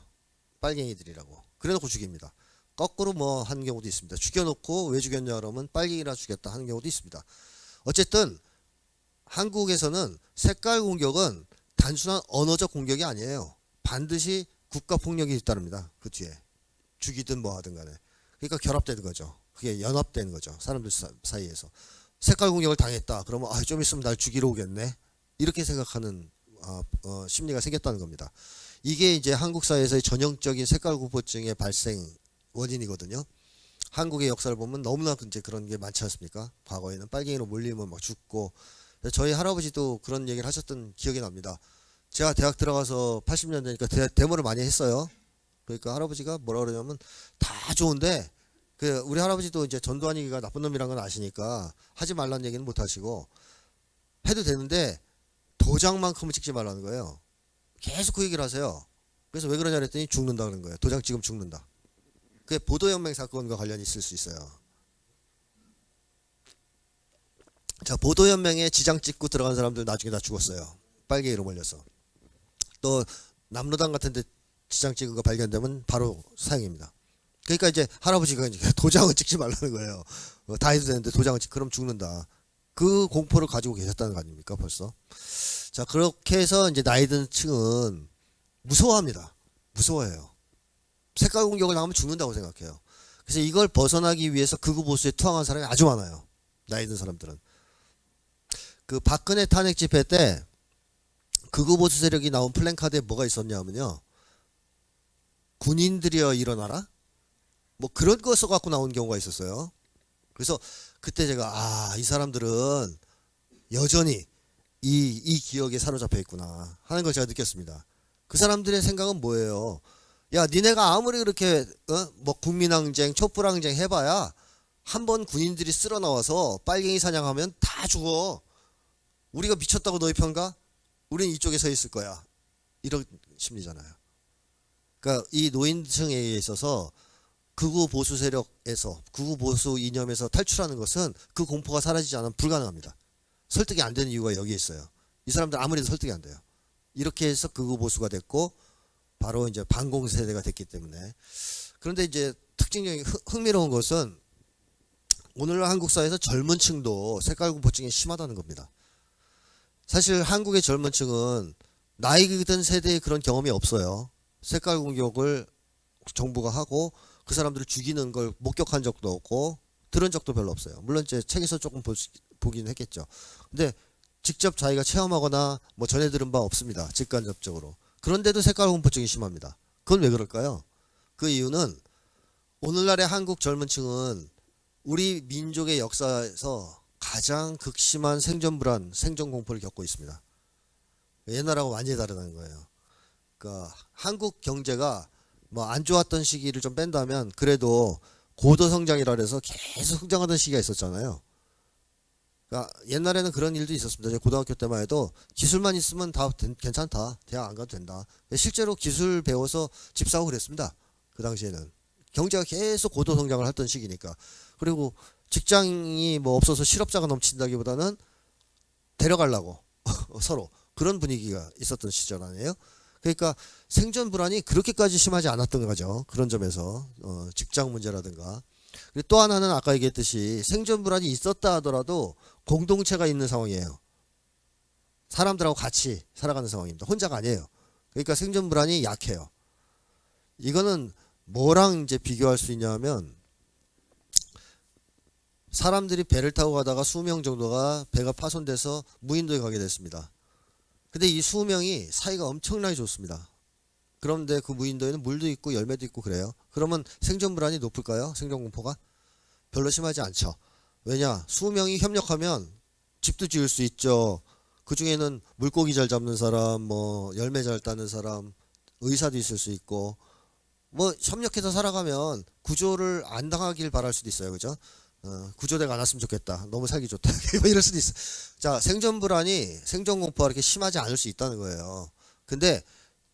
빨갱이들이라고. 그래놓고 죽입니다. 거꾸로 뭐 하는 경우도 있습니다. 죽여놓고 왜 죽였냐 그러면 빨갱이라 죽였다 하는 경우도 있습니다. 어쨌든 한국에서는 색깔 공격은 단순한 언어적 공격이 아니에요. 반드시 국가폭력이 뒤따릅니다. 그 뒤에. 죽이든 뭐 하든 간에. 그러니까 결합되는 거죠. 그게 연합되는 거죠. 사람들 사이에서. 색깔 공격을 당했다. 그러면 아, 좀 있으면 날 죽이러 오겠네. 이렇게 생각하는 심리가 생겼다는 겁니다. 이게 이제 한국 사회에서의 전형적인 색깔 공포증의 발생 원인이거든요. 한국의 역사를 보면 너무나 이제 그런 게 많지 않습니까? 과거에는 빨갱이로 몰리면 막 죽고. 저희 할아버지도 그런 얘기를 하셨던 기억이 납니다. 제가 대학 들어가서 80년대니까 데모를 많이 했어요. 그러니까 할아버지가 뭐라 그러냐면 다 좋은데 그 우리 할아버지도 이제 전두환이가 나쁜 놈이란 건 아시니까 하지 말라는 얘기는 못 하시고 해도 되는데 도장만큼은 찍지 말라는 거예요. 계속 그 얘기를 하세요. 그래서 왜 그러냐 그랬더니 죽는다 그런 거예요. 도장 찍으면 죽는다. 그게 보도연맹 사건과 관련이 있을 수 있어요. 자, 보도연맹에 지장 찍고 들어간 사람들 나중에 다 죽었어요. 빨갱이로 몰려서. 또 남로당 같은 데 지장 찍은 거 발견되면 바로 사형입니다. 그러니까 이제 할아버지가 이제 도장을 찍지 말라는 거예요. 다 해도 되는데 도장을 그럼 죽는다. 그 공포를 가지고 계셨다는 거 아닙니까 벌써. 자, 그렇게 해서 이제 나이 든 층은 무서워합니다. 무서워해요. 색깔 공격을 당하면 죽는다고 생각해요. 그래서 이걸 벗어나기 위해서 극우 보수에 투항한 사람이 아주 많아요. 나이 든 사람들은. 그 박근혜 탄핵 집회 때 극우 보수 세력이 나온 플랜카드에 뭐가 있었냐면요. 군인들이여 일어나라? 뭐 그런 거 써갖고 나온 경우가 있었어요. 그래서 그때 제가 이 사람들은 여전히 이 기억에 사로잡혀 있구나 하는 걸 제가 느꼈습니다. 그 사람들의 생각은 뭐예요? 야, 니네가 아무리 그렇게 뭐 국민항쟁, 촛불항쟁 해봐야 한 번 군인들이 쓸어 나와서 빨갱이 사냥하면 다 죽어. 우리가 미쳤다고 너희 편가? 우린 이쪽에 서 있을 거야. 이런 심리잖아요. 그러니까 이 노인층에 있어서 극우 보수 세력에서 극우 보수 이념에서 탈출하는 것은 그 공포가 사라지지 않으면 불가능합니다. 설득이 안 되는 이유가 여기에 있어요. 이 사람들 아무래도 설득이 안 돼요. 이렇게 해서 극우 보수가 됐고 바로 이제 반공 세대가 됐기 때문에. 그런데 이제 특징적인 흥미로운 것은 오늘날 한국 사회에서 젊은 층도 색깔 공포증이 심하다는 겁니다. 사실 한국의 젊은 층은 나이 든 세대의 그런 경험이 없어요. 색깔 공격을 정부가 하고 그 사람들을 죽이는 걸 목격한 적도 없고 들은 적도 별로 없어요. 물론 제 책에서 조금 보긴 했겠죠. 근데 직접 자기가 체험하거나 뭐 전해 들은 바 없습니다. 직간접적으로. 그런데도 색깔 공포증이 심합니다. 그건 왜 그럴까요? 그 이유는 오늘날의 한국 젊은 층은 우리 민족의 역사에서 가장 극심한 생존 불안, 생존 공포를 겪고 있습니다. 옛날하고 완전히 다르다는 거예요. 그러니까 한국 경제가 뭐 안 좋았던 시기를 좀 뺀다면 그래도 고도 성장이라 해서 계속 성장하던 시기가 있었잖아요. 그러니까 옛날에는 그런 일도 있었습니다. 고등학교 때만 해도 기술만 있으면 다 괜찮다. 대학 안 가도 된다. 실제로 기술 배워서 집 사고 그랬습니다. 그 당시에는. 경제가 계속 고도 성장을 했던 시기니까. 그리고 직장이 뭐 없어서 실업자가 넘친다기보다는 데려가려고 서로 그런 분위기가 있었던 시절 아니에요? 그러니까 생존 불안이 그렇게까지 심하지 않았던 거죠. 그런 점에서 직장 문제라든가. 그리고 또 하나는 아까 얘기했듯이 생존 불안이 있었다 하더라도 공동체가 있는 상황이에요. 사람들하고 같이 살아가는 상황입니다. 혼자가 아니에요. 그러니까 생존 불안이 약해요. 이거는 뭐랑 이제 비교할 수 있냐면 사람들이 배를 타고 가다가 20명 정도가 배가 파손돼서 무인도에 가게 됐습니다. 근데 이 20명이 사이가 엄청나게 좋습니다. 그런데 그 무인도에는 물도 있고 열매도 있고 그래요. 그러면 생존 불안이 높을까요? 생존 공포가? 별로 심하지 않죠. 왜냐? 20명이 협력하면 집도 지을 수 있죠. 그 중에는 물고기 잘 잡는 사람, 뭐 열매 잘 따는 사람, 의사도 있을 수 있고, 뭐 협력해서 살아가면 구조를 안 당하길 바랄 수도 있어요. 그죠? 구조대가 안 왔으면 좋겠다. 너무 살기 좋다. 뭐 이럴 수도 있어. 자, 생존 불안이 생존 공포가 그렇게 심하지 않을 수 있다는 거예요. 근데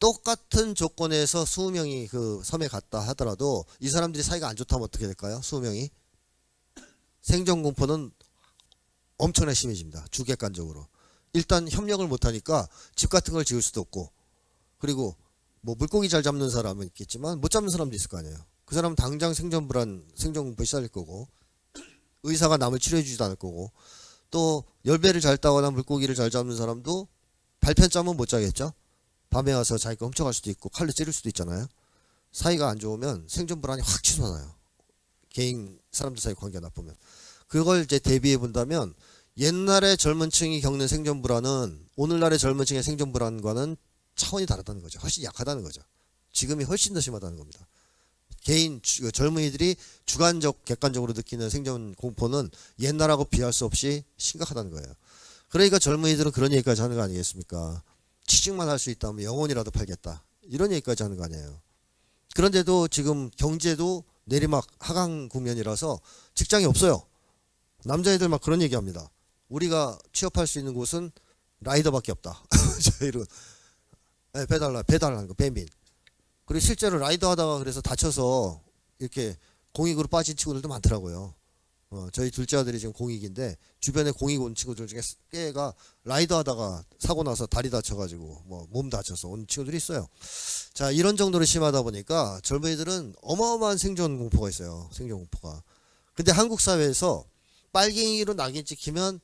똑같은 조건에서 20명이 그 섬에 갔다 하더라도 이 사람들이 사이가 안 좋다면 어떻게 될까요? 20명이 생존 공포는 엄청나게 심해집니다. 주객관적으로. 일단 협력을 못하니까 집 같은 걸 지을 수도 없고, 그리고 뭐 물고기 잘 잡는 사람은 있겠지만 못 잡는 사람도 있을 거 아니에요. 그 사람은 당장 생존 불안, 생존 공포에 시달릴 거고, 의사가 남을 치료해 주지도 않을 거고, 또 열배를 잘 따거나 물고기를 잘 잡는 사람도 발편짬은 못 자겠죠. 밤에 와서 자기가 훔쳐갈 수도 있고 칼로 찌를 수도 있잖아요. 사이가 안 좋으면 생존 불안이 확 치솟아요. 개인 사람들 사이 관계가 나쁘면. 그걸 이제 대비해 본다면 옛날에 젊은 층이 겪는 생존 불안은 오늘날의 젊은 층의 생존 불안과는 차원이 다르다는 거죠. 훨씬 약하다는 거죠. 지금이 훨씬 더 심하다는 겁니다. 개인 젊은이들이 주관적 객관적으로 느끼는 생존 공포는 옛날하고 비할 수 없이 심각하다는 거예요. 그러니까 젊은이들은 그런 얘기까지 하는 거 아니겠습니까? 취직만 할 수 있다면 영혼이라도 팔겠다. 이런 얘기까지 하는 거 아니에요. 그런데도 지금 경제도 내리막 하강 국면이라서 직장이 없어요. 남자애들 막 그런 얘기합니다. 우리가 취업할 수 있는 곳은 라이더밖에 없다. 저희는 배달하는 거, 배민. 그리고 실제로 라이더 하다가 그래서 다쳐서 이렇게 공익으로 빠진 친구들도 많더라고요. 저희 둘째 아들이 지금 공익인데 주변에 공익 온 친구들 중에 꽤가 라이더 하다가 사고 나서 다리 다쳐가지고 뭐 몸 다쳐서 온 친구들이 있어요. 자, 이런 정도로 심하다 보니까 젊은이들은 어마어마한 생존 공포가 있어요. 생존 공포가. 근데 한국 사회에서 빨갱이로 낙인 찍히면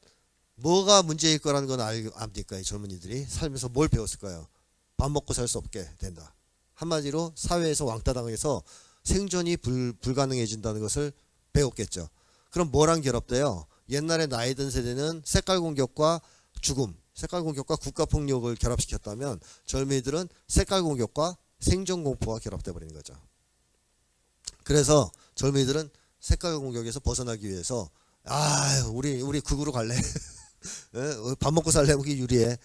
뭐가 문제일 거라는 건 압니까? 이 젊은이들이 살면서 뭘 배웠을까요? 밥 먹고 살 수 없게 된다. 한마디로 사회에서 왕따 당해서 생존이 불가능해진다는 것을 배웠겠죠. 그럼 뭐랑 결합돼요? 옛날에 나이 든 세대는 색깔 공격과 죽음, 색깔 공격과 국가 폭력을 결합시켰다면 젊은이들은 색깔 공격과 생존 공포가 결합돼 버리는 거죠. 그래서 젊은이들은 색깔 공격에서 벗어나기 위해서 우리 극으로 갈래? 밥 먹고 살래? 그게 유리해.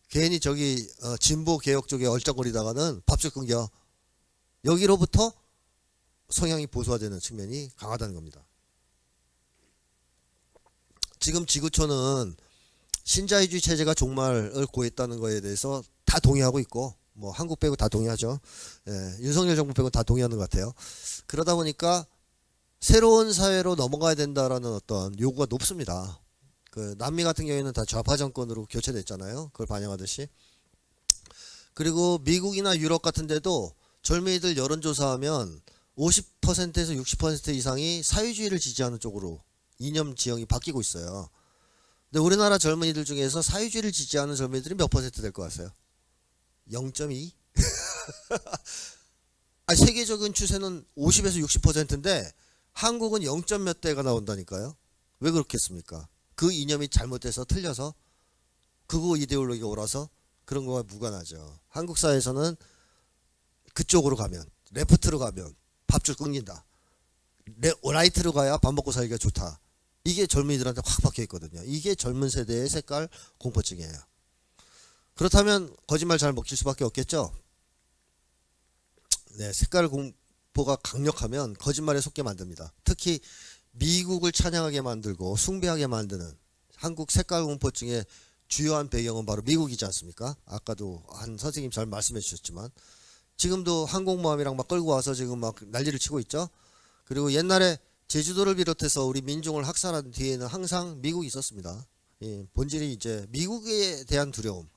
괜히 저기 진보 개혁 쪽에 얼쩍거리다가는 밥줄 끊겨. 여기로부터 성향이 보수화되는 측면이 강하다는 겁니다. 지금 지구촌은 신자유주의 체제가 종말을 고했다는 거에 대해서 다 동의하고 있고, 뭐 한국 빼고 다 동의하죠. 윤석열 정부 빼고 다 동의하는 것 같아요. 그러다 보니까 새로운 사회로 넘어가야 된다라는 어떤 요구가 높습니다. 그 남미 같은 경우에는 다 좌파 정권으로 교체됐잖아요. 그걸 반영하듯이. 그리고 미국이나 유럽 같은 데도 젊은이들 여론조사하면 50%에서 60% 이상이 사회주의를 지지하는 쪽으로 이념 지형이 바뀌고 있어요. 근데 우리나라 젊은이들 중에서 사회주의를 지지하는 젊은이들이 몇 퍼센트 될 것 같아요? 0.2? 세계적인 추세는 50에서 60%인데 한국은 0. 몇 대가 나온다니까요. 왜 그렇겠습니까? 그 이념이 잘못돼서 틀려서 극우 이데올로기가 옳아서 그런 거와 무관하죠. 한국 사회에서는 그쪽으로 가면, 레프트로 가면 밥줄 끊긴다. 라이트로 가야 밥 먹고 살기가 좋다. 이게 젊은이들한테 확 박혀 있거든요. 이게 젊은 세대의 색깔 공포증이에요. 그렇다면 거짓말 잘 먹힐 수밖에 없겠죠. 네, 색깔 공포가 강력하면 거짓말에 속게 만듭니다. 특히 미국을 찬양하게 만들고 숭배하게 만드는 한국 색깔 공포증의 주요한 배경은 바로 미국이지 않습니까? 아까도 한 선생님 잘 말씀해 주셨지만 지금도 항공모함이랑 막 끌고 와서 지금 막 난리를 치고 있죠. 그리고 옛날에 제주도를 비롯해서 우리 민중을 학살한 뒤에는 항상 미국이 있었습니다. 본질이 이제 미국에 대한 두려움,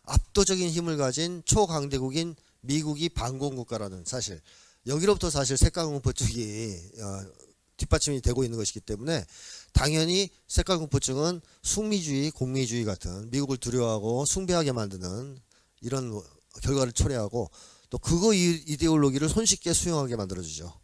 압도적인 힘을 가진 초강대국인 미국이 반공국가라는 사실, 여기로부터 사실 색깔공포증이 뒷받침이 되고 있는 것이기 때문에 당연히 색깔공포증은 숙미주의, 공미주의 같은 미국을 두려워하고 숭배하게 만드는 이런 결과를 초래하고 또 그거 이데올로기를 손쉽게 수용하게 만들어주죠.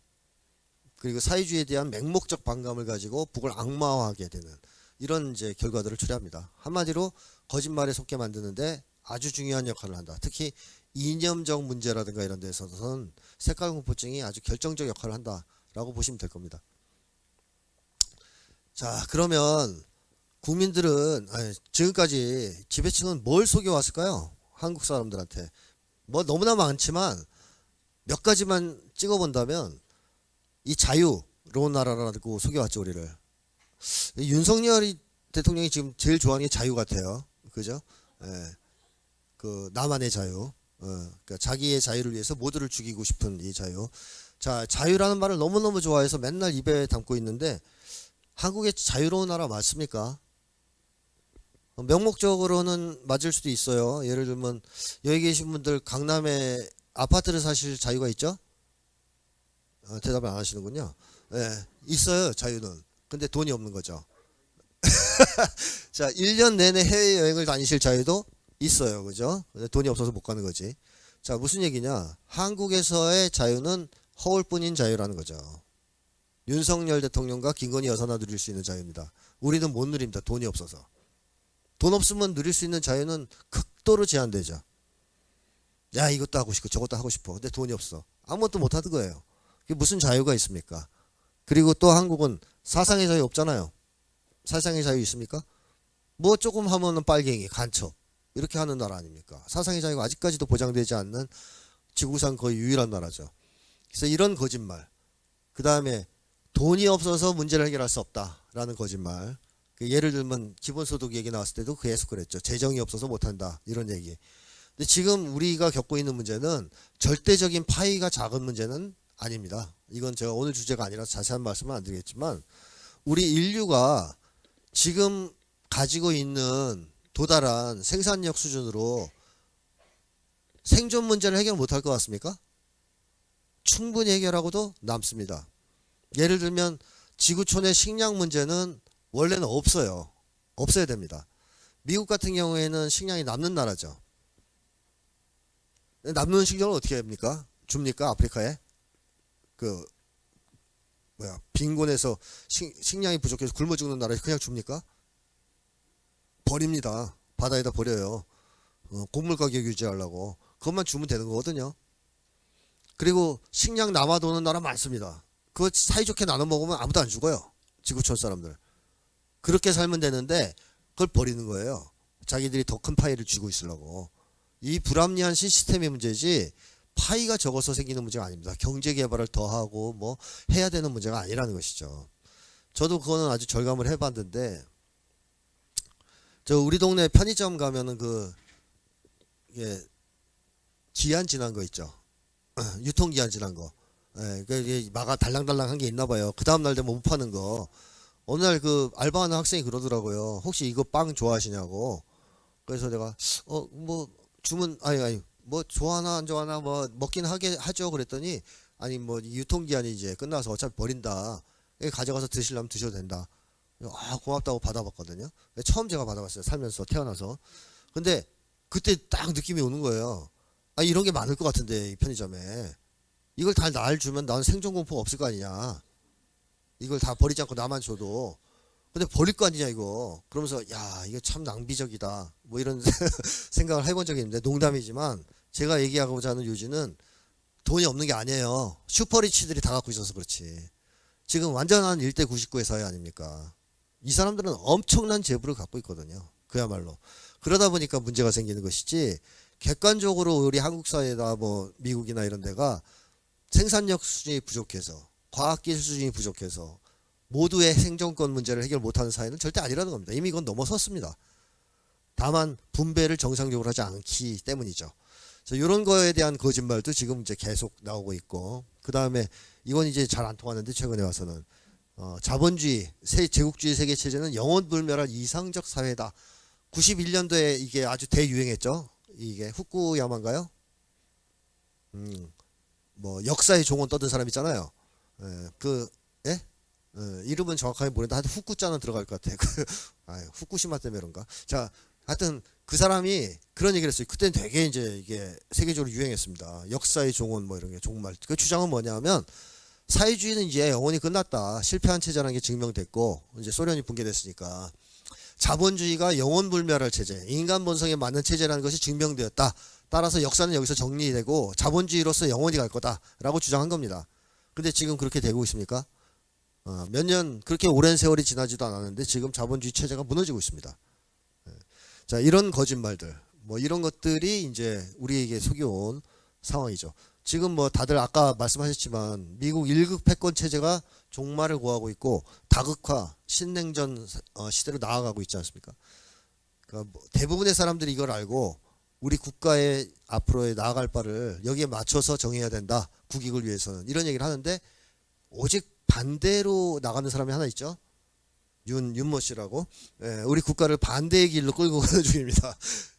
그리고 사회주의에 대한 맹목적 반감을 가지고 북을 악마화하게 되는 이런 이제 결과들을 초래합니다. 한마디로 거짓말에 속게 만드는데 아주 중요한 역할을 한다. 특히 이념적 문제라든가 이런 데서는 색깔공포증이 아주 결정적 역할을 한다라고 보시면 될 겁니다. 자, 그러면 국민들은 지금까지 지배층은 뭘 속여왔을까요? 한국 사람들한테 뭐 너무나 많지만 몇 가지만 찍어본다면 이 자유로운 나라라고 속여왔죠, 우리를. 윤석열 대통령이 지금 제일 좋아하는 게 자유 같아요. 그죠? 그 나만의 자유. 그러니까 자기의 자유를 위해서 모두를 죽이고 싶은 이 자유. 자, 자유라는 말을 너무너무 좋아해서 맨날 입에 담고 있는데 한국의 자유로운 나라 맞습니까? 명목적으로는 맞을 수도 있어요. 예를 들면 여기 계신 분들 강남에 아파트를 사실 자유가 있죠? 대답을 안 하시는군요. 네, 있어요, 자유는. 근데 돈이 없는 거죠. 자, 1년 내내 해외여행을 다니실 자유도 있어요. 그죠? 근데 돈이 없어서 못 가는 거지. 자, 무슨 얘기냐? 한국에서의 자유는 허울뿐인 자유라는 거죠. 윤석열 대통령과 김건희 여사나 누릴 수 있는 자유입니다. 우리는 못 누립니다. 돈이 없어서. 돈 없으면 누릴 수 있는 자유는 극도로 제한되죠. 야, 이것도 하고 싶고 저것도 하고 싶어. 근데 돈이 없어. 아무것도 못 하는 거예요. 그게 무슨 자유가 있습니까? 그리고 또 한국은 사상의 자유 없잖아요. 사상의 자유 있습니까? 뭐 조금 하면은 빨갱이, 간첩 이렇게 하는 나라 아닙니까? 사상의 자유가 아직까지도 보장되지 않는 지구상 거의 유일한 나라죠. 그래서 이런 거짓말, 그 다음에 돈이 없어서 문제를 해결할 수 없다라는 거짓말. 예를 들면 기본소득 얘기 나왔을 때도 계속 그랬죠. 재정이 없어서 못한다 이런 얘기. 근데 지금 우리가 겪고 있는 문제는 절대적인 파이가 작은 문제는 아닙니다. 이건 제가 오늘 주제가 아니라 자세한 말씀은 안 드리겠지만 우리 인류가 지금 가지고 있는 도달한 생산력 수준으로 생존 문제를 해결 못할 것 같습니까? 충분히 해결하고도 남습니다. 예를 들면 지구촌의 식량 문제는 원래는 없어요. 없어야 됩니다. 미국 같은 경우에는 식량이 남는 나라죠. 남는 식량을 어떻게 합니까? 줍니까? 아프리카에? 그 빈곤해서 식량이 부족해서 굶어 죽는 나라에 그냥 줍니까? 버립니다. 바다에다 버려요. 곡물 가격 유지하려고. 그것만 주면 되는 거거든요. 그리고 식량 남아도는 나라 많습니다. 그거 사이좋게 나눠 먹으면 아무도 안 죽어요. 지구촌 사람들. 그렇게 살면 되는데 그걸 버리는 거예요. 자기들이 더 큰 파이를 쥐고 있으려고. 이 불합리한 시스템의 문제지 파이가 적어서 생기는 문제가 아닙니다. 경제 개발을 더 하고 뭐 해야 되는 문제가 아니라는 것이죠. 저도 그거는 아주 절감을 해봤는데, 저 우리 동네 편의점 가면은 이게 기한 지난 거 있죠. 유통 기한 지난 거. 예, 이게 마가 달랑달랑한 게 있나 봐요. 그 다음 날 되면 못 파는 거. 어느 날 그 알바하는 학생이 그러더라고요. 혹시 이거 빵 좋아하시냐고. 그래서 내가 뭐 주문 아니 뭐 좋아하나 안 좋아하나 뭐 먹긴 하죠. 그랬더니 아니 뭐 유통기한이 이제 끝나서 어차피 버린다. 가져가서 드시려면 드셔도 된다. 고맙다고 받아봤거든요. 처음 제가 받아봤어요. 살면서 태어나서. 근데 그때 딱 느낌이 오는 거예요. 아 이런 게 많을 것 같은데 이 편의점에 이걸 다 날 주면 난 생존공포가 없을 거 아니냐. 이걸 다 버리지 않고 나만 줘도. 근데 버릴 거 아니냐 이거. 그러면서 야 이거 참 낭비적이다 뭐 이런 생각을 해본 적이 있는데, 농담이지만 제가 얘기하고자 하는 요지는 돈이 없는 게 아니에요. 슈퍼리치들이 다 갖고 있어서 그렇지. 지금 완전한 1대 99의 사회 아닙니까. 이 사람들은 엄청난 재부를 갖고 있거든요. 그야말로. 그러다 보니까 문제가 생기는 것이지, 객관적으로 우리 한국 사회나 뭐 미국이나 이런 데가 생산력 수준이 부족해서, 과학기술 수준이 부족해서 모두의 생존권 문제를 해결 못하는 사회는 절대 아니라는 겁니다. 이미 이건 넘어섰습니다. 다만 분배를 정상적으로 하지 않기 때문이죠. 그래서 이런 거에 대한 거짓말도 지금 이제 계속 나오고 있고, 그 다음에 이건 이제 잘 안 통하는데 최근에 와서는 자본주의, 제국주의 세계 체제는 영원불멸할 이상적 사회다. 91년도에 이게 아주 대유행했죠. 이게 후쿠야마인가요? 뭐 역사의 종언 떠든 사람 있잖아요. 예? 이름은 정확하게 모르는데 하여튼 후쿠자는 들어갈 것 같아. 후쿠시마 때문에 그런가? 자, 하여튼 그 사람이 그런 얘기를 했어요. 그때는 되게 이제 이게 세계적으로 유행했습니다. 역사의 종언 뭐 이런 게 정말. 그 주장은 뭐냐면 사회주의는 이제 영원히 끝났다. 실패한 체제라는 게 증명됐고 이제 소련이 붕괴됐으니까 자본주의가 영원불멸할 체제, 인간 본성에 맞는 체제라는 것이 증명되었다. 따라서 역사는 여기서 정리되고 자본주의로서 영원히 갈 거다라고 주장한 겁니다. 근데 지금 그렇게 되고 있습니까? 몇 년 그렇게 오랜 세월이 지나지도 않았는데 지금 자본주의 체제가 무너지고 있습니다. 자, 이런 거짓말들, 뭐 이런 것들이 이제 우리에게 속여온 상황이죠. 지금 뭐 다들 아까 말씀하셨지만 미국 1급 패권 체제가 종말을 고하고 있고 다극화, 신냉전 시대로 나아가고 있지 않습니까? 그러니까 뭐 대부분의 사람들이 이걸 알고 우리 국가의 앞으로의 나아갈 바를 여기에 맞춰서 정해야 된다. 국익을 위해서는. 이런 얘기를 하는데 오직 반대로 나가는 사람이 하나 있죠. 윤모 씨라고. 예, 우리 국가를 반대의 길로 끌고 가는 중입니다.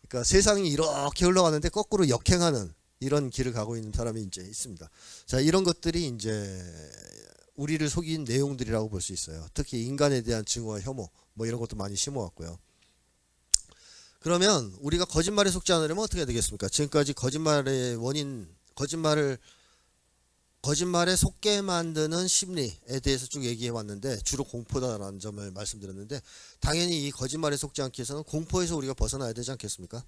그러니까 세상이 이렇게 흘러가는데 거꾸로 역행하는 이런 길을 가고 있는 사람이 이제 있습니다. 자, 이런 것들이 이제 우리를 속인 내용들이라고 볼 수 있어요. 특히 인간에 대한 증오와 혐오 뭐 이런 것도 많이 심어왔고요. 그러면 우리가 거짓말에 속지 않으려면 어떻게 해야 되겠습니까? 지금까지 거짓말의 원인, 거짓말에 속게 만드는 심리에 대해서 쭉 얘기해 왔는데 주로 공포다라는 점을 말씀드렸는데, 당연히 이 거짓말에 속지 않기 위해서는 공포에서 우리가 벗어나야 되지 않겠습니까?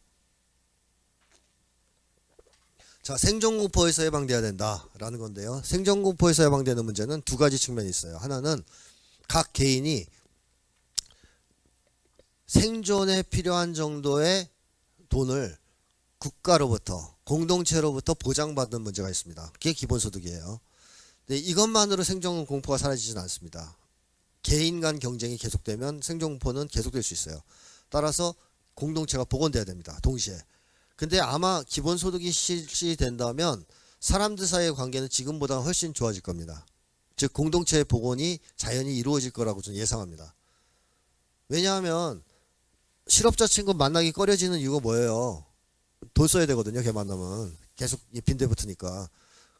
자, 생존공포에서 해방돼야 된다라는 건데요. 생존공포에서 해방되는 문제는 두 가지 측면이 있어요. 하나는 각 개인이 생존에 필요한 정도의 돈을 국가로부터, 공동체로부터 보장받는 문제가 있습니다. 그게 기본소득이에요. 근데 이것만으로 생존공포가 사라지진 않습니다. 개인 간 경쟁이 계속되면 생존공포는 계속될 수 있어요. 따라서 공동체가 복원돼야 됩니다. 동시에. 근데 아마 기본소득이 실시된다면 사람들 사이의 관계는 지금보다 훨씬 좋아질 겁니다. 즉 공동체의 복원이 자연히 이루어질 거라고 저는 예상합니다. 왜냐하면 실업자 친구 만나기 꺼려지는 이유가 뭐예요? 돈 써야 되거든요. 걔 만나면 계속 빈대 붙으니까.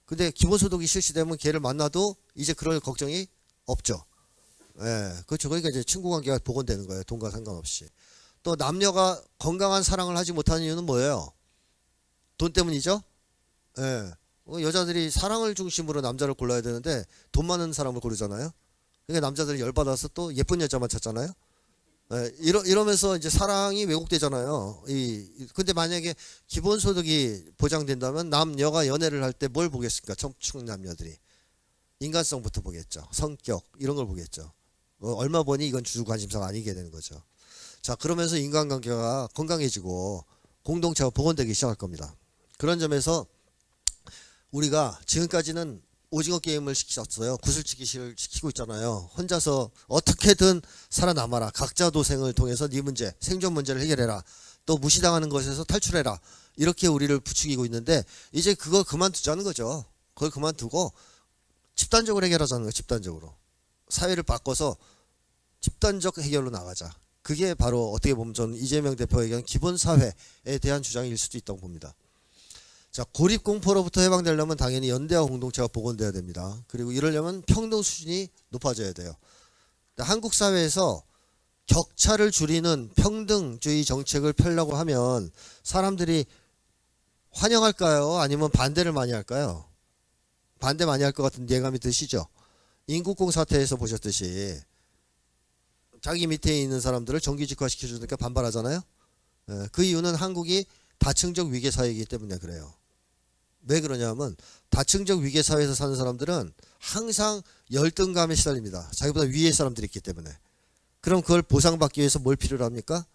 근데 기본소득이 실시되면 걔를 만나도 이제 그럴 걱정이 없죠. 예, 그렇죠. 그러니까 이제 친구 관계가 복원되는 거예요. 돈과 상관없이. 또 남녀가 건강한 사랑을 하지 못하는 이유는 뭐예요? 돈 때문이죠? 예. 여자들이 사랑을 중심으로 남자를 골라야 되는데 돈 많은 사람을 고르잖아요. 그러니까 남자들이 열받아서 또 예쁜 여자만 찾잖아요. 예, 이러면서 이제 사랑이 왜곡되잖아요. 근데 만약에 기본소득이 보장된다면 남녀가 연애를 할 때 뭘 보겠습니까? 청춘 남녀들이 인간성부터 보겠죠. 성격 이런 걸 보겠죠. 얼마 버니 이건 주주 관심사가 아니게 되는 거죠. 자, 그러면서 인간관계가 건강해지고 공동체가 복원되기 시작할 겁니다. 그런 점에서 우리가 지금까지는 오징어 게임을 시켰어요. 구슬치기를 시키고 있잖아요. 혼자서 어떻게든 살아남아라. 각자 도생을 통해서 네 문제, 생존 문제를 해결해라. 또 무시당하는 것에서 탈출해라. 이렇게 우리를 부추기고 있는데 이제 그걸 그만두자는 거죠. 그걸 그만두고 집단적으로 해결하자는 거예요. 집단적으로. 사회를 바꿔서 집단적 해결로 나가자. 그게 바로 어떻게 보면 저는 이재명 대표가 얘기한 기본사회에 대한 주장일 수도 있다고 봅니다. 자, 고립공포로부터 해방되려면 당연히 연대와 공동체가 복원돼야 됩니다. 그리고 이러려면 평등 수준이 높아져야 돼요. 한국 사회에서 격차를 줄이는 평등주의 정책을 펴려고 하면 사람들이 환영할까요? 아니면 반대를 많이 할까요? 반대 많이 할 것 같은 예감이 드시죠? 인국공 사태에서 보셨듯이 자기 밑에 있는 사람들을 정규직화 시켜주니까 반발하잖아요. 그 이유는 한국이 다층적 위계 사회이기 때문에 그래요. 왜 그러냐면 다층적 위계 사회에서 사는 사람들은 항상 열등감에 시달립니다. 자기보다 위에 사람들이 있기 때문에. 그럼 그걸 보상받기 위해서 뭘 필요로 합니까?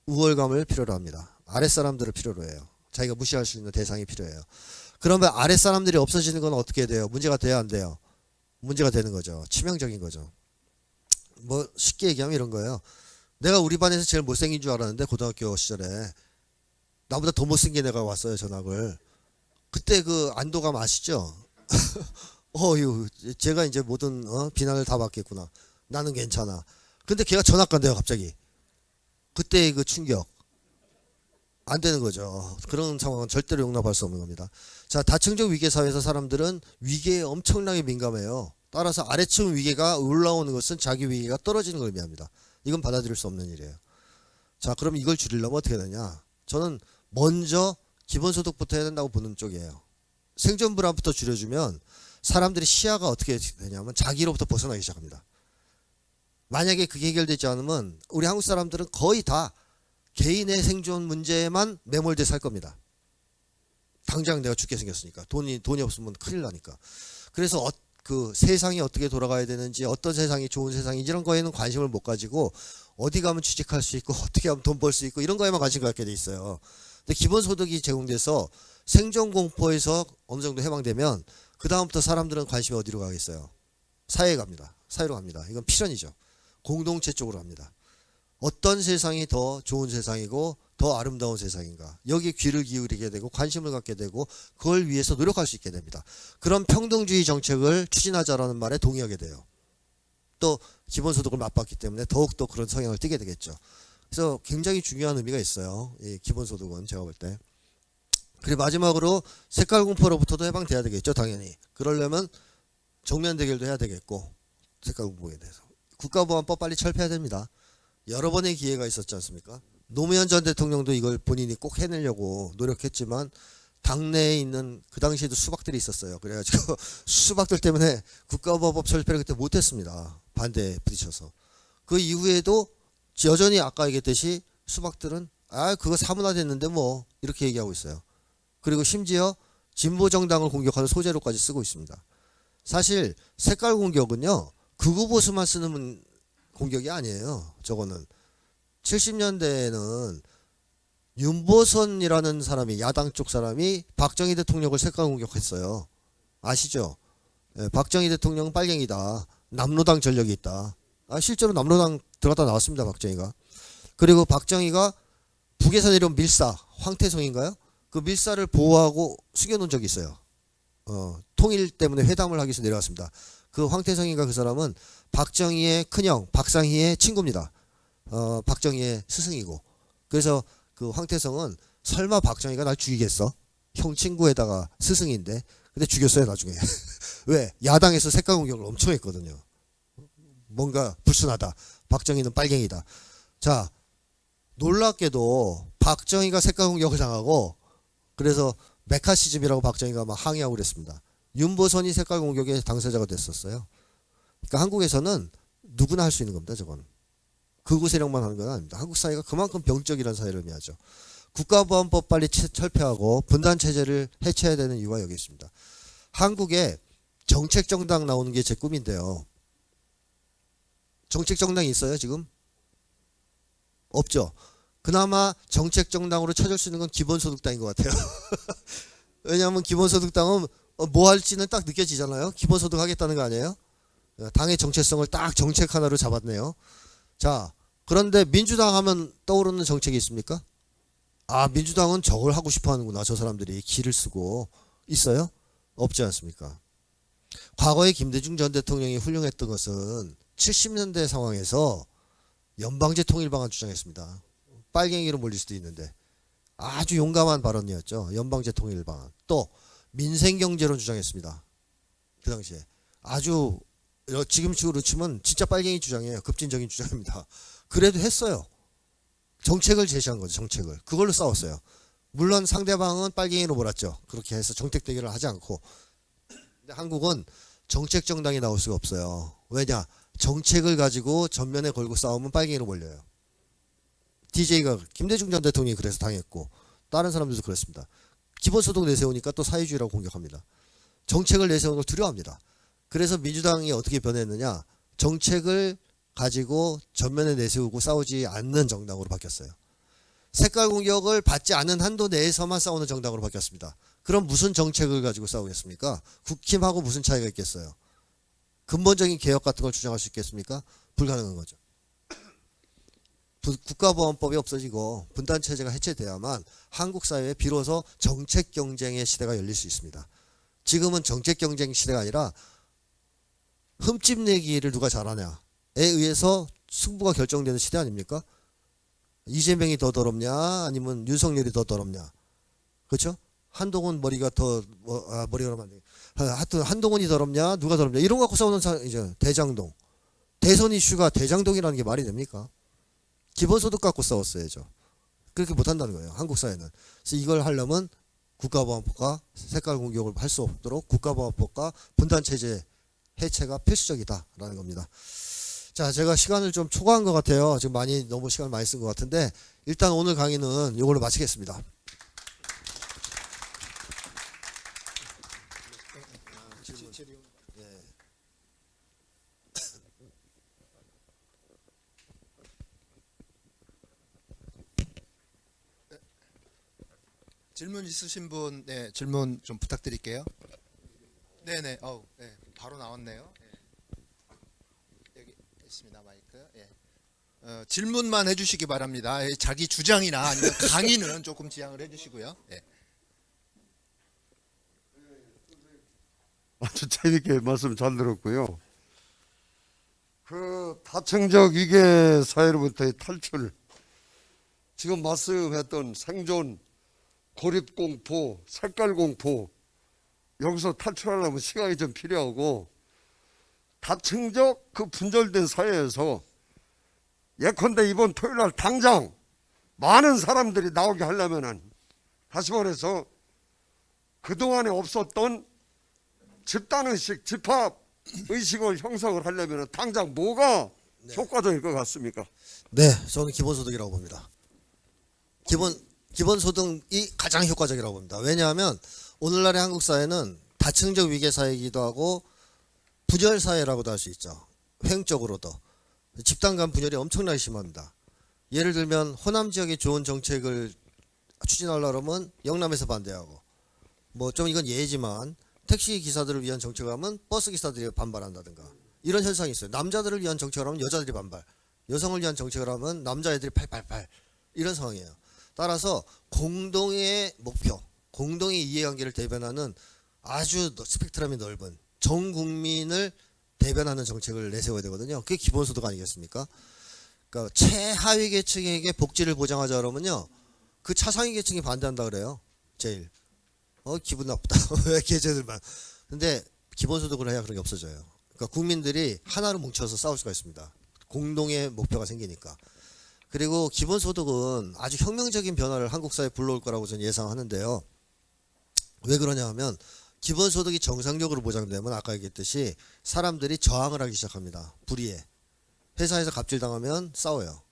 우월감을 필요로 합니다. 아랫사람들을 필요로 해요. 자기가 무시할 수 있는 대상이 필요해요. 그러면 아랫사람들이 없어지는 건 어떻게 돼요? 문제가 돼야 안 돼요? 문제가 되는 거죠. 치명적인 거죠. 뭐 쉽게 얘기하면 이런 거예요. 내가 우리 반에서 제일 못생긴 줄 알았는데 고등학교 시절에 나보다 더 못생긴 애가 왔어요. 전학을. 그때 그 안도감 아시죠? 제가 이제 모든 비난을 다 받겠구나. 나는 괜찮아. 근데 걔가 전학 간대요 갑자기. 그때의 그 충격. 안 되는 거죠. 그런 상황은 절대로 용납할 수 없는 겁니다. 자, 다층적 위계 사회에서 사람들은 위계에 엄청나게 민감해요. 따라서 아래층 위계가 올라오는 것은 자기 위계가 떨어지는 걸 의미합니다. 이건 받아들일 수 없는 일이에요. 자, 그럼 이걸 줄이려면 어떻게 되냐? 저는 먼저 기본소득부터 해야 된다고 보는 쪽이에요. 생존 불안부터 줄여주면 사람들이 시야가 어떻게 되냐면 자기로부터 벗어나기 시작합니다. 만약에 그게 해결되지 않으면 우리 한국 사람들은 거의 다 개인의 생존 문제에만 매몰돼 살 겁니다. 당장 내가 죽게 생겼으니까 돈이 없으면 큰일 나니까. 그래서 그 세상이 어떻게 돌아가야 되는지 어떤 세상이 좋은 세상인지 이런 거에는 관심을 못 가지고 어디 가면 취직할 수 있고 어떻게 하면 돈 벌 수 있고 이런 거에만 관심 갖게 돼 있어요. 근데 기본소득이 제공돼서 생존공포에서 어느 정도 해방되면 그 다음부터 사람들은 관심이 어디로 가겠어요? 사회에 갑니다. 사회로 갑니다. 이건 필연이죠. 공동체 쪽으로 갑니다. 어떤 세상이 더 좋은 세상이고 더 아름다운 세상인가? 여기에 귀를 기울이게 되고 관심을 갖게 되고 그걸 위해서 노력할 수 있게 됩니다. 그런 평등주의 정책을 추진하자라는 말에 동의하게 돼요. 또 기본소득을 맛봤기 때문에 더욱더 그런 성향을 띠게 되겠죠. 그래서 굉장히 중요한 의미가 있어요. 이 기본소득은 제가 볼 때. 그리고 마지막으로 색깔공포로부터도 해방돼야 되겠죠. 당연히. 그러려면 정면 대결도 해야 되겠고 색깔공포에 대해서. 국가보안법 빨리 철폐해야 됩니다. 여러 번의 기회가 있었지 않습니까? 노무현 전 대통령도 이걸 본인이 꼭 해내려고 노력했지만 당내에 있는 그 당시에도 수박들이 있었어요. 그래가지고 수박들 때문에 국가보안법 철폐를 그때 못했습니다. 반대에 부딪혀서. 그 이후에도 여전히 아까 얘기했듯이 수박들은 그거 사문화됐는데 뭐 이렇게 얘기하고 있어요. 그리고 심지어 진보정당을 공격하는 소재로까지 쓰고 있습니다. 사실 색깔 공격은요. 극우 보수만 쓰는 공격이 아니에요. 저거는 70년대에는 윤보선이라는 사람이 야당 쪽 사람이 박정희 대통령을 색깔 공격했어요. 아시죠? 박정희 대통령은 빨갱이다. 남로당 전력이 있다. 실제로 남로당 들어갔다 나왔습니다. 박정희가. 그리고 박정희가 북에서 내려온 밀사 황태성인가요? 그 밀사를 보호하고 숙여놓은 적이 있어요. 통일 때문에 회담을 하기 위해서 내려왔습니다. 그 황태성인가 그 사람은 박정희의 큰형 박상희의 친구입니다. 박정희의 스승이고. 그래서 그 황태성은 설마 박정희가 날 죽이겠어? 형 친구에다가 스승인데. 근데 죽였어요 나중에. 왜? 야당에서 색깔 공격을 엄청 했거든요. 뭔가 불순하다. 박정희는 빨갱이다. 자, 놀랍게도 박정희가 색깔 공격을 당하고 그래서 메카시즘이라고 박정희가 막 항의하고 그랬습니다. 윤보선이 색깔 공격의 당사자가 됐었어요. 그러니까 한국에서는 누구나 할 수 있는 겁니다. 저건 극우 세력만 하는 건 아닙니다. 한국 사회가 그만큼 병적이라는 사회를 의미하죠. 국가보안법 빨리 철폐하고 분단 체제를 해체해야 되는 이유가 여기 있습니다. 한국에 정책 정당 나오는 게 제 꿈인데요. 정책 정당이 있어요 지금? 없죠. 그나마 정책 정당으로 찾을 수 있는 건 기본소득당인 것 같아요. 왜냐하면 기본소득당은 뭐 할지는 딱 느껴지잖아요. 기본소득 하겠다는 거 아니에요? 당의 정체성을 딱 정책 하나로 잡았네요. 자, 그런데 민주당 하면 떠오르는 정책이 있습니까? 아, 민주당은 저걸 하고 싶어 하는구나. 저 사람들이 기를 쓰고 있어요? 없지 않습니까? 과거에 김대중 전 대통령이 훌륭했던 것은 70년대 상황에서 연방제 통일 방안 주장했습니다. 빨갱이로 몰릴 수도 있는데 아주 용감한 발언이었죠. 연방제 통일 방안. 또 민생경제론 주장했습니다. 그 당시에 아주 지금식으로 치면 진짜 빨갱이 주장이에요. 급진적인 주장입니다. 그래도 했어요. 정책을 제시한 거죠. 정책을. 그걸로 싸웠어요. 물론 상대방은 빨갱이로 몰았죠. 그렇게 해서 정책 대결을 하지 않고. 근데 한국은 정책 정당이 나올 수가 없어요. 왜냐? 정책을 가지고 전면에 걸고 싸우면 빨갱이로 몰려요. DJ가 김대중 전 대통령이 그래서 당했고 다른 사람들도 그랬습니다. 기본소득 내세우니까 또 사회주의라고 공격합니다. 정책을 내세우는 걸 두려워합니다. 그래서 민주당이 어떻게 변했느냐? 정책을 가지고 전면에 내세우고 싸우지 않는 정당으로 바뀌었어요. 색깔 공격을 받지 않은 한도 내에서만 싸우는 정당으로 바뀌었습니다. 그럼 무슨 정책을 가지고 싸우겠습니까? 국힘하고 무슨 차이가 있겠어요? 근본적인 개혁 같은 걸 주장할 수 있겠습니까? 불가능한 거죠. 국가보안법이 없어지고 분단체제가 해체돼야만 한국 사회에 비로소 정책 경쟁의 시대가 열릴 수 있습니다. 지금은 정책 경쟁 시대가 아니라 흠집 내기를 누가 잘하냐에 의해서 승부가 결정되는 시대 아닙니까? 이재명이 더 더럽냐 아니면 윤석열이 더 더럽냐. 그렇죠? 한동훈 머리가 더 머리가 그러면 안 돼. 하여튼 한동훈이 더럽냐 누가 더럽냐 이런 거 갖고 싸우는 이제 대장동. 대선 이슈가 대장동이라는 게 말이 됩니까? 기본소득 갖고 싸웠어야죠. 그렇게 못한다는 거예요. 한국 사회는. 그래서 이걸 하려면 국가보안법과 색깔 공격을 할 수 없도록 국가보안법과 분단체제 해체가 필수적이다라는 겁니다. 자, 제가 시간을 좀 초과한 것 같아요. 지금 너무 시간 많이 쓴 것 같은데 일단 오늘 강의는 이걸로 마치겠습니다. 질문 있으신 분, 네, 질문 좀 부탁드릴게요. 네네, 네, 바로 나왔네요. 네. 여기 있습니다, 마이크. 예. 질문만 해주시기 바랍니다. 자기 주장이나 아니면 강의는 조금 지양을 해주시고요. 예. 아주 재밌게 말씀 잘 들었고요. 그 다층적 위계 사회로부터의 탈출, 지금 말씀했던 생존, 고립공포, 색깔공포, 여기서 탈출하려면 시간이 좀 필요하고 다층적 그 분절된 사회에서 예컨대 이번 토요일날 당장 많은 사람들이 나오게 하려면은 다시 말해서 그동안에 없었던 집단의식, 집합의식을 형성을 하려면 당장 뭐가 효과적일 것 같습니까? 네, 저는 기본소득이라고 봅니다. 기본소득이 가장 효과적이라고 봅니다. 왜냐하면 오늘날의 한국 사회는 다층적 위계 사회이기도 하고 분열 사회라고도 할 수 있죠. 횡적으로도 집단 간 분열이 엄청나게 심합니다. 예를 들면 호남 지역에 좋은 정책을 추진하려고 하면 영남에서 반대하고 뭐 좀 이건 예지만 택시 기사들을 위한 정책을 하면 버스 기사들이 반발한다든가 이런 현상이 있어요. 남자들을 위한 정책을 하면 여자들이 반발, 여성을 위한 정책을 하면 남자애들이 팔팔팔 이런 상황이에요. 따라서 공동의 목표, 공동의 이해관계를 대변하는 아주 스펙트럼이 넓은 전 국민을 대변하는 정책을 내세워야 되거든요. 그게 기본소득 아니겠습니까? 그러니까 최하위 계층에게 복지를 보장하자 그러면요, 그 차상위 계층이 반대한다 그래요. 제일 기분 나쁘다. 왜 계층들만? 근데 기본소득을 해야 그런 게 없어져요. 그러니까 국민들이 하나로 뭉쳐서 싸울 수가 있습니다. 공동의 목표가 생기니까. 그리고 기본소득은 아주 혁명적인 변화를 한국 사회에 불러올 거라고 저는 예상하는데요. 왜 그러냐 하면 기본소득이 정상적으로 보장되면 아까 얘기했듯이 사람들이 저항을 하기 시작합니다. 불의에. 회사에서 갑질당하면 싸워요.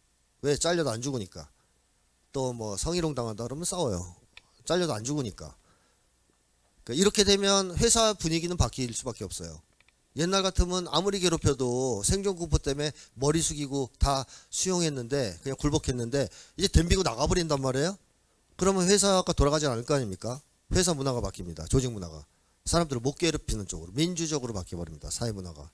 왜? 잘려도 안 죽으니까. 또 뭐 성희롱 당한다 그러면 싸워요. 잘려도 안 죽으니까. 그러니까 이렇게 되면 회사 분위기는 바뀔 수밖에 없어요. 옛날 같으면 아무리 괴롭혀도 생존공포 때문에 머리 숙이고 다 수용했는데 그냥 굴복했는데 이제 덤비고 나가버린단 말이에요. 그러면 회사가 돌아가지 않을 거 아닙니까? 회사 문화가 바뀝니다. 조직 문화가. 사람들을 못 괴롭히는 쪽으로 민주적으로 바뀌어버립니다. 사회 문화가.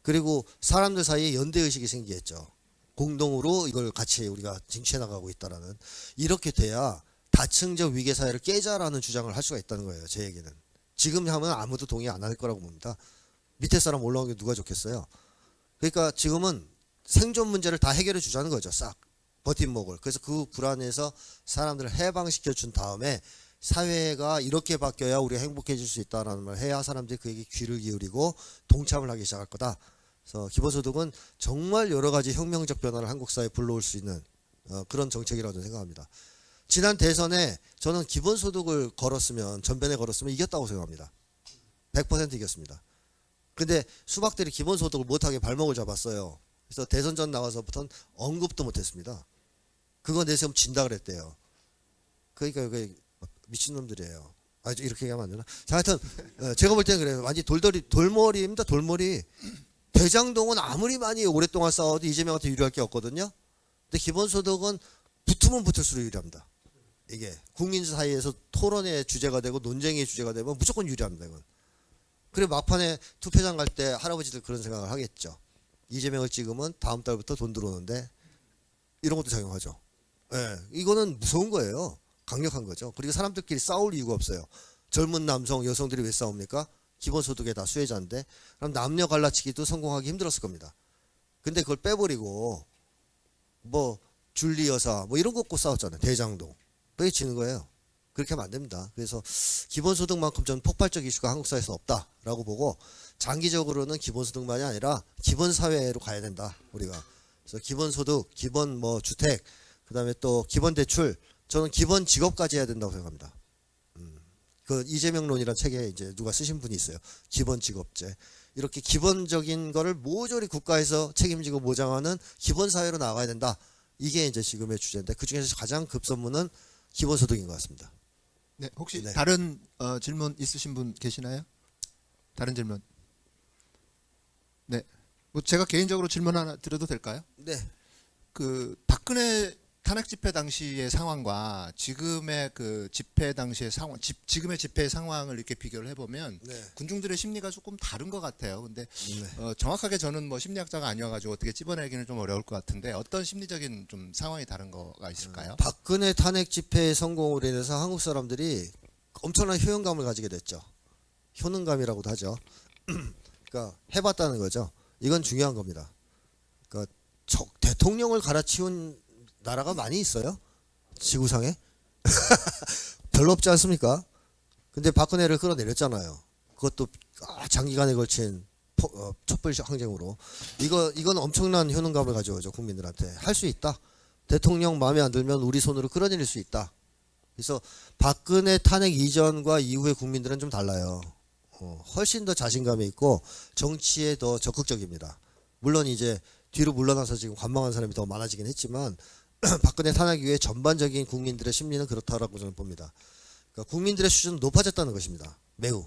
그리고 사람들 사이에 연대의식이 생기겠죠. 공동으로 이걸 같이 우리가 쟁취해 나가고 있다라는. 이렇게 돼야 다층적 위계사회를 깨자라는 주장을 할 수가 있다는 거예요. 제 얘기는. 지금 하면 아무도 동의 안 할 거라고 봅니다. 밑에 사람 올라온 게 누가 좋겠어요. 그러니까 지금은 생존 문제를 다 해결해 주자는 거죠. 싹 버팀목을. 그래서 그 불안에서 사람들을 해방시켜 준 다음에 사회가 이렇게 바뀌어야 우리가 행복해질 수 있다라는 말 해야 사람들이 그에게 귀를 기울이고 동참을 하기 시작할 거다. 그래서 기본소득은 정말 여러 가지 혁명적 변화를 한국 사회에 불러올 수 있는 그런 정책이라고 저는 생각합니다. 지난 대선에 저는 기본소득을 걸었으면 전변에 걸었으면 이겼다고 생각합니다. 100% 이겼습니다. 근데 수박들이 기본소득을 못하게 발목을 잡았어요. 그래서 대선 전 나와서부터는 언급도 못했습니다. 그거 내세우면 진다 그랬대요. 그러니까 이게 미친놈들이에요. 아, 이렇게 얘기하면 안 되나? 자, 하여튼 제가 볼 때는 그래요. 완전 돌머리입니다. 돌머리. 대장동은 아무리 많이 오랫동안 싸워도 이재명한테 유리할 게 없거든요. 근데 기본소득은 붙으면 붙을수록 유리합니다. 이게 국민 사이에서 토론의 주제가 되고 논쟁의 주제가 되면 무조건 유리합니다. 이건. 그리고 막판에 투표장 갈 때 할아버지들 그런 생각을 하겠죠. 이재명을 찍으면 다음 달부터 돈 들어오는데 이런 것도 작용하죠. 예, 이거는 무서운 거예요. 강력한 거죠. 그리고 사람들끼리 싸울 이유가 없어요. 젊은 남성, 여성들이 왜 싸웁니까? 기본소득에 다 수혜자인데 그럼 남녀 갈라치기도 성공하기 힘들었을 겁니다. 근데 그걸 빼버리고 뭐 줄리 여사 뭐 이런 거 갖고 싸웠잖아요. 대장동. 그게 지는 거예요. 그렇게 하면 안 됩니다. 그래서 기본소득만큼 저는 폭발적 이슈가 한국 사회에서 없다라고 보고 장기적으로는 기본소득만이 아니라 기본사회로 가야 된다. 우리가. 그래서 기본소득, 기본 뭐 주택, 그다음에 또 기본대출, 저는 기본 직업까지 해야 된다고 생각합니다. 그 이재명론이라는 책에 이제 누가 쓰신 분이 있어요. 기본 직업제. 이렇게 기본적인 거를 모조리 국가에서 책임지고 보장하는 기본 사회로 나가야 된다. 이게 이제 지금의 주제인데 그 중에서 가장 급선무는 기본소득인 것 같습니다. 네, 혹시 네. 다른 질문 있으신 분 계시나요? 다른 질문. 네, 뭐 제가 개인적으로 질문 하나 드려도 될까요? 네. 그 박근혜 탄핵 집회 당시의 상황과 지금의 그 집회 당시의 상황, 지금의 집회 상황을 이렇게 비교를 해보면 네. 군중들의 심리가 조금 다른 것 같아요. 근데 네. 정확하게 저는 뭐 심리학자가 아니어가지고 어떻게 찝어내기는 좀 어려울 것 같은데 어떤 심리적인 좀 상황이 다른 거가 있을까요? 박근혜 탄핵 집회의 성공으로 인해서 한국 사람들이 엄청난 효용감을 가지게 됐죠. 효능감이라고도 하죠. 그러니까 해봤다는 거죠. 이건 중요한 겁니다. 그러니까 대통령을 갈아치운 나라가 많이 있어요. 지구상에. 별로 없지 않습니까? 근데 박근혜를 끌어내렸잖아요. 그것도 장기간에 걸친 촛불 항쟁으로. 이건 엄청난 효능감을 가져오죠. 국민들한테. 할 수 있다. 대통령 마음에 안 들면 우리 손으로 끌어내릴 수 있다. 그래서 박근혜 탄핵 이전과 이후의 국민들은 좀 달라요. 훨씬 더 자신감이 있고 정치에 더 적극적입니다. 물론 이제 뒤로 물러나서 지금 관망한 사람이 더 많아지긴 했지만 박근혜 탄핵 이후에 전반적인 국민들의 심리는 그렇다라고 저는 봅니다. 그러니까 국민들의 수준은 높아졌다는 것입니다. 매우.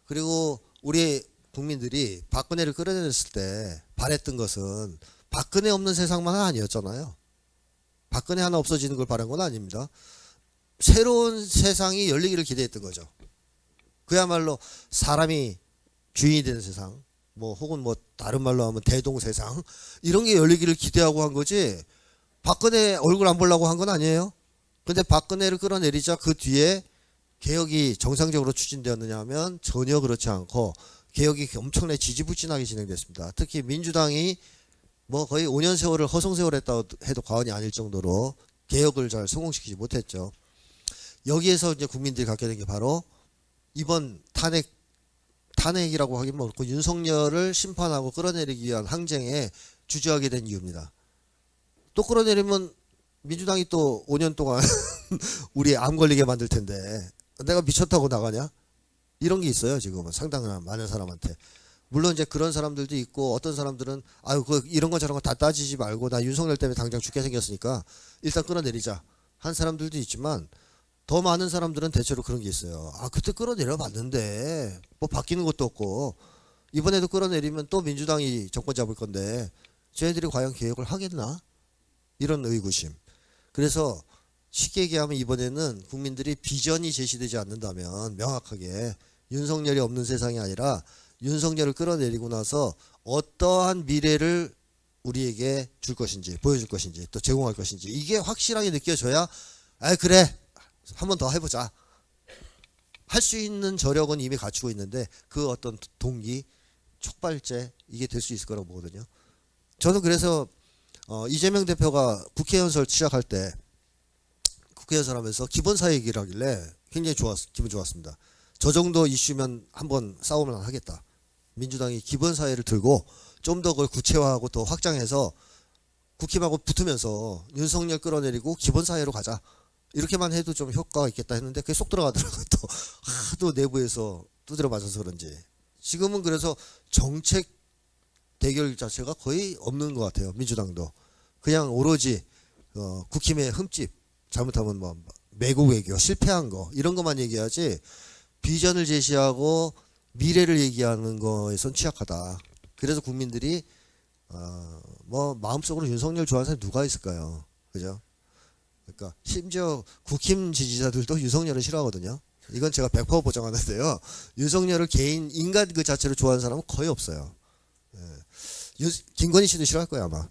그리고 우리 국민들이 박근혜를 끌어내렸을 때 바랬던 것은 박근혜 없는 세상만은 아니었잖아요. 박근혜 하나 없어지는 걸 바란 건 아닙니다. 새로운 세상이 열리기를 기대했던 거죠. 그야말로 사람이 주인이 되는 세상, 뭐 혹은 뭐 다른 말로 하면 대동세상 이런 게 열리기를 기대하고 한 거지. 박근혜 얼굴 안 보려고 한 건 아니에요. 근데 박근혜를 끌어내리자 그 뒤에 개혁이 정상적으로 추진되었느냐 하면 전혀 그렇지 않고 개혁이 엄청나게 지지부진하게 진행됐습니다. 특히 민주당이 뭐 거의 5년 세월을 허송세월 했다고 해도 과언이 아닐 정도로 개혁을 잘 성공시키지 못했죠. 여기에서 이제 국민들이 갖게 된 게 바로 이번 탄핵이라고 하긴 뭐고 윤석열을 심판하고 끌어내리기 위한 항쟁에 주저하게 된 이유입니다. 또 끌어내리면 민주당이 또 5년 동안 우리 암 걸리게 만들 텐데 내가 미쳤다고 나가냐? 이런 게 있어요. 지금은 상당한 많은 사람한테. 물론 이제 그런 사람들도 있고 어떤 사람들은 아유 그 이런 거 저런 거 다 따지지 말고 나 윤석열 때문에 당장 죽게 생겼으니까 일단 끌어내리자 한 사람들도 있지만 더 많은 사람들은 대체로 그런 게 있어요. 아 그때 끌어내려 봤는데 뭐 바뀌는 것도 없고 이번에도 끌어내리면 또 민주당이 정권 잡을 건데 쟤네들이 과연 개혁을 하겠나? 이런 의구심. 그래서 쉽게 얘기하면 이번에는 국민들이 비전이 제시되지 않는다면 명확하게 윤석열이 없는 세상이 아니라 윤석열을 끌어내리고 나서 어떠한 미래를 우리에게 줄 것인지 보여줄 것인지 또 제공할 것인지 이게 확실하게 느껴져야 아 그래 한 번 더 해보자 할 수 있는 저력은 이미 갖추고 있는데 그 어떤 동기 촉발제 이게 될 수 있을 거라고 보거든요. 저는 그래서 이재명 대표가 국회의원설 시작할 때 국회의원설 하면서 기본사회 얘기를 하길래 굉장히 기분 좋았습니다. 저 정도 이슈면 한번 싸움을 하겠다. 민주당이 기본사회를 들고 좀 더 그걸 구체화하고 더 확장해서 국힘하고 붙으면서 윤석열 끌어내리고 기본사회로 가자. 이렇게만 해도 좀 효과가 있겠다 했는데 그게 쏙 들어가더라고요. 또 하도 내부에서 두드려 맞아서 그런지. 지금은 그래서 정책 대결 자체가 거의 없는 것 같아요. 민주당도. 그냥 오로지 국힘의 흠집 잘못하면 뭐 매국 외교 실패한 거 이런 것만 얘기하지 비전을 제시하고 미래를 얘기하는 거에선 취약하다. 그래서 국민들이 뭐 마음속으로 윤석열 좋아하는 사람이 누가 있을까요? 그죠? 그러니까 심지어 국힘 지지자들도 윤석열을 싫어하거든요. 이건 제가 100% 보장하는데요. 윤석열을 개인 인간 그 자체를 좋아하는 사람은 거의 없어요. 예. 김건희 씨도 싫어할 거야 아마.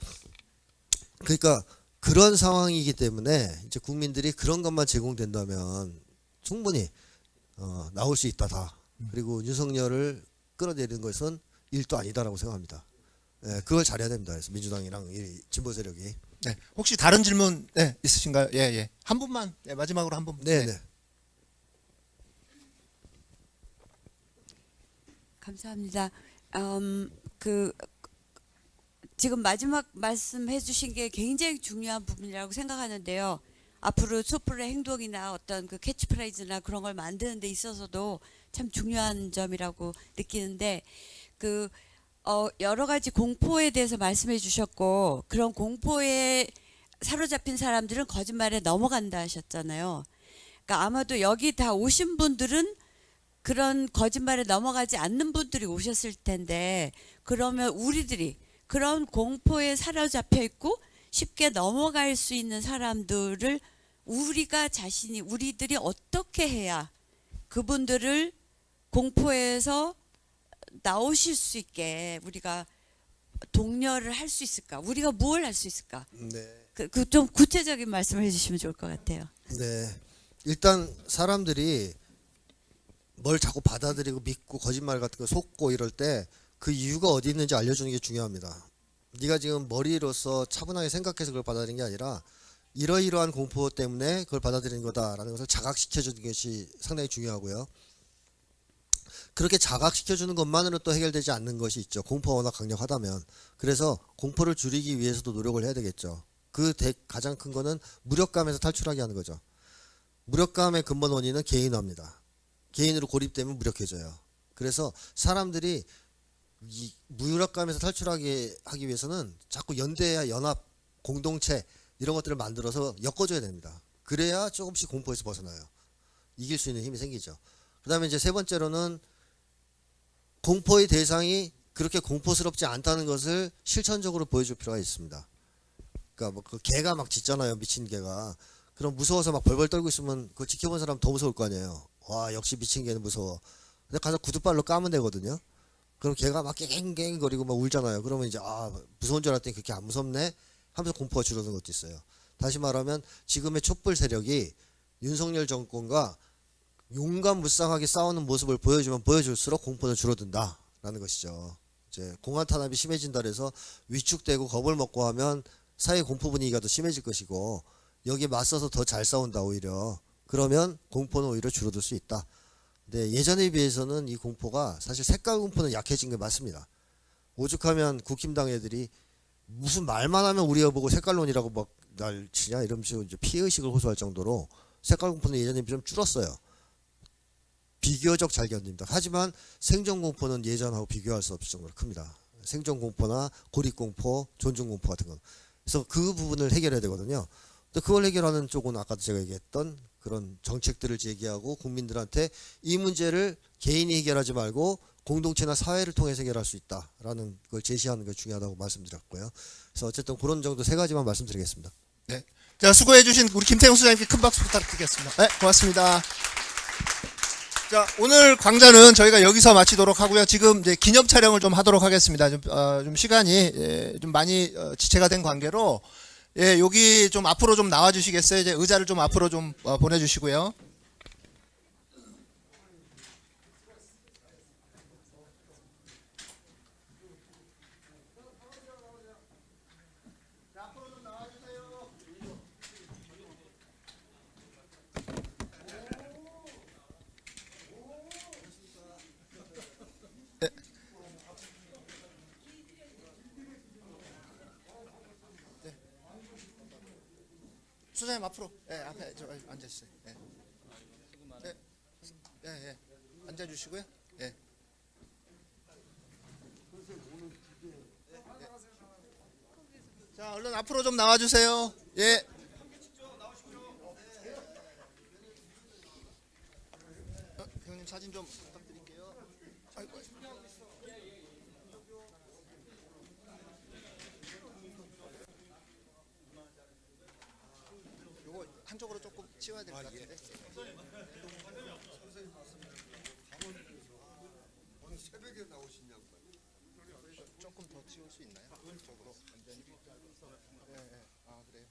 그러니까 그런 상황이기 때문에 이제 국민들이 그런 것만 제공된다면 충분히 나올 수 있다 다. 그리고 윤석열을 끌어내리는 것은 일도 아니다라고 생각합니다. 예, 그걸 잘해야 됩니다. 그래서 민주당이랑 이 진보 세력이. 네. 혹시 다른 질문 네, 있으신가요? 예, 예. 한 분만 네, 마지막으로 한 분. 네, 네. 감사합니다. 그 지금 마지막 말씀해 주신 게 굉장히 중요한 부분이라고 생각하는데요. 앞으로 촛불의 행동이나 어떤 그 캐치프레이즈나 그런 걸 만드는 데 있어서도 참 중요한 점이라고 느끼는데 여러 가지 공포에 대해서 말씀해 주셨고 그런 공포에 사로잡힌 사람들은 거짓말에 넘어간다 하셨잖아요. 그러니까 아마도 여기 다 오신 분들은 그런 거짓말에 넘어가지 않는 분들이 오셨을 텐데 그러면 우리들이 그런 공포에 사로잡혀 있고 쉽게 넘어갈 수 있는 사람들을 우리들이 어떻게 해야 그분들을 공포에서 나오실 수 있게 우리가 독려를 할 수 있을까? 우리가 뭘 할 수 있을까? 네. 그 좀 구체적인 말씀을 해주시면 좋을 것 같아요. 네. 일단 사람들이 뭘 자꾸 받아들이고 믿고 거짓말 같은 거 속고 이럴 때 그 이유가 어디 있는지 알려주는 게 중요합니다. 네가 지금 머리로서 차분하게 생각해서 그걸 받아들이는 게 아니라 이러이러한 공포 때문에 그걸 받아들이는 거다라는 것을 자각시켜주는 것이 상당히 중요하고요. 그렇게 자각시켜주는 것만으로 또 해결되지 않는 것이 있죠. 공포가 워낙 강력하다면. 그래서 공포를 줄이기 위해서도 노력을 해야 되겠죠. 가장 큰 거는 무력감에서 탈출하게 하는 거죠. 무력감의 근본 원인은 개인화입니다. 개인으로 고립되면 무력해져요. 그래서 사람들이 이 무력감에서 탈출하게 하기 위해서는 자꾸 연대야 연합, 공동체 이런 것들을 만들어서 엮어줘야 됩니다. 그래야 조금씩 공포에서 벗어나요. 이길 수 있는 힘이 생기죠. 그 다음에 이제 세 번째로는 공포의 대상이 그렇게 공포스럽지 않다는 것을 실천적으로 보여줄 필요가 있습니다. 그러니까 뭐 그 개가 막 짖잖아요. 미친 개가. 그럼 무서워서 막 벌벌 떨고 있으면 그거 지켜본 사람 더 무서울 거 아니에요. 와 역시 미친 개는 무서워. 근데 가서 구두발로 까면 되거든요. 그럼 걔가 막 깽깽 거리고 막 울잖아요. 그러면 이제 무서운 줄 알았더니 그렇게 안 무섭네 하면서 공포가 줄어드는 것도 있어요. 다시 말하면 지금의 촛불 세력이 윤석열 정권과 용감무쌍하게 싸우는 모습을 보여주면 보여줄수록 공포는 줄어든다라는 것이죠. 이제 공안 탄압이 심해진다 그래서 위축되고 겁을 먹고 하면 사회 공포 분위기가 더 심해질 것이고 여기에 맞서서 더 잘 싸운다 오히려. 그러면 공포는 오히려 줄어들 수 있다. 근데 예전에 비해서는 이 공포가 사실 색깔 공포는 약해진 게 맞습니다. 오죽하면 국힘당 애들이 무슨 말만 하면 우리 여보고 색깔론이라고 막 날 치냐 이러면서 이제 피해의식을 호소할 정도로 색깔 공포는 예전에 비해 좀 줄었어요. 비교적 잘 견딥니다. 하지만 생존 공포는 예전하고 비교할 수 없을 정도로 큽니다. 생존 공포나 고립 공포, 존중 공포 같은 거. 그래서 그 부분을 해결해야 되거든요. 또 그걸 해결하는 쪽은 아까도 제가 얘기했던 그런 정책들을 제기하고 국민들한테 이 문제를 개인이 해결하지 말고 공동체나 사회를 통해서 해결할 수 있다라는 걸 제시하는 게 중요하다고 말씀드렸고요. 그래서 어쨌든 그런 정도 세 가지만 말씀드리겠습니다. 네. 자, 수고해주신 우리 김태형 소장님께 큰 박수 부탁드리겠습니다. 네, 고맙습니다. 자, 오늘 강좌는 저희가 여기서 마치도록 하고요. 지금 이제 기념 촬영을 좀 하도록 하겠습니다. 좀 시간이 좀 많이 지체가 된 관계로 여기 좀 앞으로 좀 나와주시겠어요? 이제 의자를 좀 앞으로 좀 보내주시고요. 소장님 앞으로, 앞에 앉아주세요. 앉아주시고요. 자, 얼른 앞으로 좀 나와주세요. 예. 형님 사진 좀 부탁드릴게요. 아이고. 요거 한쪽으로 조금 치워야 될 것 같은데. 오늘 새벽에 나오시냐고. 조금 더 치울 수 있나요? 쪽으로 완전히. 아, 그래요.